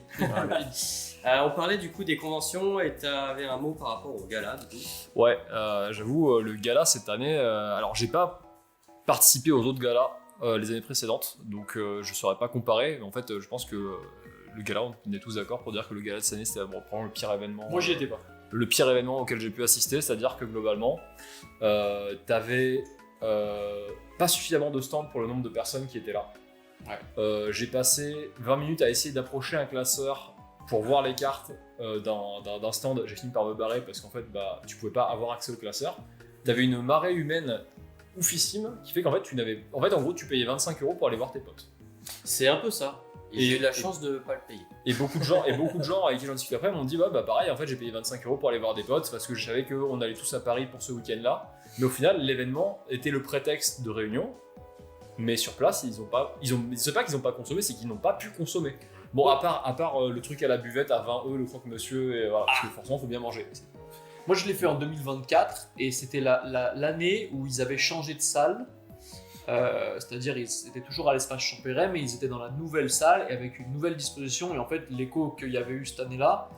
On parlait du coup des conventions et tu avais un mot par rapport au gala du coup. Ouais, j'avoue, le gala cette année, alors j'ai pas participé aux autres galas les années précédentes, donc je saurais pas comparer, mais en fait je pense que le gala, on est tous d'accord pour dire que le gala de cette année c'était probablement le pire événement. Moi j'y étais pas. Le pire événement auquel j'ai pu assister, c'est-à-dire que globalement, t'avais pas suffisamment de stands pour le nombre de personnes qui étaient là. Ouais. J'ai passé 20 minutes à essayer d'approcher un classeur pour voir les cartes d'un stand. J'ai fini par me barrer parce qu'en fait tu pouvais pas avoir accès au classeur. T'avais une marée humaine oufissime qui fait qu'en fait en gros tu payais 25 € pour aller voir tes potes. C'est un peu ça. Et j'ai eu la chance de pas le payer. Et beaucoup de gens avec qui j'en discute après m'ont dit bah pareil, en fait j'ai payé 25 € pour aller voir des potes parce que je savais qu'on allait tous à Paris pour ce week-end là. Mais au final l'événement était le prétexte de réunion. Mais sur place, c'est pas qu'ils n'ont pas consommé, c'est qu'ils n'ont pas pu consommer. Bon, à part le truc à la buvette à 20 € le croque-monsieur, et voilà, parce que forcément, il faut bien manger. Moi, je l'ai fait en 2024, et c'était l'année où ils avaient changé de salle. C'est-à-dire ils étaient toujours à l'espace Champéret, mais ils étaient dans la nouvelle salle et avec une nouvelle disposition. Et en fait, l'écho qu'il y avait eu cette année-là,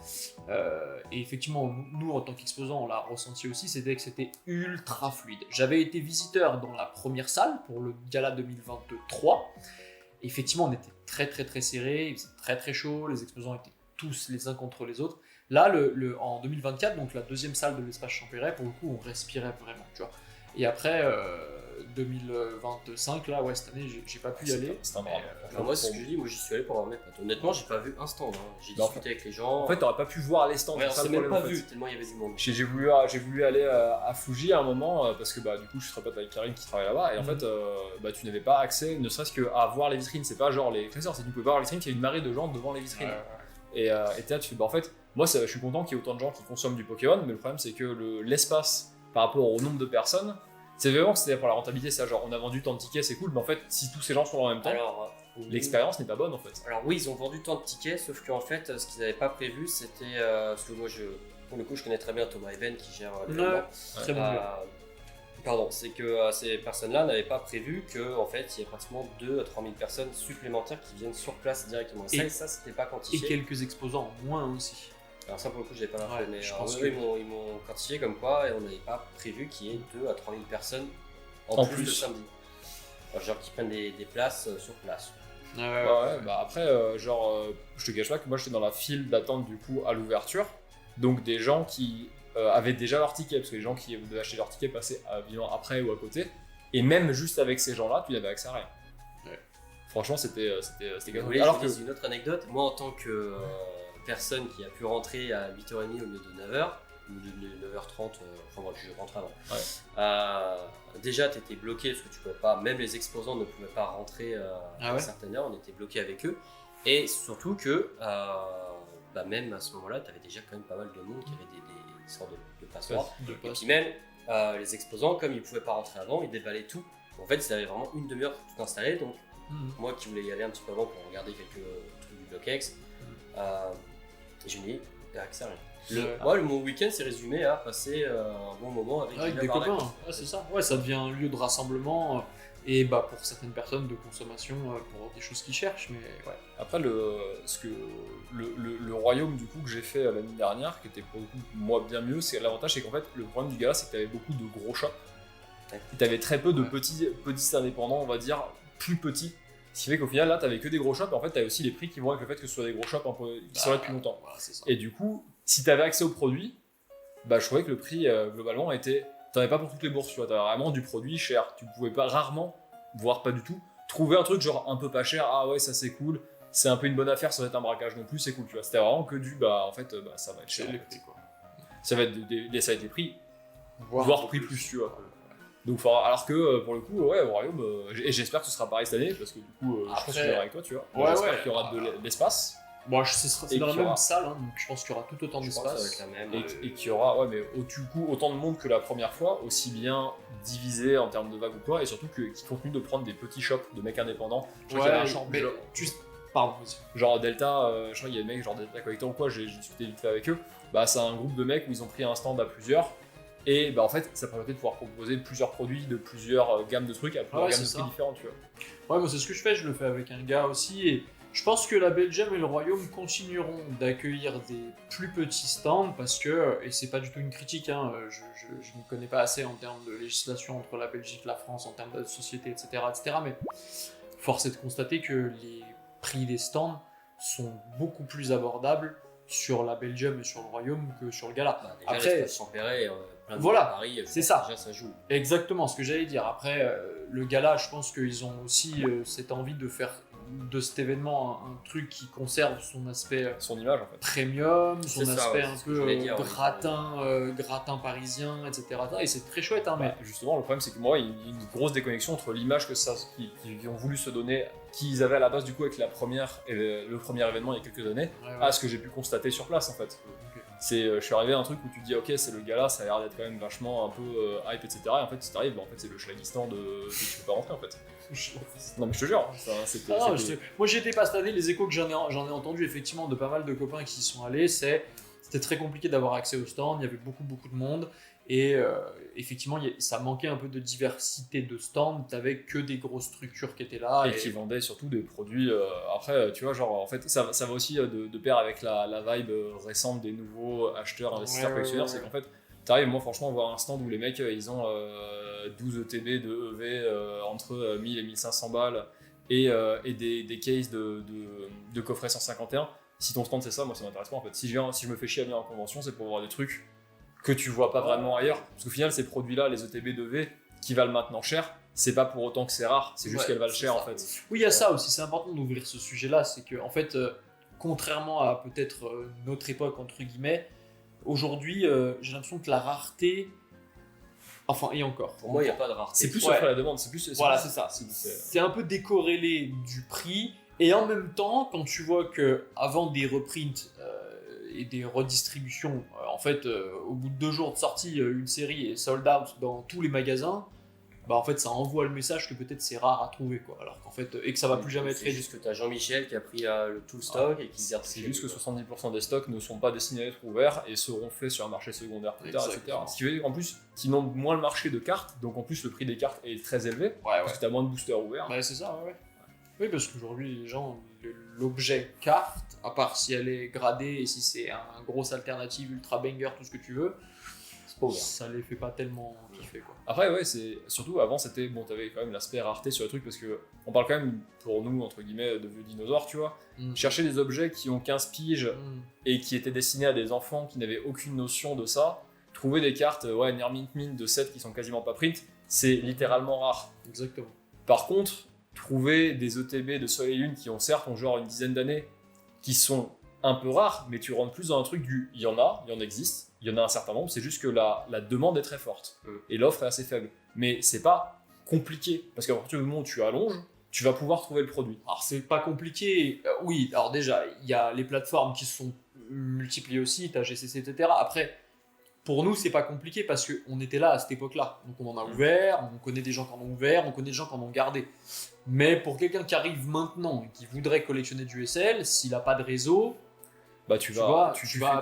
et effectivement, nous en tant qu'exposants, on l'a ressenti aussi, c'était que c'était ultra fluide. J'avais été visiteur dans la première salle pour le gala 2023. Et effectivement, on était très très très serré, il faisait très très chaud, les exposants étaient tous les uns contre les autres. Là, en 2024, donc la deuxième salle de l'espace Champéret, pour le coup, on respirait vraiment, tu vois. Et après, 2025, là, ouais, cette année, j'ai pas pu y aller. C'est un drame. Moi, c'est ce que je dis, moi j'y suis allé pour voir mes potes. Honnêtement, j'ai pas vu un stand. J'ai discuté avec les gens. En fait, t'aurais pas pu voir les stands. Ouais, on s'est même pas vu, tellement il y avait du monde. J'ai voulu aller à Fuji à un moment parce que du coup je suis très pote avec Karine qui travaille là-bas et en fait tu n'avais pas accès ne serait-ce qu'à voir les vitrines. C'est pas genre les classeurs, c'est que tu pouvais pas voir les vitrines, il y a une marée de gens devant les vitrines. Et t'es là, tu fais en fait, moi je suis content qu'il y ait autant de gens qui consomment du Pokémon, mais le problème c'est que l'espace par rapport au nombre de personnes, c'est vraiment que c'est pour la rentabilité, c'est genre on a vendu tant de tickets, c'est cool, mais en fait si tous ces gens sont là en même temps, l'expérience n'est pas bonne en fait. Alors oui, ils ont vendu tant de tickets, sauf qu'en fait ce qu'ils n'avaient pas prévu c'était, parce que moi pour le coup je connais très bien Thomas Eben qui gère l'événement. Très bon. Pardon, c'est que ces personnes-là n'avaient pas prévu qu'en fait il y ait pratiquement 2 à 3 000 personnes supplémentaires qui viennent sur place directement. Et ça c'était pas quantifié. Et quelques exposants en moins aussi. Alors ça pour le coup j'avais pas l'info, mais je pense ils m'ont quantifié comme quoi et on n'avait pas prévu qu'il y ait 2 à 3 000 personnes en plus le samedi. Genre qui prennent des places sur place. Après je te cache pas que moi j'étais dans la file d'attente du coup à l'ouverture, donc des gens qui avaient déjà leur ticket, parce que les gens qui devaient acheter leur ticket passaient après ou à côté, et même juste avec ces gens-là tu n'avais accès à rien. Franchement c'était oui, alors que une autre anecdote, moi en tant que personne qui a pu rentrer à 8h30 au lieu de 9h, ou de 9h30, enfin moi je rentre avant. Déjà tu étais bloqué parce que tu pouvais pas, même les exposants ne pouvaient pas rentrer à une certaine heure, on était bloqué avec eux. Et surtout que même à ce moment-là, tu avais déjà quand même pas mal de monde qui avait des sortes de passeports. Et puis même les exposants, comme ils pouvaient pas rentrer avant, ils déballaient tout. En fait, ils avaient vraiment une demi-heure pour tout installer. Donc moi qui voulais y aller un petit peu avant pour regarder quelques trucs du BlockX, je n'ai accès à rien. Mon week-end s'est résumé à passer un bon moment avec des copains. C'est ça. Ouais, ça devient un lieu de rassemblement et pour certaines personnes de consommation pour des choses qu'ils cherchent. Mais ouais. Après le royaume du coup que j'ai fait l'année dernière, qui était pour le coup moi bien mieux, c'est l'avantage c'est qu'en fait le problème du gala c'est que tu avais beaucoup de gros shops. Et tu avais très peu de petits indépendants, on va dire plus petits. Ce qui fait qu'au final, là, t'avais que des gros shops, et en fait, t'avais aussi les prix qui vont avec le fait que ce soit des gros shops qui sont là depuis longtemps. Et du coup, si t'avais accès aux produits, je trouvais que le prix, globalement, t'en avais pas pour toutes les bourses, tu vois, t'avais vraiment du produit cher. Tu pouvais pas, rarement, voire pas du tout, trouver un truc genre un peu pas cher, ah ouais, ça c'est cool, c'est un peu une bonne affaire, ça va être un braquage non plus, c'est cool, tu vois. C'était vraiment que ça va être cher. Ça va être les prix, voire prix plus, tu vois. Donc, alors que pour le coup, au Royaume, et j'espère que ce sera pareil cette année, parce que du coup, je pense que je suis avec toi, tu vois. J'espère qu'il y aura de l'espace. C'est dans la même salle, donc je pense qu'il y aura tout autant d'espace. Et qu'il y aura, du coup, autant de monde que la première fois, aussi bien divisé en termes de vagues ou quoi, et surtout qu'ils continuent de prendre des petits shops de mecs indépendants. Genre Delta, je crois qu'il y a des mecs genre Delta Collector ou quoi, j'ai discuté vite fait avec eux. C'est un groupe de mecs où ils ont pris un stand à plusieurs. Et en fait, ça permettait de pouvoir proposer plusieurs produits de plusieurs gammes de trucs à plusieurs gammes de prix différentes, tu vois. Ouais, c'est ce que je fais, je le fais avec un gars aussi. Et je pense que la Belgium et le Royaume continueront d'accueillir des plus petits stands parce que, et c'est pas du tout une critique, je ne connais pas assez en termes de législation entre la Belgique et la France, en termes de société, etc., mais force est de constater que les prix des stands sont beaucoup plus abordables sur la Belgium et sur le Royaume que sur le Gala. Après, Champéret, Paris, c'est ça. Déjà, ça joue. Exactement, ce que j'allais dire. Après, le Gala, je pense qu'ils ont aussi cette envie de faire de cet événement un truc qui conserve son aspect, son image en fait, premium, son aspect un peu gratin parisien, etc. Et c'est très chouette. Mais justement, le problème c'est que moi, il y a une grosse déconnexion entre l'image que qu'ils ont voulu se donner, qu'ils avaient à la base du coup avec le premier événement il y a quelques années, à ce que j'ai pu constater sur place en fait. Je suis arrivé à un truc où tu te dis ok, c'est le Gala, ça a l'air d'être quand même vachement un peu hype, etc. Et en fait, si t'arrives, c'est le Schlagistan que tu peux pas rentrer en fait. Non mais je te jure, moi j'y étais pas cette année, les échos que j'en ai entendu effectivement de pas mal de copains qui y sont allés, c'est c'était très compliqué d'avoir accès au stand, il y avait beaucoup de monde. Et effectivement, ça manquait un peu de diversité de stands, t'avais que des grosses structures qui étaient là. Et qui vendaient surtout des produits. Après, tu vois, genre, en fait, ça va aussi de pair avec la vibe récente des nouveaux acheteurs, investisseurs, collectionneurs. C'est qu'en fait, t'arrives, moi, franchement, voir un stand où les mecs, ils ont 12 ETB de EV entre 1000 et 1500 balles et des cases de coffret 151. Si ton stand c'est ça, moi ça m'intéresse pas en fait. Si je me fais chier à venir en convention, c'est pour voir des trucs que tu vois pas vraiment ailleurs. Parce qu'au final, ces produits-là, les ETB de V, qui valent maintenant cher, c'est pas pour autant que c'est rare, c'est juste qu'elles valent cher en fait. Oui, il y a ça aussi, c'est important d'ouvrir ce sujet-là, c'est que en fait, contrairement à peut-être notre époque, entre guillemets, aujourd'hui, j'ai l'impression que la rareté. Enfin, et encore. Pour moi, il n'y a pas de rareté. C'est plus sur la demande, c'est Voilà, c'est ça. C'est un peu décorrélé du prix. Et en même temps, quand tu vois que avant des reprints et des redistributions, en fait, au bout de 2 jours de sortie, une série est sold out dans tous les magasins, bah en fait, ça envoie le message que peut-être c'est rare à trouver, quoi. Alors qu'en fait, et que ça va plus jamais être. C'est juste que tu as Jean-Michel qui a pris tout le stock et qui garde. C'est juste que 70% des stocks ne sont pas destinés à être ouverts et seront faits sur un marché secondaire plus tard, etc. Ce qui veut dire en plus, sinon moins le marché de cartes, donc en plus le prix des cartes est très élevé, parce que tu as moins de boosters ouverts. Ouais, c'est ça, ouais. Oui, parce qu'aujourd'hui, les gens, l'objet carte, à part si elle est gradée et si c'est un grosse alternative ultra banger, tout ce que tu veux, ça les fait pas tellement kiffer, quoi. Après, ouais, c'est surtout avant, c'était bon, t'avais quand même l'aspect rareté sur le truc parce que on parle quand même pour nous, entre guillemets, de vieux dinosaures, tu vois. Chercher des objets qui ont 15 piges et qui étaient destinés à des enfants qui n'avaient aucune notion de ça, trouver des cartes, Near Mint Mint de 7 qui sont quasiment pas print, c'est littéralement rare. Exactement. Par contre, trouver des ETB de Soleil et Lune qui ont certes genre une dizaine d'années, qui sont un peu rares, mais tu rentres plus dans un truc il y en existe, il y en a un certain nombre, c'est juste que la demande est très forte et l'offre est assez faible. Mais c'est pas compliqué, parce qu'à partir du moment où tu allonges, tu vas pouvoir trouver le produit. Alors c'est pas compliqué, oui, alors déjà, il y a les plateformes qui se sont multipliées aussi, t'as GCC, etc. Après, pour nous, c'est pas compliqué parce qu'on était là à cette époque-là. Donc on en a ouvert, on connaît des gens qui en ont ouvert, on connaît des gens qui en ont gardé. Mais pour quelqu'un qui arrive maintenant et qui voudrait collectionner du SL, s'il n'a pas de réseau, bah tu vas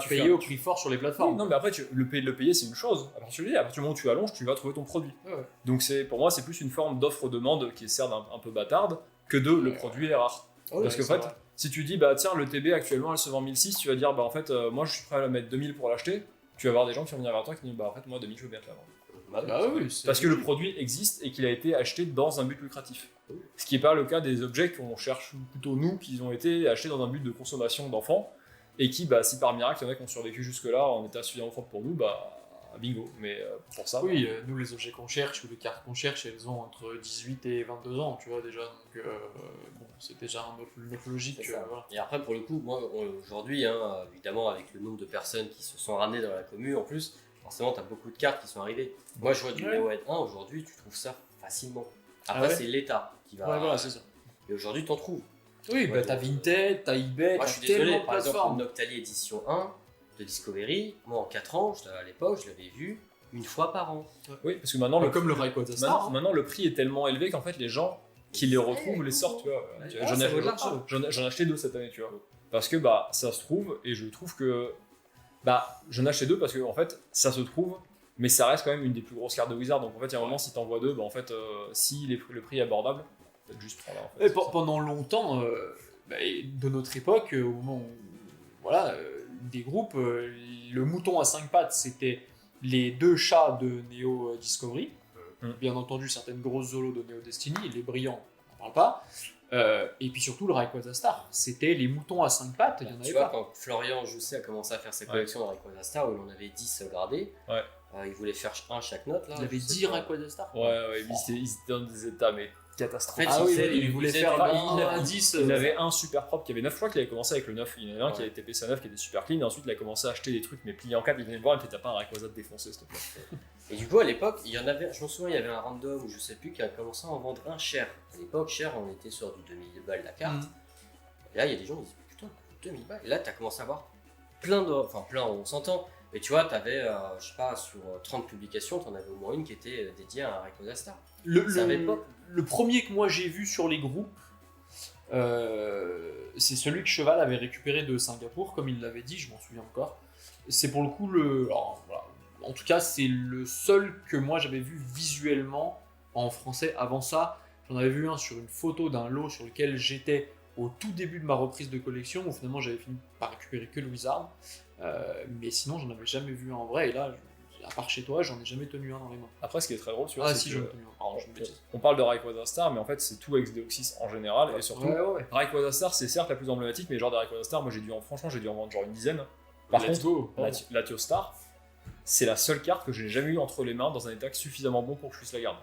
payer au prix fort sur les plateformes. Oui, non, mais après, le payer, c'est une chose. À partir du moment où tu allonges, tu vas trouver ton produit. Ouais. Donc pour moi, c'est plus une forme d'offre-demande qui est certes un peu bâtarde que le produit est rare. Parce que en fait, si tu dis, bah tiens, le TB actuellement, elle se vend 1006, tu vas dire, bah en fait, moi je suis prêt à la mettre 2000 pour l'acheter. Tu vas avoir des gens qui vont venir vers toi qui disent, bah en fait, moi 2000, je veux bien te la vendre. Parce que le produit existe et qu'il a été acheté dans un but lucratif. Ce qui n'est pas le cas des objets qu'on cherche plutôt nous, qui ont été achetés dans un but de consommation d'enfants. Et qui, bah, si par miracle, il y en a qui ont survécu jusque-là en état suffisamment propre pour nous, bah, bingo. Mais pour ça. Oui, nous, les objets qu'on cherche ou les cartes qu'on cherche, elles ont entre 18 et 22 ans, tu vois, déjà. Donc, bon, c'est déjà une autre logique. Voilà. Et après, pour le coup, moi, aujourd'hui, évidemment, avec le nombre de personnes qui se sont ramenées dans la commu, en plus, forcément, tu as beaucoup de cartes qui sont arrivées. Moi, je vois du Neohead 1, aujourd'hui, tu trouves ça facilement. Après, c'est l'État qui va. Ouais, voilà, c'est ça. Et aujourd'hui, t'en trouves. Oui, bah t'as Vinted, t'as eBay, moi, je suis désolé, par exemple, Noctali édition 1 de Discovery, moi en 4 ans, à l'époque, je l'avais vu une fois par an. Oui, parce que maintenant, comme le Rayquaza Star. Maintenant, le prix est tellement élevé qu'en fait, les gens qui les retrouvent les sortent, tu vois. J'en ai acheté 2 cette année, tu vois. Parce que bah, ça se trouve, et je trouve que. Bah, j'en ai acheté 2 parce que en fait, ça se trouve, mais ça reste quand même une des plus grosses cartes de Wizard. Donc en fait, il y a un moment, si t'en vois 2, bah en fait, si le prix est abordable. Juste prendre, en fait, pendant longtemps, de notre époque, au moment où des groupes, le mouton à 5 pattes, c'était les 2 chats de Neo Discovery. Bien entendu, certaines grosses zolos de Neo Destiny, les brillants, on n'en parle pas. Et puis surtout, le Rayquaza Star, c'était les moutons à 5 pattes. Il y en avait tu vois, quand Florian Jousset a commencé à faire ses collections de Rayquaza Star, où il en avait 10 gradés, il voulait faire un chaque note. Là, il avait 10 Rayquaza Star. Ouais, ils étaient dans des états, mais catastrophique. En fait, il voulait faire un 10. Il avait un super propre qui avait 9, je crois qu'il avait commencé avec le 9. Il y en avait un qui avait TP sa 9 qui était super clean, et ensuite il a commencé à acheter des trucs mais pliés en 4. Il venait me voir, il me fait t'as pas un Rayquaza de défoncer s'il te plaît. Et du coup, à l'époque, il y en avait, je me souviens, il y avait un random ou je sais plus qui a commencé à en vendre un cher. À l'époque, cher, on était sur du 2000 balles la carte. Et là, il y a des gens qui disent putain, 2000 balles. Et là, t'as commencé à avoir plein, on s'entend. Mais tu vois, t'avais, je sais pas, sur 30 publications, t'en avais au moins une qui était dédiée à un Rayquaza Star. Le premier que moi j'ai vu sur les groupes, c'est celui que Cheval avait récupéré de Singapour, comme il l'avait dit, je m'en souviens encore. c'est pour le coup alors, voilà. En tout cas, c'est le seul que moi j'avais vu visuellement en français. Avant ça, j'en avais vu un sur une photo d'un lot sur lequel j'étais au tout début de ma reprise de collection, où finalement j'avais fini par récupérer que le Wizard. Mais sinon, j'en avais jamais vu un en vrai. Et là, à part chez toi, j'en ai jamais tenu un dans les mains. Après, ce qui est très drôle, tu vois, Ah c'est si, que j'en ai tenu un. Pardon, je me bêtise. on parle de Rayquaza Star, mais en fait, c'est tout ex-Deoxys en général, et surtout, Ouais. Rayquaza Star, c'est certes la plus emblématique, mais genre de Rayquaza Star, moi franchement, j'ai dû en vendre genre une dizaine. Par Let's contre, go. la Star, c'est la seule carte que j'ai jamais eu entre les mains dans un état suffisamment bon pour que je puisse la garder.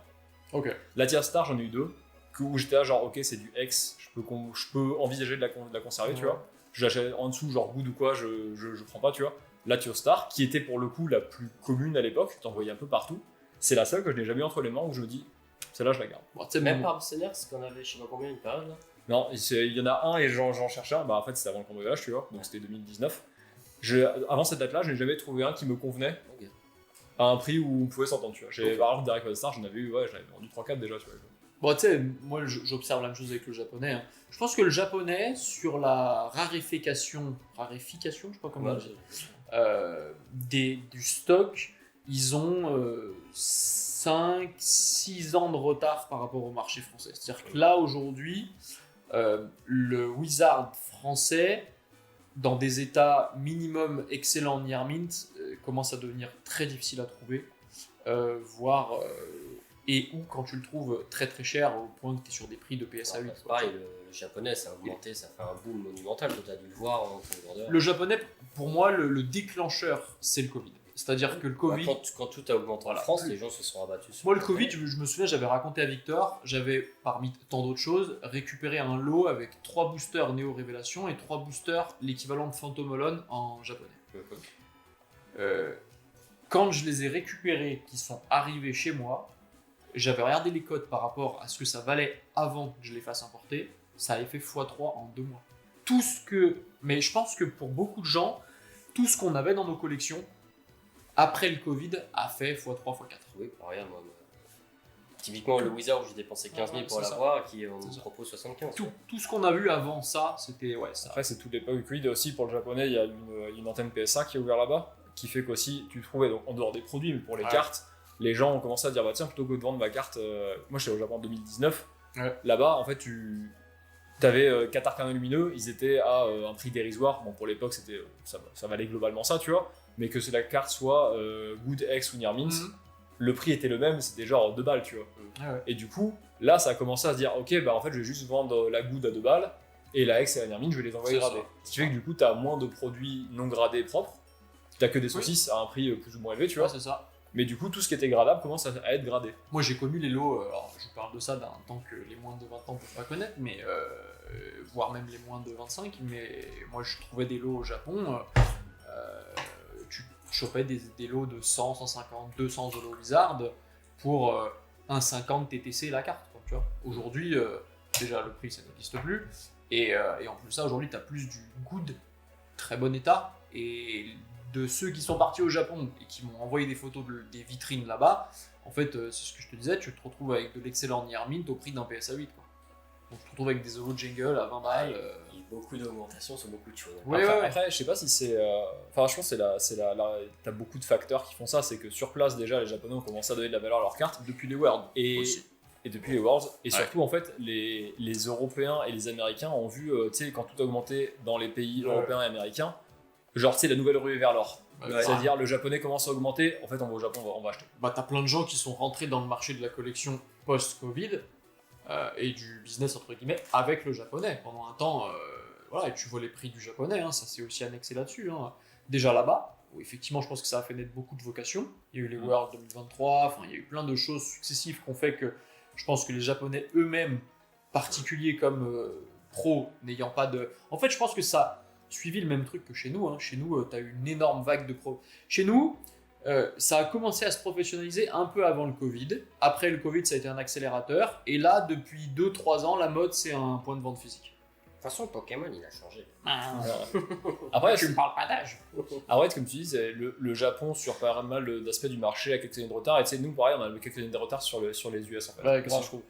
Ok. La Star, j'en ai eu deux, où j'étais là, genre, ok, c'est du ex, je peux envisager de la conserver, tu vois. Je l'achète en dessous, genre good ou quoi, je prends pas, tu vois. La Star, qui était pour le coup la plus commune à l'époque, je t'en voyais un peu partout, c'est la seule que je n'ai jamais eu entre les mains où je me dis, celle-là, je la garde. Bon, tu sais, Même par mercenaire, c'est qu'on avait je sais pas combien une période là. Non, il y en a un et j'en cherchais un, bah en fait c'était avant le cambriolage, tu vois, donc c'était 2019. Avant cette date-là, je n'ai jamais trouvé un qui me convenait à un prix où on pouvait s'entendre, tu vois. Par exemple, Derek Star, j'en avais eu, ouais, j'en avais vendu 3-4 déjà, tu vois. Bon, tu sais, moi j'observe la même chose avec le japonais. Hein. Je pense que le japonais, sur la raréfication, je sais pas comment dire, du stock, ils ont 5-6 ans de retard par rapport au marché français. C'est-à-dire que là, aujourd'hui, le Wizard français, dans des états minimum excellents near mint, commence à devenir très difficile à trouver, voire... et ou quand tu le trouves très très cher au point que tu es sur des prix de PSA 8. Pareil, le japonais ça a augmenté, ça fait un boom monumental, tu as dû le voir en tant que vendeur. Le japonais, pour moi, le déclencheur, c'est le Covid. C'est-à-dire que le Covid... Quand tout a augmenté en France, les gens se sont rabattus sur moi, le Covid, je me souviens, j'avais raconté à Victor, j'avais, parmi tant d'autres choses, récupéré un lot avec 3 boosters Néo Révélation et 3 boosters l'équivalent de Phantom Holon en japonais. Quand je les ai récupérés, qui sont arrivés chez moi, j'avais regardé les codes par rapport à ce que ça valait avant que je les fasse importer, ça avait fait x3 en 2 mois. Mais je pense que pour beaucoup de gens, tout ce qu'on avait dans nos collections, après le Covid, a fait x3, x4. Oui, regarde, moi. Typiquement, le Wizard où j'ai dépensé 15 000 pour l'avoir, qui on me propose 75. Tout ce qu'on a vu avant ça, c'était... Ouais, ça. Après, c'est toute l'époque Covid, et aussi pour le japonais, il y a une antenne PSA qui est ouverte là-bas, qui fait qu'aussi, tu trouvais, donc en dehors des produits, mais pour les cartes, les gens ont commencé à dire, bah tiens, plutôt que de vendre ma carte, moi j'étais au Japon en 2019, là-bas, en fait, tu avais 4 arcanes lumineux, ils étaient à un prix dérisoire, bon pour l'époque, c'était ça valait globalement ça, tu vois, mais que la carte soit Good X ou Near Mint, le prix était le même, c'était genre 2 balles, tu vois. Et du coup, là, ça a commencé à se dire, ok, bah en fait, je vais juste vendre la Good à 2 balles, et la X et la Near Mint, je vais les envoyer gradés. Ce qui fait que du coup, tu as moins de produits non gradés propres, tu que des saucisses à un prix plus ou moins élevé, tu vois. C'est ça. Mais du coup, tout ce qui était gradable commence à être gradé. Moi, j'ai connu les lots, alors je parle de ça d'un temps que les moins de 20 ans ne peuvent pas connaître, mais voire même les moins de 25, mais moi, je trouvais des lots au Japon, tu chopais des lots de 100, 150, 200 Holo Wizard pour 1,50 TTC la carte, quoi, tu vois. Aujourd'hui, déjà, le prix, ça n'existe plus, et en plus de ça, aujourd'hui, tu as plus du good, très bon état, et de ceux qui sont partis au Japon et qui m'ont envoyé des photos des vitrines là-bas, en fait, c'est ce que je te disais, tu te retrouves avec de l'excellent Near Mint au prix d'un PSA 8, quoi. Donc tu te retrouves avec des Holo Jungle à 20 balles. Il y a beaucoup d'augmentation sur beaucoup de choses. Après, je sais pas si c'est... Enfin, je pense que t'as beaucoup de facteurs qui font ça, c'est que sur place, déjà, les Japonais ont commencé à donner de la valeur à leurs cartes. Depuis les Worlds aussi. Et depuis les Worlds, et surtout en fait les Européens et les Américains ont vu, tu sais, quand tout a augmenté dans les pays européens et américains, genre tu sais la nouvelle ruée vers l'or. C'est-à-dire le japonais commence à augmenter, en fait on va au Japon, on va acheter. Bah t'as plein de gens qui sont rentrés dans le marché de la collection post-Covid et du business entre guillemets avec le japonais. Pendant un temps, voilà, et tu vois les prix du japonais, hein, ça s'est aussi annexé là-dessus. Hein. Déjà là-bas, où effectivement je pense que ça a fait naître beaucoup de vocations. Il y a eu les Worlds 2023, enfin il y a eu plein de choses successives qui ont fait que je pense que les Japonais eux-mêmes, particuliers comme pro, n'ayant pas de... En fait, je pense que ça a suivi le même truc que chez nous. Hein. Chez nous, tu as eu une énorme vague de pro. Chez nous, ça a commencé à se professionnaliser un peu avant le Covid. Après le Covid, ça a été un accélérateur. Et là, depuis 2-3 ans, la mode, c'est un point de vente physique. De toute façon, Pokémon, il a changé. Après, tu me parles pas d'âge. Après, comme tu dis, le Japon sur pas mal d'aspects du marché a quelques années de retard. Et tu sais, nous, pareil, on a quelques années de retard sur les US en fait. Ouais, grave. Je trouve.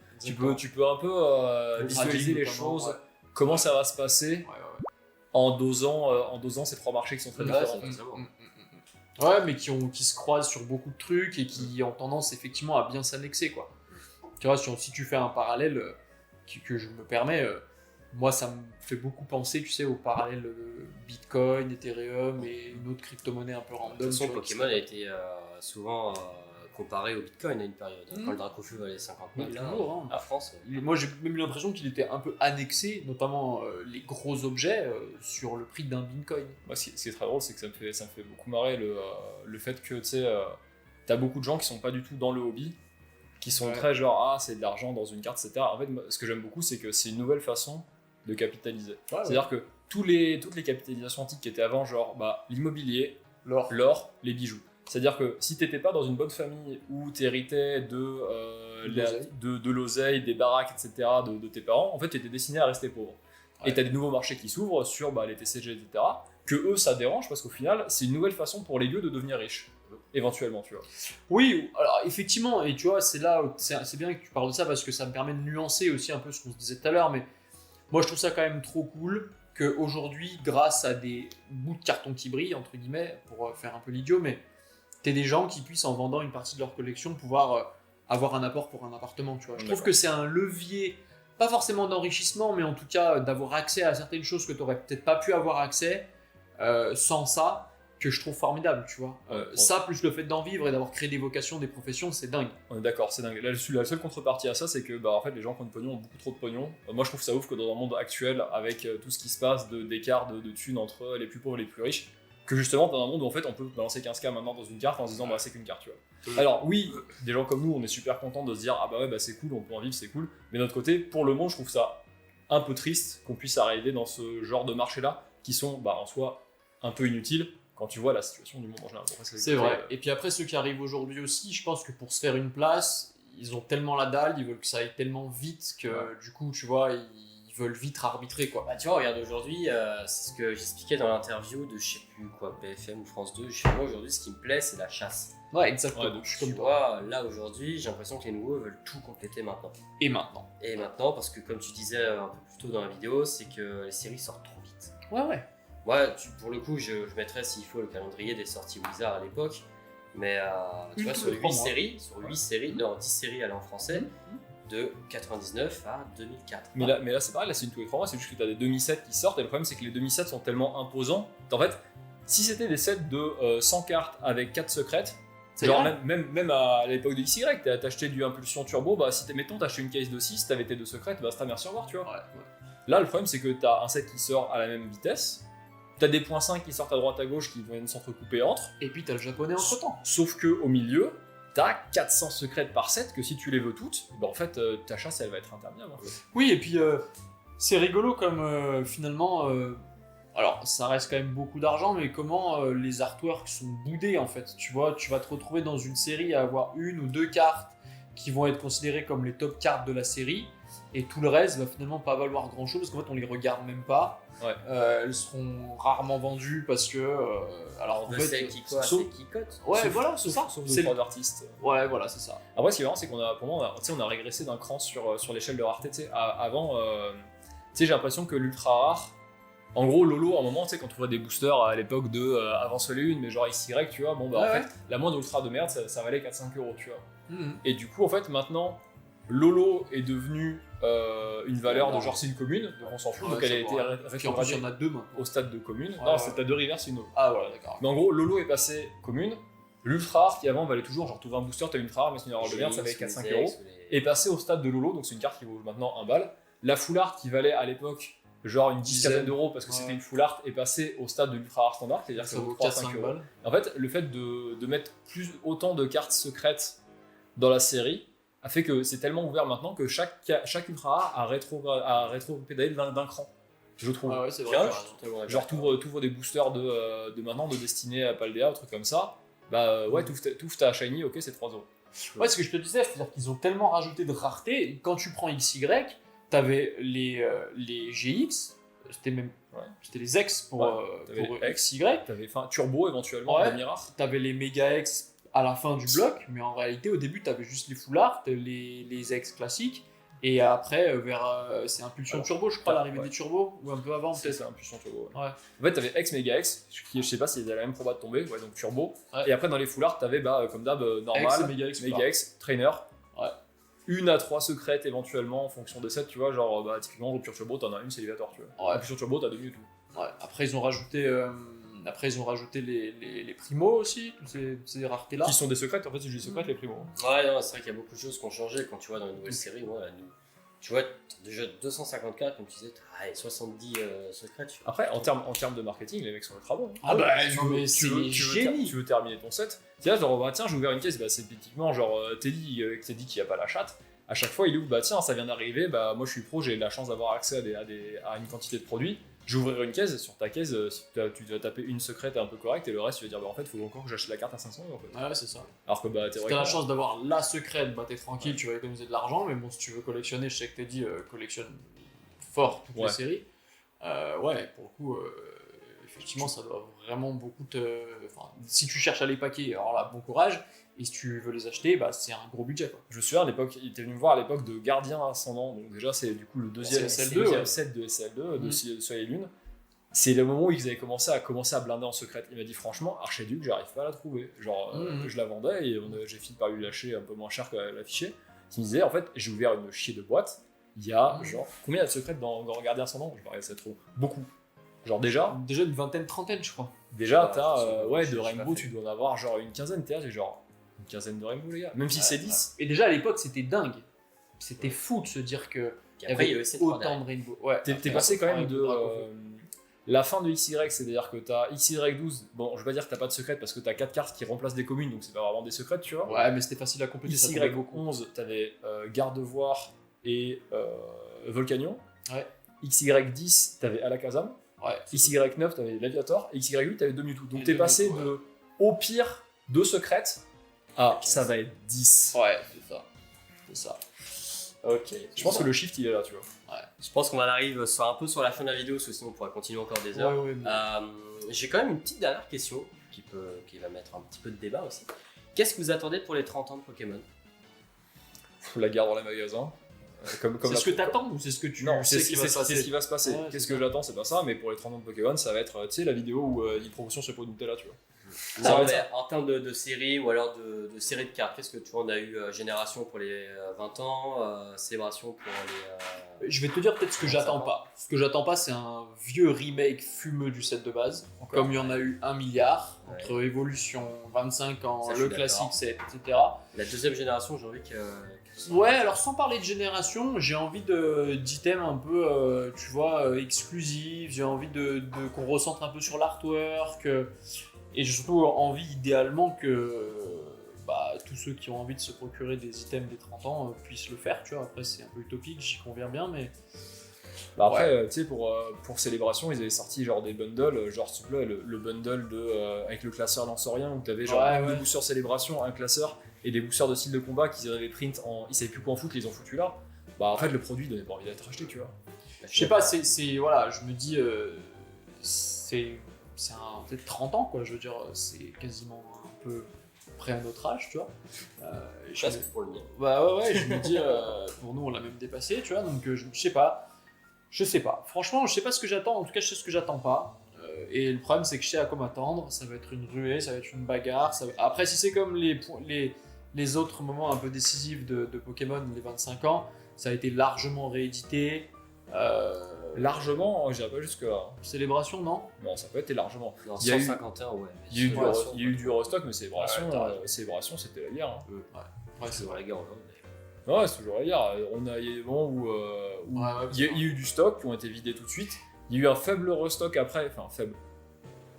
Tu peux un peu visualiser les choses, comment ça va se passer en dosant ces trois marchés qui sont très différents. Ouais, mais qui se croisent sur beaucoup de trucs et qui ont tendance effectivement à bien s'annexer, quoi. Tu vois, si tu fais un parallèle que je me permets, moi ça me fait beaucoup penser, tu sais, au parallèle Bitcoin, Ethereum et une autre crypto-monnaie un peu random. De toute façon, Pokémon a été souvent comparé au Bitcoin à une période. Quand le Dracofeu valait 50 000, toujours, à France. Moi j'ai même eu l'impression qu'il était un peu annexé, notamment les gros objets, sur le prix d'un Bitcoin. Moi, ce qui est très drôle, c'est que ça me fait beaucoup marrer le fait que, tu sais, t'as beaucoup de gens qui sont pas du tout dans le hobby, qui sont très genre, c'est de l'argent dans une carte, etc. En fait, ce que j'aime beaucoup, c'est que c'est une nouvelle façon de capitaliser. C'est-à-dire que toutes les capitalisations antiques qui étaient avant, genre l'immobilier, l'or, les bijoux. C'est-à-dire que si t'étais pas dans une bonne famille où t'héritais de l'oseille, des baraques, etc. de tes parents, en fait, t'étais destiné à rester pauvre. Ouais. Et t'as des nouveaux marchés qui s'ouvrent sur les TCG, etc. Que eux, ça dérange parce qu'au final, c'est une nouvelle façon pour les lieux de devenir riches. Éventuellement, tu vois. Oui, alors effectivement, et tu vois, c'est là où c'est bien que tu parles de ça parce que ça me permet de nuancer aussi un peu ce qu'on se disait tout à l'heure, mais moi je trouve ça quand même trop cool qu'aujourd'hui, grâce à des bouts de carton qui brillent, entre guillemets, pour faire un peu l'idiot, mais t'es des gens qui puissent, en vendant une partie de leur collection, pouvoir avoir un apport pour un appartement, tu vois. Je trouve que c'est un levier, pas forcément d'enrichissement, mais en tout cas d'avoir accès à certaines choses que t'aurais peut-être pas pu avoir accès sans ça, que je trouve formidable, tu vois. Ça, plus le fait d'en vivre et d'avoir créé des vocations, des professions, c'est dingue. On est d'accord, c'est dingue. La seule contrepartie à ça, c'est que en fait, les gens qui ont de pognon ont beaucoup trop de pognon. Moi, je trouve ça ouf que dans un monde actuel, avec tout ce qui se passe d'écart de thunes entre les plus pauvres et les plus riches, que justement, dans un monde où en fait, on peut balancer 15K maintenant dans une carte en se disant, c'est qu'une carte, tu vois. Alors, oui, des gens comme nous, on est super contents de se dire, c'est cool, on peut en vivre, c'est cool. Mais d'un autre côté, pour le monde, je trouve ça un peu triste qu'on puisse arriver dans ce genre de marché-là, qui sont en soi un peu inutiles. Quand tu vois la situation du monde en général. C'est vrai. Et puis après, ceux qui arrivent aujourd'hui aussi, je pense que pour se faire une place, ils ont tellement la dalle, ils veulent que ça aille tellement vite que du coup, tu vois, ils veulent vite arbitrer, quoi. Tu vois, regarde, aujourd'hui, c'est ce que j'expliquais dans l'interview de je sais plus quoi, BFM ou France 2. Chez moi, aujourd'hui, ce qui me plaît, c'est la chasse. Ouais, exactement. Ouais, donc, je suis comme toi. Là, aujourd'hui, j'ai l'impression que les nouveaux veulent tout compléter maintenant. Et maintenant, parce que comme tu disais un peu plus tôt dans la vidéo, c'est que les séries sortent trop vite. Ouais. Ouais, pour le coup, je mettrais s'il faut le calendrier des sorties Wizard à l'époque. Mais tu vois, sur 10 séries allées en français, de 99 à 2004. Mais là c'est pareil, là c'est une tous les 3 mois, c'est juste que tu as des demi-sets qui sortent, et le problème c'est que les demi-sets sont tellement imposants. En fait, si c'était des sets de 100 cartes avec 4 secrètes, genre même à l'époque de XY, t'as acheté du Impulsion Turbo, si mettons t'as acheté une case de 6, t'avais tes 2 secrètes, basta, merci, au revoir, tu vois. Ouais. Là, le problème c'est que t'as un set qui sort à la même vitesse. T'as des points 5 qui sortent à droite à gauche qui viennent s'entrecouper entre. Et puis t'as le japonais entre temps. Sauf que au milieu, t'as 400 secrètes par set que si tu les veux toutes, en fait ta chasse elle va être interminable. En fait. Oui, et puis c'est rigolo comme finalement. Alors ça reste quand même beaucoup d'argent, mais comment les artworks sont boudés en fait. Tu vois, tu vas te retrouver dans une série à avoir 1 ou 2 cartes qui vont être considérées comme les top cartes de la série. Et tout le reste va finalement pas valoir grand chose parce qu'en fait on les regarde même pas. Ouais. Elles seront rarement vendues parce que. Alors en fait, c'est qui cote. Ouais, voilà, c'est ça. Sauf deux, 3 artistes. Ouais, voilà, c'est ça. Après, ce qui est marrant, c'est qu'on a, pour moi, on a régressé d'un cran sur l'échelle de rareté. Avant, j'ai l'impression que l'ultra rare. En gros, Lolo, à un moment, quand tu vois des boosters à l'époque de avant Soleil 1, mais genre XY, tu vois, en fait, la moindre ultra de merde, ça valait 4-5 €, tu vois. Et du coup, en fait, maintenant. Lolo est devenu une valeur de genre c'est une commune, donc on s'en fout, donc elle a été rétrogradée au stade de commune. Non, c'est à 2 rivières, c'est une autre. Ah voilà, d'accord. Mais en gros, Lolo est passé commune, l'ultra rare qui avant valait toujours, genre tu trouves un booster, t'as une ultra rare, mais c'est une erreur de merde, ça valait 4-5 €, est passé au stade de Lolo, donc c'est une carte qui vaut maintenant 1 balle. La full art qui valait à l'époque genre une dizaine d'euros parce que c'était une full art est passée au stade de l'ultra rare standard, c'est-à-dire que ça vaut 3-5 €. En fait, le fait de mettre autant de cartes secrètes dans la série a fait que c'est tellement ouvert maintenant que chaque ultra rare a rétro-pédalé d'un cran, je trouve. Ah ouais, c'est vrai. Genre t'ouvres des boosters de maintenant de Destiné à Paldea, un truc comme ça, t'ouvres ta shiny, ok, c'est 3 €. Ouais, ce que je te disais, c'est-à-dire qu'ils ont tellement rajouté de rareté. Quand tu prends XY, t'avais les GX, c'était les X pour XY. T'avais Turbo éventuellement, demi-rare. T'avais les Mega X à la fin du bloc, mais en réalité au début t'avais juste les full art, les X classiques, Et après, c'est Impulsion Turbo, je crois, l'arrivée ouais. des turbos, ou un peu avant, peut-être. C'est Impulsion Turbo. Ouais. En fait, t'avais X, Mega X, qui je sais pas s'ils avaient la même proba de tomber, ouais, donc Turbo. Ouais. Et après, dans les foulards, t'avais comme d'hab, normal, X et Mega X, Trainer. Ouais. 1 à 3 secrètes éventuellement en fonction des sets, tu vois. Genre, typiquement, Rupture Turbo, t'en as une, c'est Elevator, tu vois. Ouais. Impulsion Turbo, t'as 2 Mewtwo. Ouais. Après, ils ont rajouté. Les primos aussi, toutes ces raretés-là. Qui sont des secrètes, en fait, c'est juste des secrètes, les primos. Ouais, non, c'est vrai qu'il y a beaucoup de choses qui ont changé quand tu vois dans les nouvelles séries. Tu vois, déjà 254, comme tu disais, t'as 70 secrets. Tu vois. Après, en termes de marketing, les mecs sont ultra bons. Ah bah, tu veux terminer ton set. Tiens, genre, tiens, j'ai ouvert une caisse, c'est typiquement genre Teddy qui t'a dit qu'il n'y a pas la chatte. À chaque fois, il ouvre, tiens, ça vient d'arriver, moi je suis pro, j'ai la chance d'avoir accès à une quantité de produits. J'ouvrirai une caisse, sur ta caisse, tu vas taper une secrète un peu correcte et le reste, tu vas dire, en fait, il faut encore que j'achète la carte à 500 € en fait. Ouais, c'est ça. Alors que si t'as la chance d'avoir la secrète, t'es tranquille, tu vas économiser de l'argent, mais bon, si tu veux collectionner, je sais que t'as dit, collectionne fort toutes les séries. Ouais, pour le coup, effectivement, ça doit vraiment beaucoup te. Enfin, si tu cherches à les paquer, alors là, bon courage. Et si tu veux les acheter, c'est un gros budget. Quoi. Je me souviens à l'époque, il était venu me voir à l'époque de Gardien Ascendant. Donc déjà, c'est du coup le deuxième set de SL2 de Soleil et Lune. C'est le moment où ils avaient commencé à blinder en secrète. Il m'a dit franchement, Archiduc, j'arrive pas à la trouver. Genre, je la vendais et j'ai fini par lui lâcher un peu moins cher que l'afficher. Il me disait, en fait, j'ai ouvert une chier de boîte. Il y a genre, combien il y a de secrètes dans Gardien Ascendant? Je parlais, c'est trop. Beaucoup. Genre déjà une vingtaine, trentaine, je crois. Déjà, t'as, de Rainbow, tu dois en avoir genre une quinzaine. T'es genre. Une quinzaine de Rainbow, les gars. Même si c'est 10. Et déjà à l'époque, c'était dingue. C'était fou de se dire que il y avait autant de Rainbow. Ouais, t'es passé quand même de la fin de XY, c'est-à-dire que t'as XY12. Bon, je vais pas dire que t'as pas de secrète parce que t'as 4 cartes qui remplacent des communes, donc c'est pas vraiment des secrètes, tu vois. Ouais, mais c'était facile à compléter. XY11, t'avais Gardevoir et Volcanion. Ouais. XY10, t'avais Alakazam. Ouais. XY9, t'avais Laviator. Et XY8, t'avais 2 Mewtwo. Donc t'es passé de, au pire, 2 secrètes. Ça va être 10. Ouais, c'est ça. Ok. Je pense que le shift il est là, tu vois. Ouais. Je pense qu'on arrive un peu sur la fin de la vidéo, parce que sinon on pourra continuer encore des heures. Ouais, j'ai quand même une petite dernière question qui va mettre un petit peu de débat aussi. Qu'est-ce que vous attendez pour les 30 ans de Pokémon? La guerre dans les magasins. C'est ce que t'attends ou c'est ce que tu sais qui va se passer? C'est ce qui va se passer. Ouais, qu'est-ce que j'attends? C'est pas ça, mais pour les 30 ans de Pokémon, ça va être, tu sais, la vidéo où il y a une promotion sur le pot de Nutella, tu vois. Non, mais en termes de série ou alors de série de cartes, qu'est-ce que tu vois? On a eu Génération pour les 20 ans, Célébration pour les. Je vais te dire peut-être ce que j'attends pas. Ce que j'attends pas, c'est un vieux remake fumeux du set de base. Encore. Comme il y en a eu 1 milliard, entre Evolution, 25 ans, ça, le classique set, etc. La deuxième génération, j'ai envie que. Ouais, alors sans parler de génération, j'ai envie d'items un peu, tu vois, exclusifs. J'ai envie qu'on recentre un peu sur l'artwork. Et j'ai surtout envie, idéalement, que tous ceux qui ont envie de se procurer des items des 30 ans puissent le faire, tu vois. Après, c'est un peu utopique, j'y conviens bien, mais... après, tu sais, pour Célébration, ils avaient sorti genre des bundles, genre s'il te plaît, le bundle avec le classeur lancerien, où t'avais genre des boosters Célébration, un classeur, et des boosters de style de combat qu'ils avaient print ils savaient plus quoi en foutre, ils les ont foutu là. En fait, le produit donnait pas envie d'être acheté, tu vois. Je sais pas, voilà, je me dis, c'est peut-être 30 ans, quoi, je veux dire, c'est quasiment un peu près à notre âge, tu vois. Pour le mien. Ouais, je me dis, pour nous, on l'a même dépassé, tu vois, donc je sais pas. Franchement, je sais pas ce que j'attends, en tout cas, je sais ce que j'attends pas. Et le problème, c'est que je sais à quoi m'attendre, ça va être une ruée, ça va être une bagarre. Après, si c'est comme les autres moments un peu décisifs de Pokémon, les 25 ans, ça a été largement réédité. Largement, j'irais pas jusque-là. Célébration, non? Non, ça peut être largement. Non, 151, ouais. Il y a eu du restock, mais Célébration, c'était la guerre. Ouais, c'est la guerre aujourd'hui. Ouais, c'est toujours la guerre. Il y a des moments où il y a eu du stock qui ont été vidés tout de suite. Il y a eu un faible restock après, enfin faible.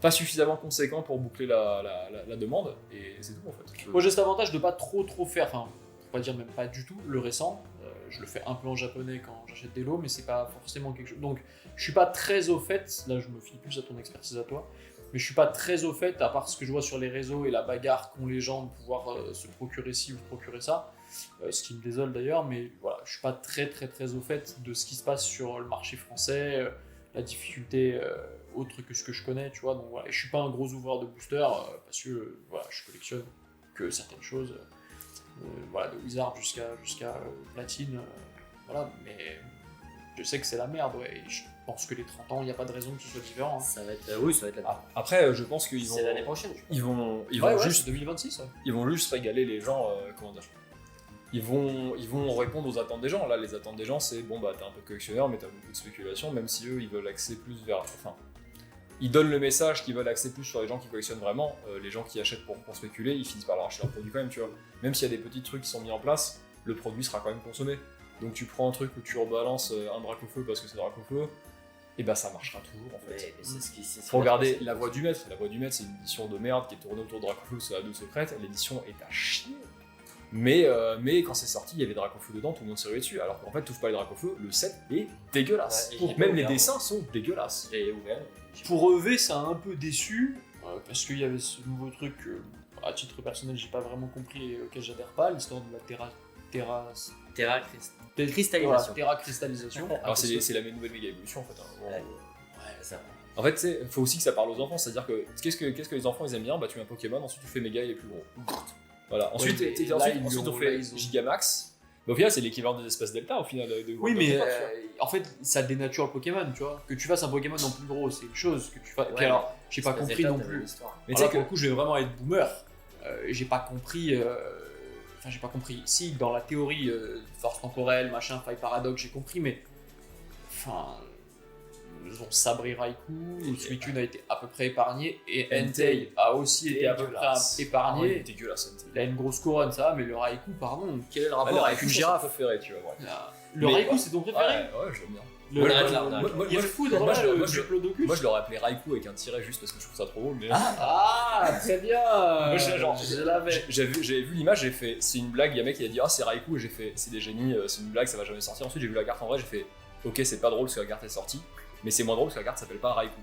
Pas suffisamment conséquent pour boucler la demande, et c'est tout en fait. Moi j'ai cet avantage de pas trop faire, enfin, faut pas dire même pas du tout, le récent. Je le fais un peu en japonais quand j'achète des lots, mais c'est pas forcément quelque chose. Donc je suis pas très au fait, là je me fie plus à ton expertise à toi, mais je suis pas très au fait, à part ce que je vois sur les réseaux et la bagarre qu'ont les gens de pouvoir se procurer ci ou se procurer ça, ce qui me désole d'ailleurs, mais voilà, je suis pas très au fait de ce qui se passe sur le marché français, la difficulté autre que ce que je connais, tu vois, donc voilà, et je suis pas un gros ouvreur de boosters, parce que voilà, je collectionne que certaines choses. Voilà, de Wizard jusqu'à Platine, voilà, mais je sais que c'est la merde, ouais. Et je pense que les 30 ans, il n'y a pas de raison que ce soit différent. Hein. Ça va être, oui, ça va être la Après, je pense qu'ils vont. C'est l'année prochaine, je crois. Ils vont Ouais, juste. c'est 2026, ouais. Ils vont juste régaler les gens, comment dire. Ils vont répondre aux attentes des gens. Là, les attentes des gens, c'est bon, bah, t'es un peu collectionneur, mais t'as beaucoup de spéculation, même si eux, ils veulent axer plus vers. Enfin, ils donnent le message qu'ils veulent axer plus sur les gens qui collectionnent vraiment. Les gens qui achètent pour spéculer, ils finissent par leur acheter leur produit quand même, tu vois. Même s'il y a des petits trucs qui sont mis en place, le produit sera quand même consommé. Donc, tu prends un truc où tu rebalances un Dracofeu parce que c'est Dracofeu, et bah, ça marchera toujours en fait. Mais c'est ce qui. Faut regarder La Voix du Maître. La Voix du Maître, c'est une édition de merde qui est tournée autour de Dracofeu, c'est la 2 secrète. L'édition est à chier. Mais quand c'est sorti, il y avait Dracofeu dedans, tout le monde s'est rué dessus. Alors qu'en fait, touche pas les Dracofeu, le set est dégueulasse. Ouais, Même les dessins sont dégueulasses. Et ouvert. Pour EV, ça a un peu déçu, parce qu'il y avait ce nouveau truc, à titre personnel, j'ai pas vraiment compris et auquel j'adhère pas, l'histoire de la Cristallisation. Terra cristallisation. Alors c'est la nouvelle méga évolution en fait. Hein. Ouais, ça. En fait, il faut aussi que ça parle aux enfants, c'est-à-dire que qu'est-ce que les enfants ils aiment bien? Bah tu mets un Pokémon, ensuite tu fais méga et plus gros. Voilà. Ensuite, ensuite on fait Gigamax. Bah, au final, c'est l'équivalent des espèces Delta au final. Oui, mais en fait, ça dénature le Pokémon, tu vois. Que tu fasses un Pokémon en plus gros, c'est une chose. Que tu fasses. Ouais, Alors, j'ai pas compris non plus. Mais tu sais, pour le coup, je vais vraiment être boomer. J'ai pas compris. Enfin, j'ai pas compris. Si, dans la théorie, force temporelle, machin, faille paradoxe, j'ai compris, mais. Enfin. Ils ont sabré Raikou, Suicune a été à peu près épargné, et Entei a aussi été à peu près épargné. Il est dégueulasse. Il a une grosse couronne, ça va, mais le Raikou, pardon, quel est le rapport avec une girafe préféré, tu vois. Le Raikou, c'est ton préféré? Ouais, je l'aime bien. Il est fou de Diplodocus. Moi je l'aurais appelé Raikou avec un tiret juste parce que je trouve ça trop beau. Mais... Ah, très bien. Moi, je l'avais. J'avais vu l'image, j'ai fait c'est une blague, il y a un mec qui a dit ah c'est Raikou et j'ai fait c'est des génies, c'est une blague, ça va jamais sortir. Ensuite j'ai vu la carte en vrai, j'ai fait ok c'est pas drôle parce que la carte est sortie, mais c'est moins drôle parce que la carte s'appelle pas Raikou.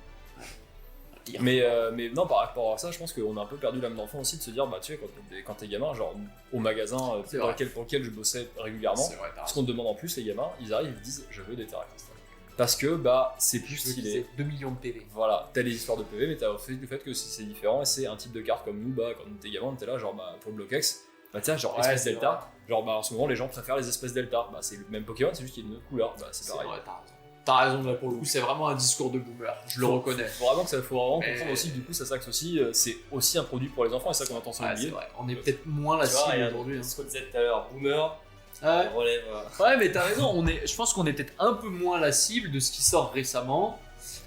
Mais non, par rapport à ça, je pense qu'on a un peu perdu l'âme d'enfant aussi de se dire, bah tu sais, quand t'es gamin, genre au magasin pour lequel je bossais régulièrement, ce qu'on te demande en plus, les gamins, ils arrivent, ils disent, je veux des Terra Crystal. Parce que bah c'est plus stylé. 2 millions de PV. Voilà, t'as les histoires de PV, mais t'as aussi le fait que c'est différent et c'est un type de carte comme nous, bah quand t'es gamin, t'es là, genre bah pour le Block-X, bah tiens, genre espèce Delta, vrai. Genre bah en ce moment les gens préfèrent les espèces Delta, bah c'est le même Pokémon, c'est juste qu'il y a une autre couleur, bah c'est pareil. Vrai, t'as raison, là pour le coup, c'est vraiment un discours de boomer, je le reconnais. Faut vraiment comprendre aussi que du coup ça s'axe aussi, c'est aussi un produit pour les enfants et ça qu'on a tendance à oublier. C'est vrai, on est peut-être moins la cible aujourd'hui. Ce qu'on disait tout à l'heure, boomer. Relève. Ouais, mais t'as raison, je pense qu'on est peut-être un peu moins la cible de ce qui sort récemment.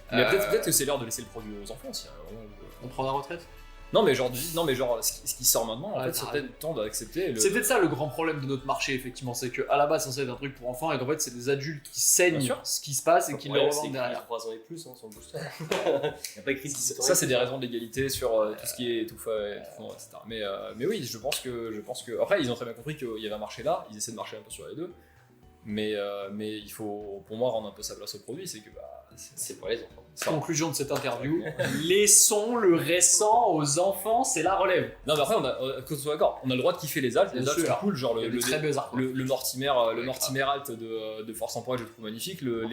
Mais peut-être que c'est l'heure de laisser le produit aux enfants aussi. On prend la retraite? Non mais genre ce qui sort maintenant, en fait, c'est peut-être le temps d'accepter. C'est peut-être ça le grand problème de notre marché, effectivement, c'est qu'à la base, c'est censé être un truc pour enfants, et qu'en fait, c'est des adultes qui saignent ce qui se passe et qui le revendent derrière. 3 ans et plus, hein, son booster. Il n'y a pas écrit ça, c'est des raisons d'égalité sur tout ce qui est étouffant, etc. Mais oui, je pense que. Après, ils ont très bien compris qu'il y avait un marché là, ils essaient de marcher un peu sur les deux. Mais il faut, pour moi, rendre un peu sa place au produit, c'est que c'est pour les enfants. Conclusion de cette interview, laissons le récent aux enfants, c'est la relève. Non mais après, qu'on soit d'accord, on a le droit de kiffer les altes c'est cool, genre le Mortimer alt de Force Emploi, je le trouve magnifique, le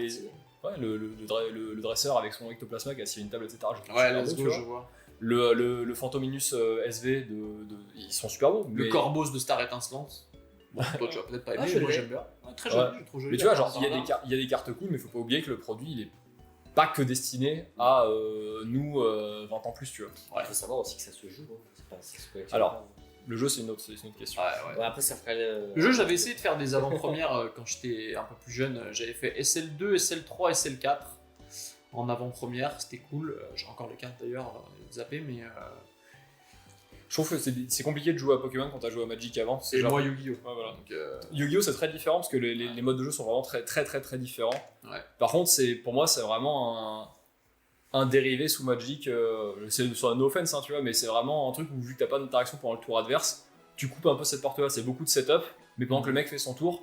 dresseur avec son ectoplasma qui a assis une table, etc. Je vois. Le Phantominus SV, ils sont super beaux. Le Corboz de Star Étincelante. Bon, toi tu vas peut-être pas aimer, moi j'aime bien. Très joli, je trouve joli. Mais tu vois, genre, il y a des cartes cool, mais faut pas oublier que le produit, il est pas que destiné à nous 20 ans plus, tu vois. Ouais, il faut savoir aussi que ça se joue. Alors, le jeu, c'est une autre question. Ouais, après, ça ferait le jeu, j'avais essayé de faire des avant-premières quand j'étais un peu plus jeune. J'avais fait SL2, SL3, SL4 en avant-première, c'était cool. J'ai encore les cartes d'ailleurs, zappées, mais. Je trouve que c'est compliqué de jouer à Pokémon quand t'as joué à Magic avant. Et moi Yu-Gi-Oh! Ouais, voilà. Yu-Gi-Oh! C'est très différent parce que les modes de jeu sont vraiment très très très très différents. Ouais. Par contre, pour moi, c'est vraiment un dérivé sous Magic. C'est sur un no offense, hein, tu vois, mais c'est vraiment un truc où vu que t'as pas d'interaction pendant le tour adverse, tu coupes un peu cette partie-là. C'est beaucoup de setup, mais pendant que le mec fait son tour,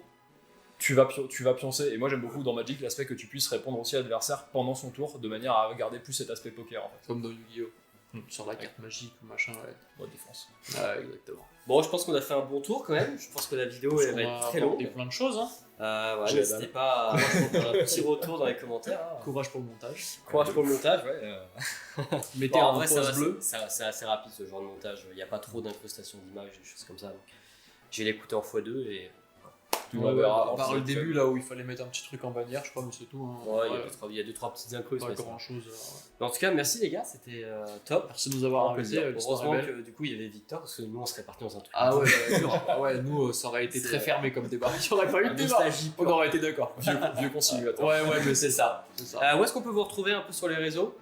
tu vas pioncer. Et moi, j'aime beaucoup dans Magic l'aspect que tu puisses répondre aussi à l'adversaire pendant son tour, de manière à garder plus cet aspect poker en fait. Comme dans Yu-Gi-Oh! Sur la carte magique ou machin, ouais. Défense. Ouais, exactement. Bon, je pense qu'on a fait un bon tour quand même. Je pense que la vidéo va être très longue. Il y a plein de choses. Hein. N'hésitez pas à faire un petit retour dans les commentaires. Courage pour le montage. Courage pour le montage, ouais. Mettez un vrai, pouce bleu. C'est assez rapide ce genre de montage. Il n'y a pas trop d'incrustation d'images, des choses comme ça. Donc, j'ai l'écouté en x2 et Tu vas verras. À part le début là où il fallait mettre un petit truc en bannière, je crois, mais c'est tout. Hein. Ouais, il y a 2-3 petites inclus. Pas grand chose. En tout cas, merci les gars, c'était top. Merci de nous avoir invités. Heureusement que du coup il y avait Victor, parce que nous on serait partis dans un truc. Ah ouais, nous ça aurait été très fermé comme débat. Il n'y aurait pas eu de débat. On aurait été d'accord. Vieux conciliateur. Ouais, mais c'est ça. Où est-ce qu'on peut vous retrouver un peu sur les réseaux?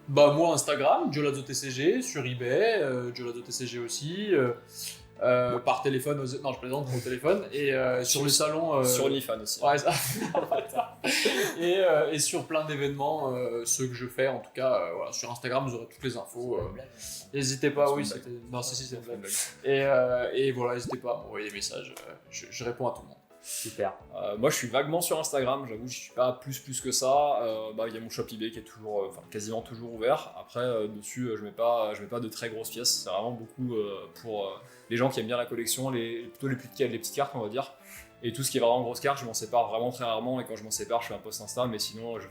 Bah moi Instagram, JolazzoTCG, sur eBay, JolazzoTCG aussi, par téléphone, non je plaisante, au téléphone, et sur le salon... Sur OnlyFans aussi. Ouais, ça. et sur plein d'événements, ceux que je fais en tout cas, voilà, sur Instagram vous aurez toutes les infos. N'hésitez pas, oui, c'était... Non, si, c'est une blague. Et voilà, n'hésitez pas à m'envoyer des messages, je réponds à tout le monde. Super. Moi je suis vaguement sur Instagram, j'avoue je suis pas plus que ça. Il y a mon shop eBay qui est toujours, quasiment toujours ouvert. Après dessus je mets pas de très grosses pièces, c'est vraiment beaucoup pour les gens qui aiment bien la collection, plutôt les petites cartes on va dire. Et tout ce qui est vraiment grosse carte, je m'en sépare vraiment très rarement, et quand je m'en sépare je fais un post Insta, mais sinon je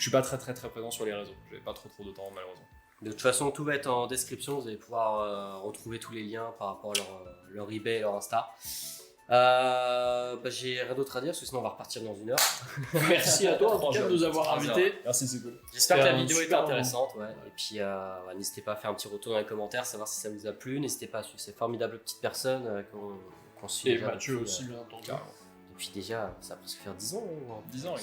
suis pas très présent sur les réseaux, j'ai pas trop de temps malheureusement. De toute façon, tout va être en description, vous allez pouvoir retrouver tous les liens par rapport à leur eBay et leur Insta. J'ai rien d'autre à dire parce que sinon on va repartir dans 1 heure. Merci à toi en tout cas de nous avoir invités. Merci, c'est cool. J'espère que la vidéo était intéressante. Ouais. Et puis n'hésitez pas à faire un petit retour dans les commentaires, savoir si ça vous a plu. N'hésitez pas à suivre ces formidables petites personnes qu'on suit. Et Mathieu aussi, bien entendu. Depuis déjà, ça va presque faire 10 ans. 10 ans,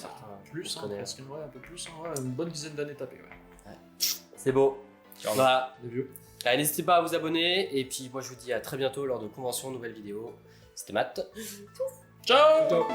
plus, presque un peu plus. Une bonne dizaine d'années tapées. Ouais. C'est beau. Voilà. Les vieux. Allez, n'hésitez pas à vous abonner. Et puis moi je vous dis à très bientôt lors de conventions, nouvelles vidéos. C'était Matt. Ciao.